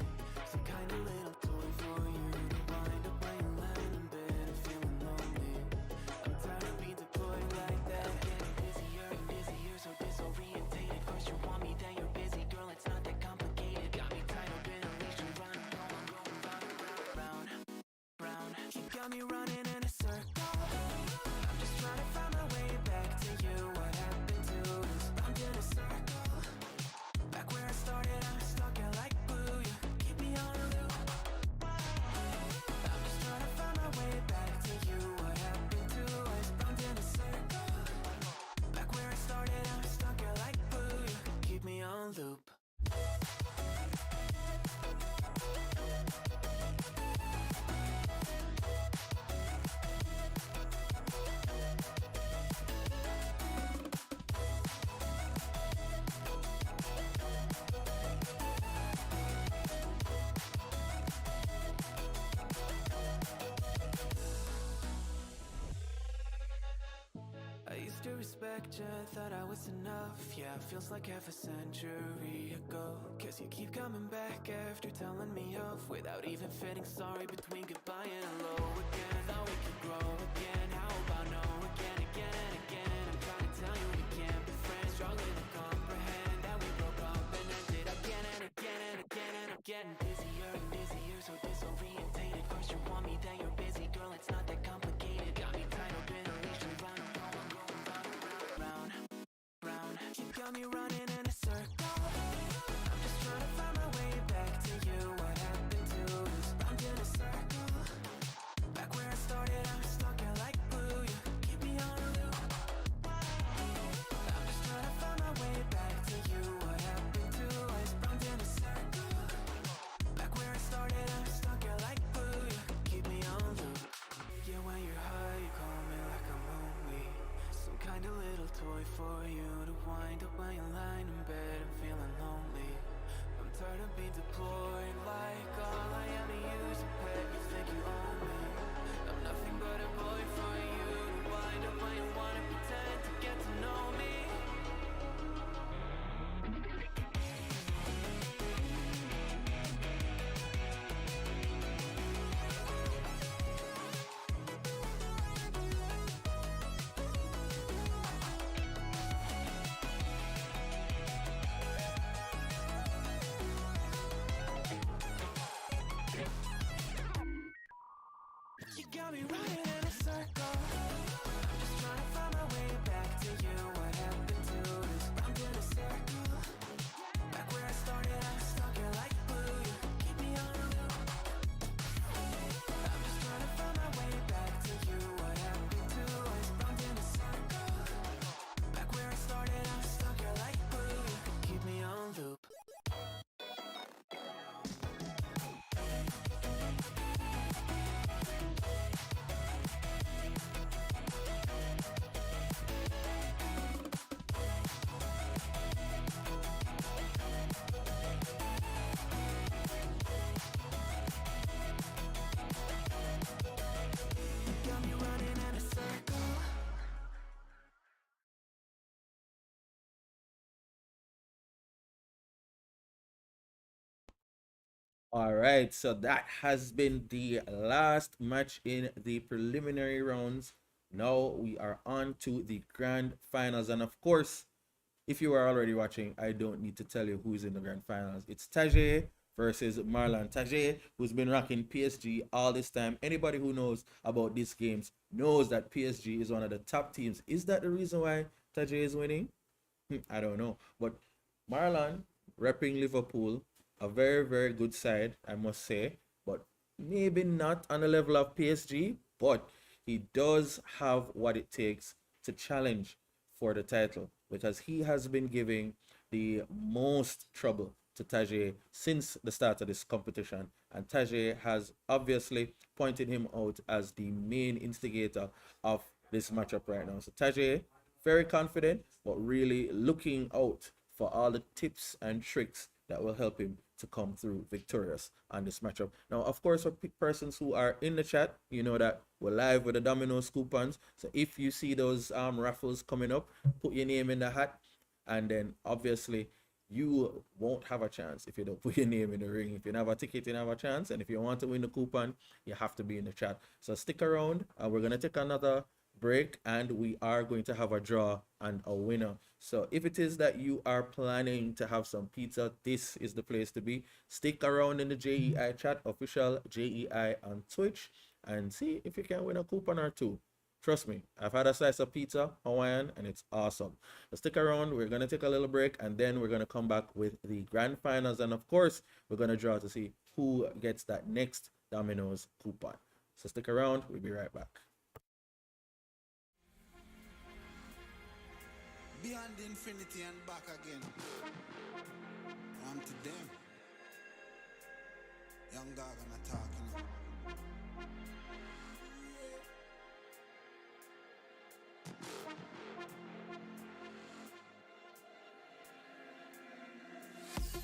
Some kind of little toy for you to wind up when you land in bed and feeling lonely. I'm tired of being deployed like that. Getting busier and busier, so disorientated. First you want me, then you're busy. Girl, it's not that complicated. Got me tied up in a leash and running, round, round. You got me running in a circle. I'm just trying to find my way back to you. What happened to us? I'm in a circle. Back where I started, I'm stuck in like glue. You keep me on a loop. I'm just trying to find my way back to you. What happened to us? I'm in a circle. Back where I started, I'm stuck in like glue. You keep me on loop. I used to respect you, thought I was enough. Yeah, feels like half a century ago. Guess you keep coming back after telling me off, without even feeling sorry between goodbye and hello again. Thought we could grow again, how about no again, again and again. I'm trying to tell you we can't be friends, struggling to comprehend that we broke up and ended again and again and getting busier and busier, so disorientated. First you want me, then you're busy. Girl, it's not that complicated. Got me tied up in a leash, and round and round, I'm going round, round. You got me running in a circle. I'm just trying to find my way back to you. What happened to us? Round in a circle. Back where I started, I'm stuck here like glue. You keep me on a loop. I'm just trying to find my way back to you. What happened to us? Round in a circle. Back where I started, I'm stuck here like glue. You keep me on loop. Yeah, when you're high, you call me like I'm lonely. Some kind of little toy for you to wind up when you're lying in bed and feeling lonely. I'm tired of being deployed like all I am to you is a pet. You think you own me? I'm nothing but a boy for you to wind up when you wanna pretend to get to know me. You got me running in a circle. I'm just trying to find my way back to you. What happened to us? Round in a circle. Back where I started, I'm stuck here like glue. You keep me on a loop. I'm just trying to find my way back to you. What happened to us? Round in a circle. Back where I started, I'm stuck here like glue. You keep me on loop. Got me running in a circle. All right, so that has been the last match in the preliminary rounds. Now we are on to the grand finals, and of course, if you are already watching, I don't need to tell you who's in the grand finals. It's Tajay versus Marlon. Tajay, who's been rocking PSG all this time. Anybody who knows about these games knows that PSG is one of the top teams. Is that the reason why Tajay is winning? I don't know. But Marlon, repping Liverpool, a very, very good side, I must say. But maybe not on the level of PSG, but he does have what it takes to challenge for the title because he has been giving the most trouble to Tajay since the start of this competition. And Tajay has obviously pointed him out as the main instigator of this matchup right now. So Tajay, very confident, but really looking out for all the tips and tricks that will help him to come through victorious on this matchup. Now, of course, for persons who are in the chat, you know that we're live with the Domino's coupons. So if you see those raffles coming up, put your name in the hat, and then obviously you won't have a chance if you don't put your name in the ring. If you don't have a ticket, you don't have a chance. And if you want to win the coupon, you have to be in the chat. So stick around. We're going to take another break and we are going to have a draw and a winner. So if it is that you are planning to have some pizza, this is the place to be. Stick around in the JEI chat, official JEI on Twitch, and see if you can win a coupon or two. Trust me, I've had a slice of pizza, Hawaiian, and it's awesome. So stick around, we're going to take a little break, and then we're going to come back with the grand finals. And of course, we're going to draw to see who gets that next Domino's coupon. So stick around, we'll be right back. Beyond infinity and back again. I'm to them. Young dog and I talking.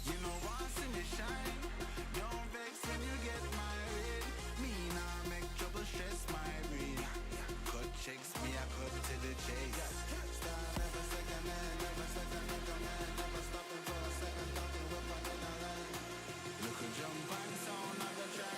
You know once in the shine, don't vex when you get married. Me nah make trouble stress my brain. Cut checks me, I cut to the chase. Start never second hand, never second man, never stopping for a second, talking with my inner line. Look a jump and sound, I got try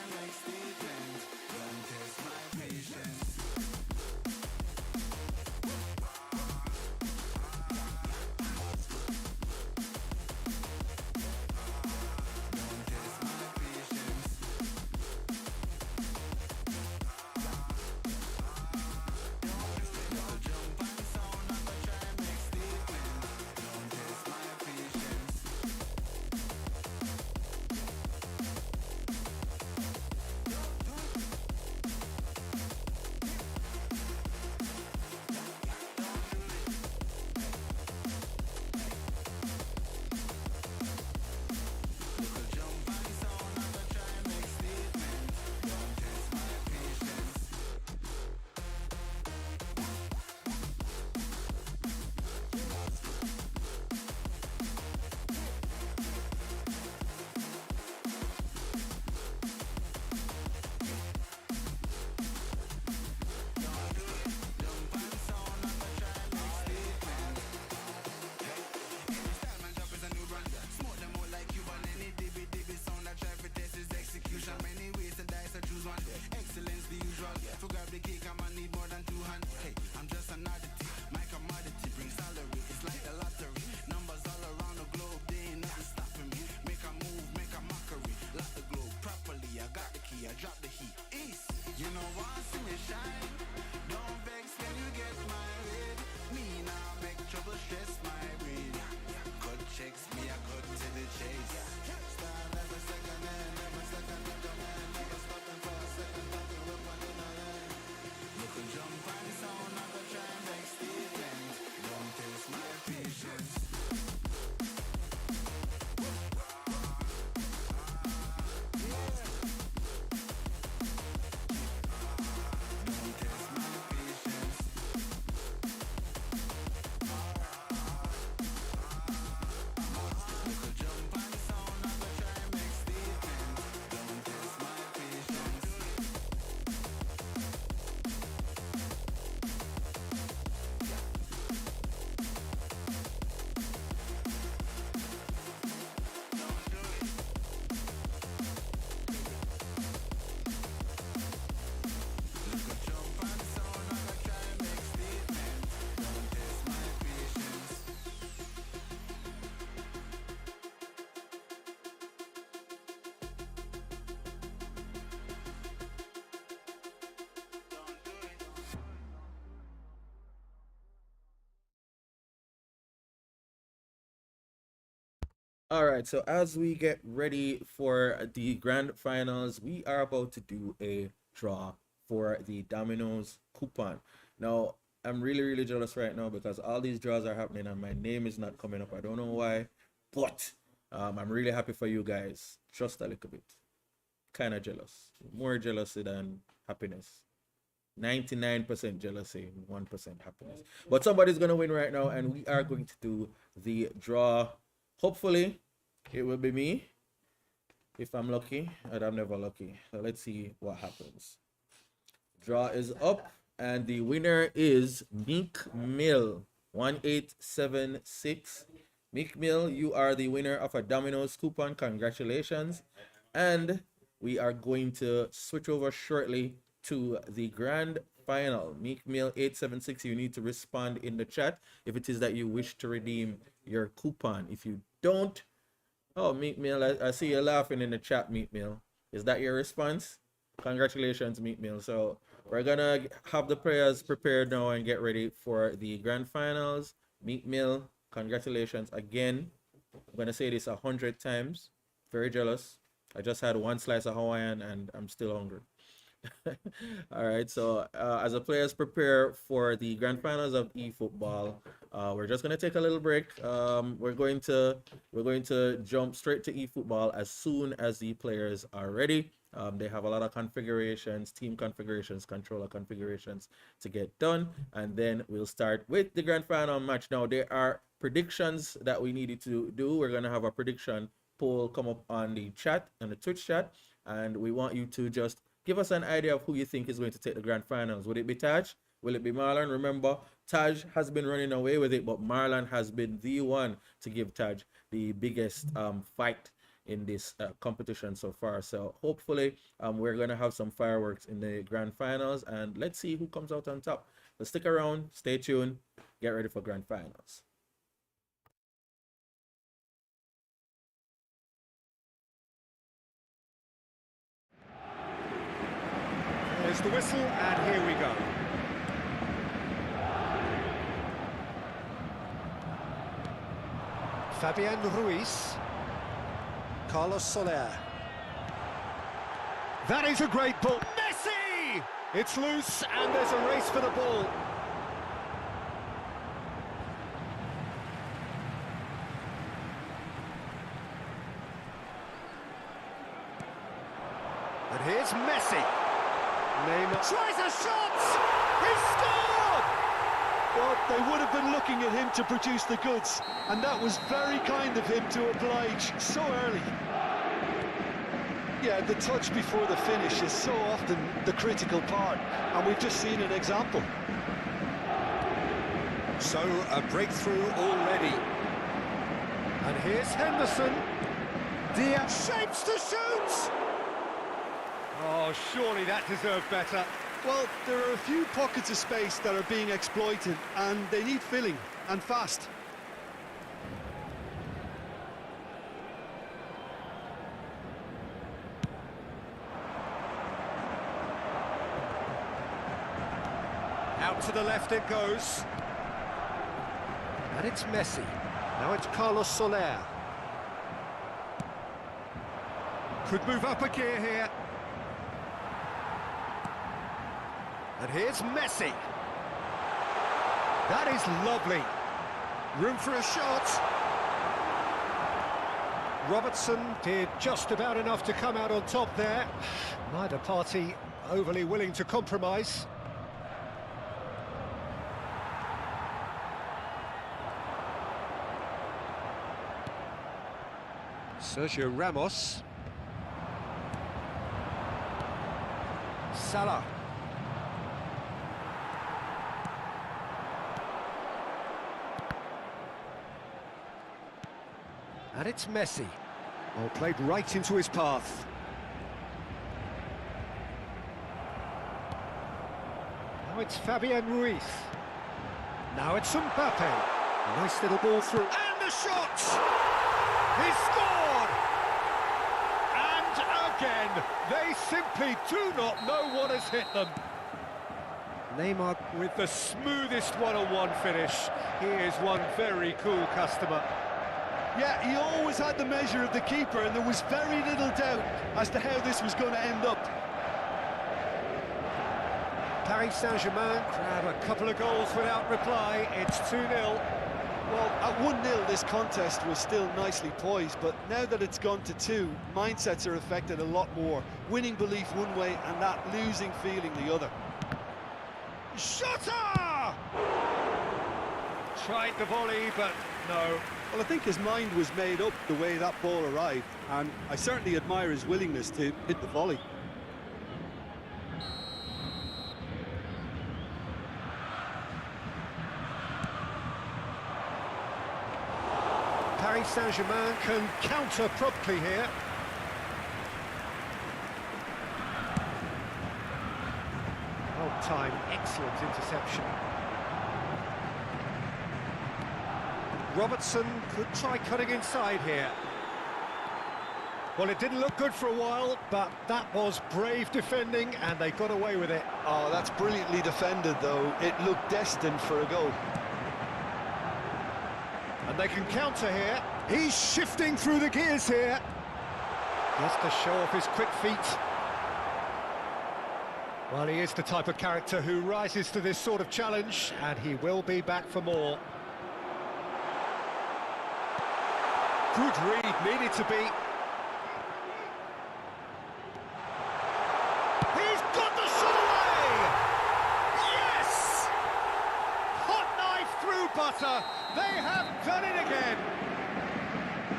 All right, so as we get ready for the grand finals, we are about to do a draw for the Domino's coupon. Now, I'm really, really jealous right now because all these draws are happening and my name is not coming up. I don't know why, but I'm really happy for you guys. Just a little bit. Kind of jealous. More jealousy than happiness. 99% jealousy, 1% happiness. But somebody's going to win right now, and we are going to do the draw. Hopefully, it will be me. If I'm lucky, and I'm never lucky. So let's see what happens. Draw is up, and the winner is Meek Mill 1876. Meek Mill, you are the winner of a Domino's coupon. Congratulations. And we are going to switch over shortly to the grand final. Meek Mill 876, you need to respond in the chat if it is that you wish to redeem your coupon. If you don't, oh, Meek Mill, I see you laughing in the chat, Meek Mill. Is that your response? Congratulations, Meek Mill. So we're gonna have the players prepared now and get ready for the grand finals. Meek Mill, congratulations again. I'm gonna say this 100 times. Very jealous. I just had one slice of Hawaiian and I'm still hungry. All right, so as the players prepare for the grand finals of eFootball, we're just gonna take a little break. We're going to jump straight to eFootball as soon as the players are ready. They have a lot of configurations, team configurations, controller configurations to get done, and then we'll start with the grand final match. Now there are predictions that we needed to do. We're gonna have a prediction poll come up on the chat, on the Twitch chat, and we want you to just give us an idea of who you think is going to take the grand finals. Would it be Taj? Will it be Marlon? Remember, Taj has been running away with it, but Marlon has been the one to give Taj the biggest fight in this competition so far. So hopefully we're going to have some fireworks in the grand finals, and let's see who comes out on top. So stick around, stay tuned, get ready for grand finals. There's the whistle, and here we go. Fabian Ruiz. Carlos Soler. That is a great ball. Messi! It's loose, and there's a race for the ball. And here's Messi. Neymar tries a shot! He scored! Well, they would have been looking at him to produce the goods, and that was very kind of him to oblige so early. Yeah, the touch before the finish is so often the critical part, and we've just seen an example. So, a breakthrough already. And here's Henderson. Diaz shapes to shoot! Oh, surely that deserved better. Well, there are a few pockets of space that are being exploited, and they need filling, and fast. Out to the left it goes. And it's Messi. Now it's Carlos Soler. Could move up a gear here. And here's Messi. That is lovely. Room for a shot. Robertson did just about enough to come out on top there. Neither party overly willing to compromise. Sergio Ramos. Salah. And it's Messi. Oh, played right into his path. Now it's Fabian Ruiz. Now it's Mbappe. Nice little ball through. And the shot! He scored! And again, they simply do not know what has hit them. Neymar with the smoothest one-on-one finish. He is one very cool customer. Yeah, he always had the measure of the keeper, and there was very little doubt as to how this was going to end up. Paris Saint-Germain grab a couple of goals without reply. It's 2-0. Well, at 1-0, this contest was still nicely poised, but now that it's gone to 2, mindsets are affected a lot more. Winning belief one way and that losing feeling the other. Shutter! Tried the volley, but no. Well, I think his mind was made up the way that ball arrived, and I certainly admire his willingness to hit the volley. Paris Saint-Germain can counter promptly here. Well timed, excellent interception. Robertson could try cutting inside here. Well, it didn't look good for a while, but that was brave defending, and they got away with it. Oh, that's brilliantly defended, though. It looked destined for a goal. And they can counter here. He's shifting through the gears here. He has to show off his quick feet. Well, he is the type of character who rises to this sort of challenge, and he will be back for more. Good read, needed to be. He's got the shot away! Yes! Hot knife through butter. They have done it again.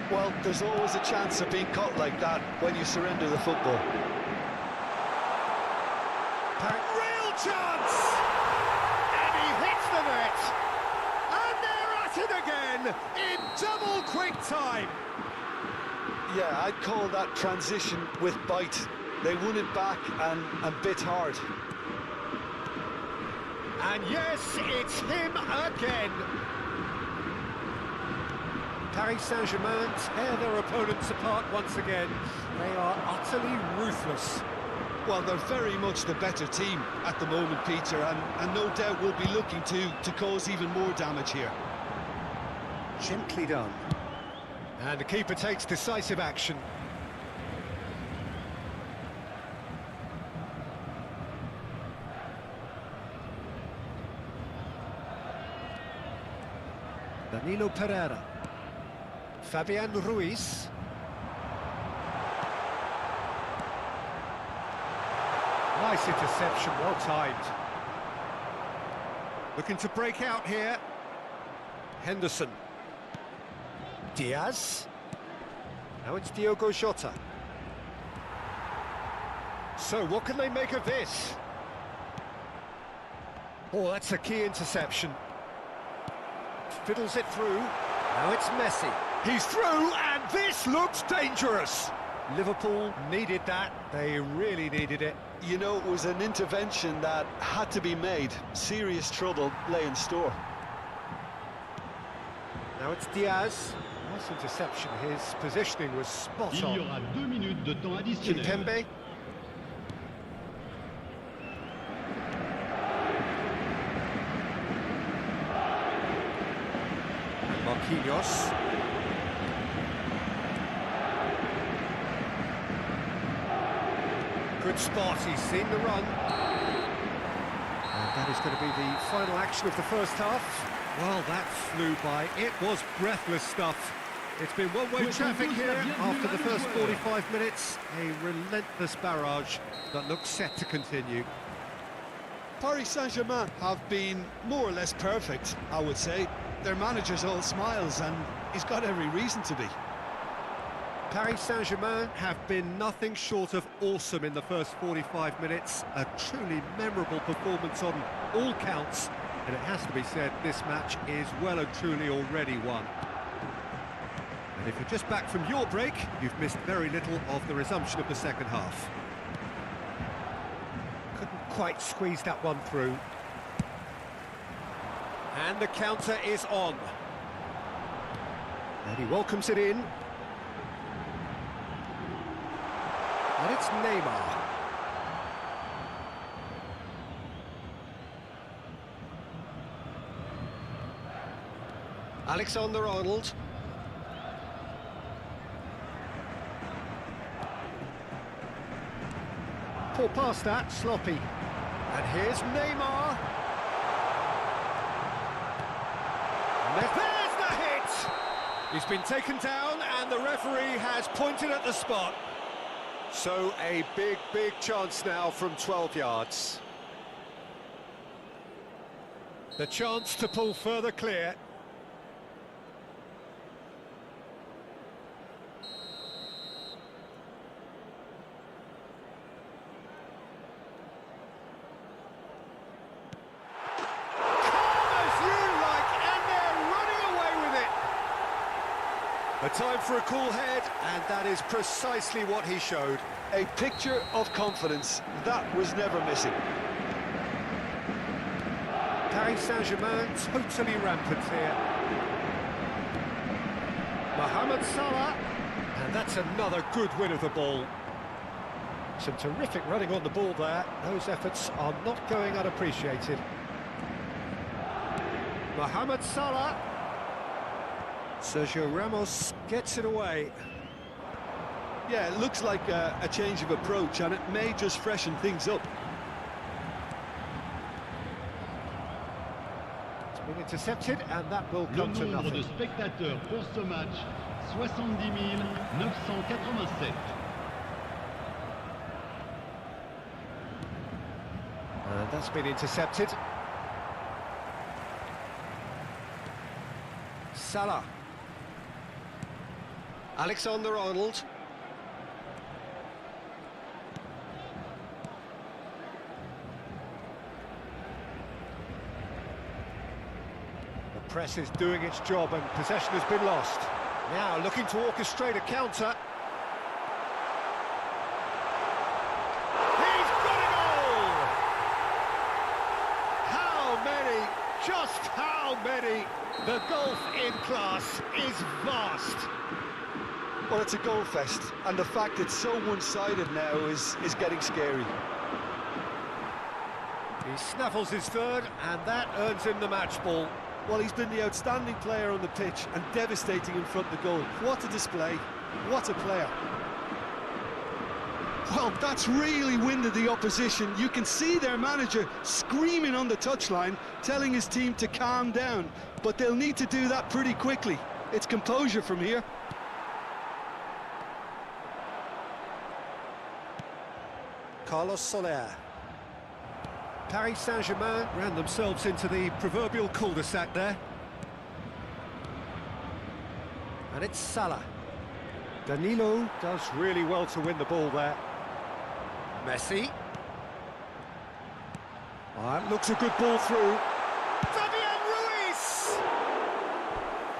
Well, there's always a chance of being caught like that when you surrender the football. Real chance! And he hits the net! And they're at it again in double quick time! Yeah, I'd call that transition with bite. They won it back and bit hard. And yes, it's him again! Paris Saint-Germain tear their opponents apart once again. They are utterly ruthless. Well, they're very much the better team at the moment, Peter, and no doubt will be looking to cause even more damage here. Gently done. And the keeper takes decisive action. Danilo Pereira. Fabian Ruiz. Nice interception, well timed. Looking to break out here. Henderson. Diaz. Now it's Diogo Jota. So what can they make of this? Oh, that's a key interception. Fiddles it through. Now it's Messi. He's through, and this looks dangerous. Liverpool needed that. They really needed it. You know, it was an intervention that had to be made. Serious trouble lay in store. Now it's Diaz. Nice interception. His positioning was spot Il y on. aura 2 minutes de temps additionnel. Kimpembe. Marquinhos. Good spot, he's seen the run. And that is going to be the final action of the first half. Well, that flew by. It was breathless stuff. It's been one-way traffic here after the first 45 minutes. A relentless barrage that looks set to continue. Paris Saint-Germain have been more or less perfect, I would say. Their manager's all smiles, and he's got every reason to be. Paris Saint-Germain have been nothing short of awesome in the first 45 minutes. A truly memorable performance on all counts. And it has to be said, this match is well and truly already won. And if you're just back from your break, you've missed very little of the resumption of the second half. Couldn't quite squeeze that one through. And the counter is on. And he welcomes it in. And it's Neymar. Alexander-Arnold. Poor pass that, sloppy. And here's Neymar. There's the hit! He's been taken down and the referee has pointed at the spot. So a big, big chance now from 12 yards. The chance to pull further clear. A time for a cool head, and that is precisely what he showed. A picture of confidence that was never missing. Paris Saint-Germain totally rampant here. Mohamed Salah, and that's another good win of the ball. Some terrific running on the ball there. Those efforts are not going unappreciated. Mohamed Salah. Sergio Ramos gets it away. Yeah, it looks like a change of approach, and it may just freshen things up. It's been intercepted, and that will come to Le nombre de nothing. spectateurs pour ce match, 70 987. And that's been intercepted. Salah. Alexander-Arnold. The press is doing its job and possession has been lost. Now looking to orchestrate a counter. He's got a goal! How many? Just how many? The golf in class is vast. Well, it's a goal fest, and the fact it's so one-sided now is getting scary. He snaffles his third, and that earns him the match ball. Well, he's been the outstanding player on the pitch and devastating in front of the goal. What a display, what a player. Well, that's really winded the opposition. You can see their manager screaming on the touchline, telling his team to calm down, but they'll need to do that pretty quickly. It's composure from here. Carlos Soler. Paris Saint-Germain ran themselves into the proverbial cul-de-sac there. And it's Salah. Danilo does really well to win the ball there. Messi. Oh, that looks a good ball through. Fabian Ruiz!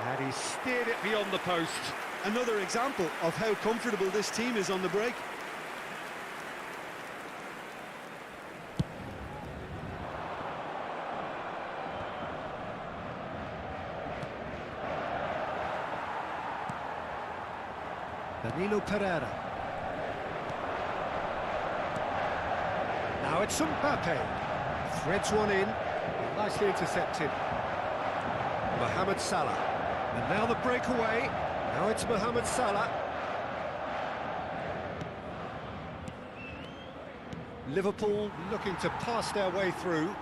And he steered it beyond the post. Another example of how comfortable this team is on the break. Danilo Pereira. Now it's Mbappe. Threads one in. Nicely intercepted. Mohamed Salah. And now the breakaway. Now it's Mohamed Salah. Liverpool looking to pass their way through.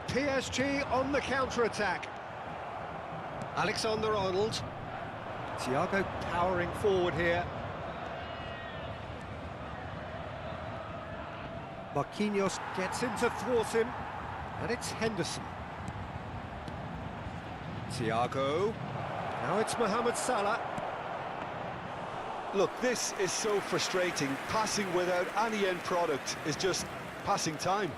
PSG on the counter-attack. Alexander-Arnold. Thiago powering forward here. Marquinhos gets in to thwart him. And it's Henderson. Thiago. Now it's Mohamed Salah. Look, this is so frustrating. Passing without any end product is just passing time.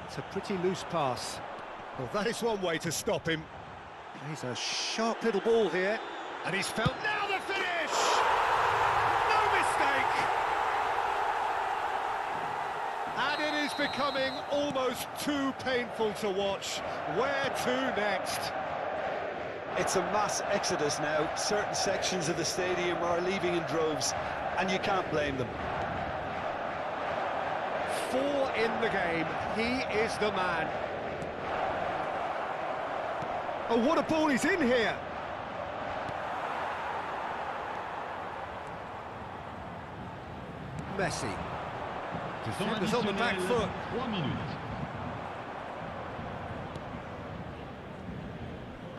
It's a pretty loose pass. Well, that is one way to stop him. He's a sharp little ball here. And he's felt now the finish! No mistake! And it is becoming almost too painful to watch. Where to next? It's a mass exodus now. Certain sections of the stadium are leaving in droves, and you can't blame them. 4 in the game. He is the man. Oh, what a ball is in here! Messi. Defenders on the back foot. 3 minutes.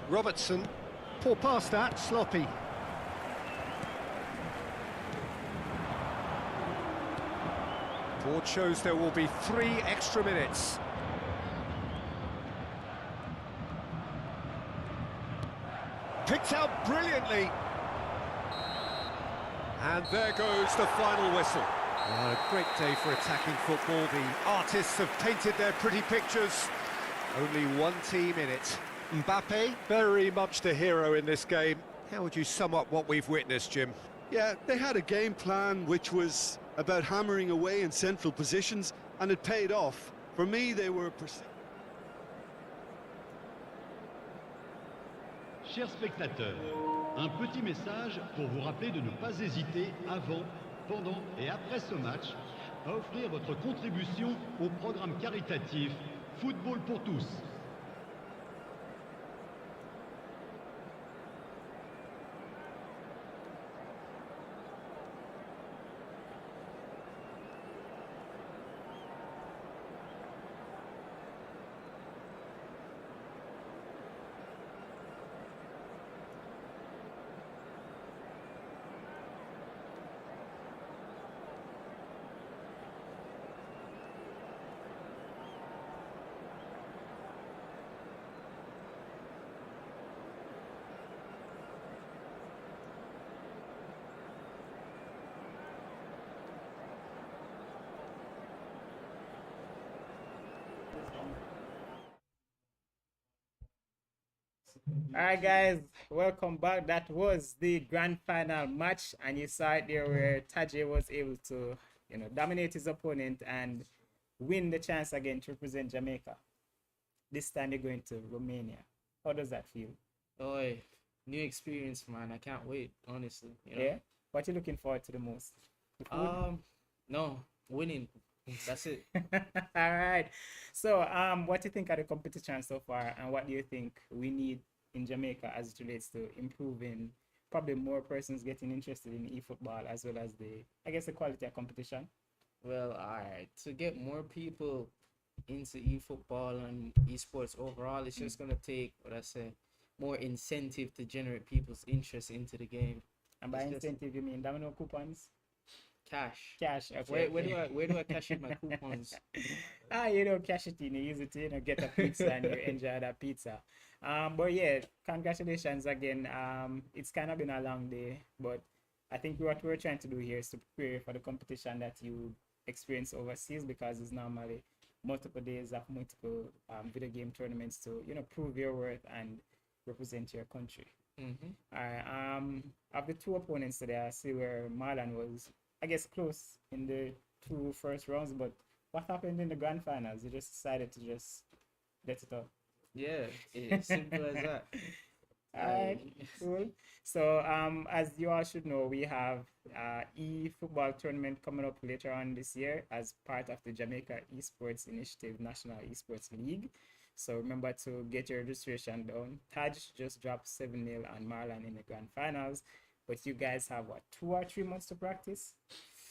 Robertson. Poor pass that, sloppy. Board shows there will be 3 extra minutes. Picked out brilliantly. And there goes the final whistle. A great day for attacking football. The artists have painted their pretty pictures. Only one team in it. Mbappe, very much the hero in this game. How would you sum up what we've witnessed, Jim? Yeah, they had a game plan which was about hammering away in central positions, and it paid off. For me, they were... Chers spectateurs, un petit message pour vous rappeler de ne pas hésiter avant, pendant et après ce match à offrir votre contribution au programme caritatif Football pour tous. All right, guys, welcome back. That was the grand final match, and you saw it there where Tajay was able to, dominate his opponent and win the chance again to represent Jamaica. This time they're going to Romania. How does that feel? Oh, new experience, man. I can't wait, honestly. Yeah. What you looking forward to the most? The food? No, winning. That's it. All right. So, what do you think of the competition so far, and what do you think we need in Jamaica as it relates to improving, probably more persons getting interested in e-football as well as the quality of competition? Well, all right. To get more people into e-football and esports overall, it's just gonna take, more incentive to generate people's interest into the game. And by incentive, you mean domino coupons? Cash. Okay. Where do I cash in my coupons? Cash it in. You use it to get a pizza and you enjoy that pizza. But yeah, congratulations again. It's kind of been a long day, but I think what we're trying to do here is to prepare for the competition that you experience overseas, because it's normally multiple days of multiple video game tournaments to prove your worth and represent your country. Of the 2 opponents today, I see where Marlon was, I guess, close in the 2 first rounds, but what happened in the grand finals? You just decided to just let it up. Yeah, it's simple as that. Alright, cool. So, as you all should know, we have e-football tournament coming up later on this year as part of the Jamaica Esports Initiative National Esports League. So remember to get your registration done. Taj just dropped 7-0 on Marlon in the grand finals, but you guys have 2 or 3 months to practice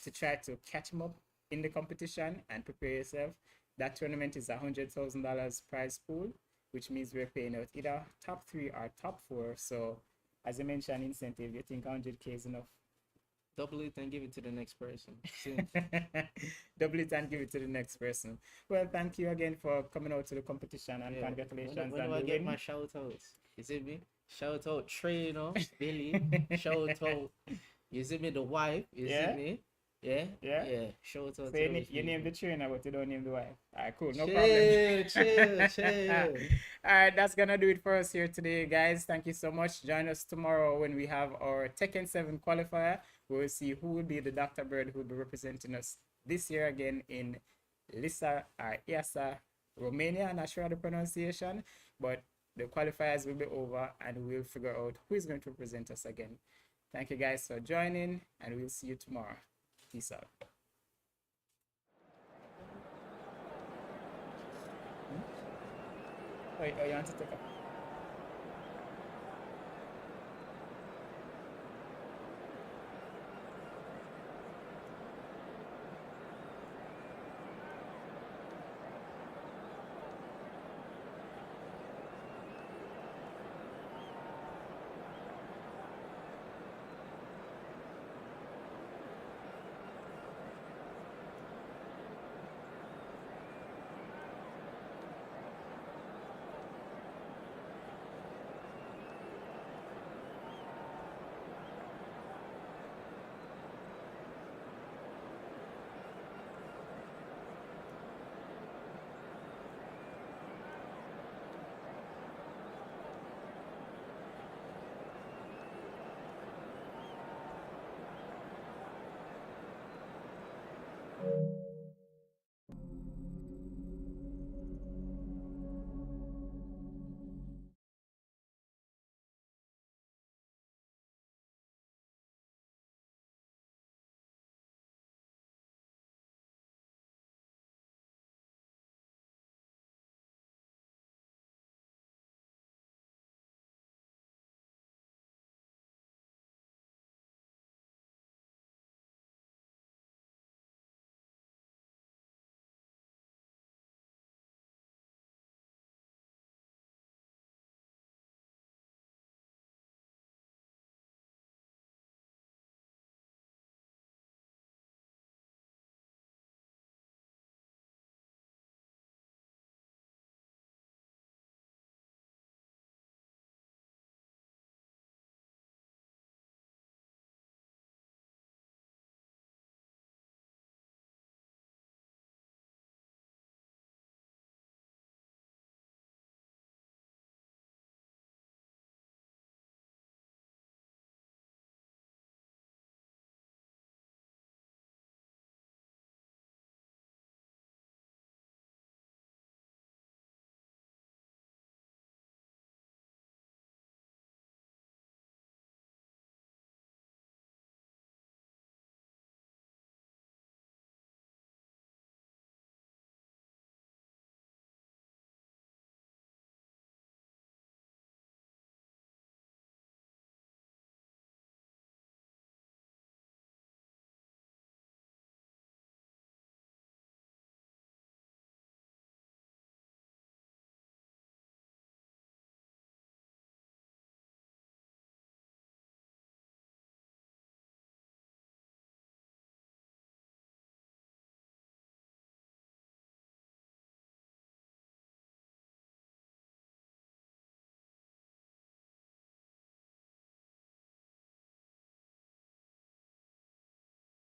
to try to catch him up in the competition and prepare yourself. That tournament is $100,000 prize pool, which means we're paying out either top 3 or top 4. So as I mentioned, incentive, you think 100K is enough? Double it and give it to the next person. Double it and give it to the next person. Well, thank you again for coming out to the competition, and congratulations. When do I get my shout outs? You see me? Shout out Trey, Billy. Shout out, you see me, the wife. You see me? Yeah. Shout out. So you name the trainer, but you don't name the wife. All right, cool. No problem. Chill. All right, that's gonna do it for us here today, guys. Thank you so much. Join us tomorrow when we have our Tekken 7 qualifier. We will see who will be the Dr. Bird who will be representing us this year again in Iasi, Romania. I'm not sure of the pronunciation, but the qualifiers will be over and we'll figure out who is going to represent us again. Thank you guys for joining, and we'll see you tomorrow. Peace out. Wait, you want to take a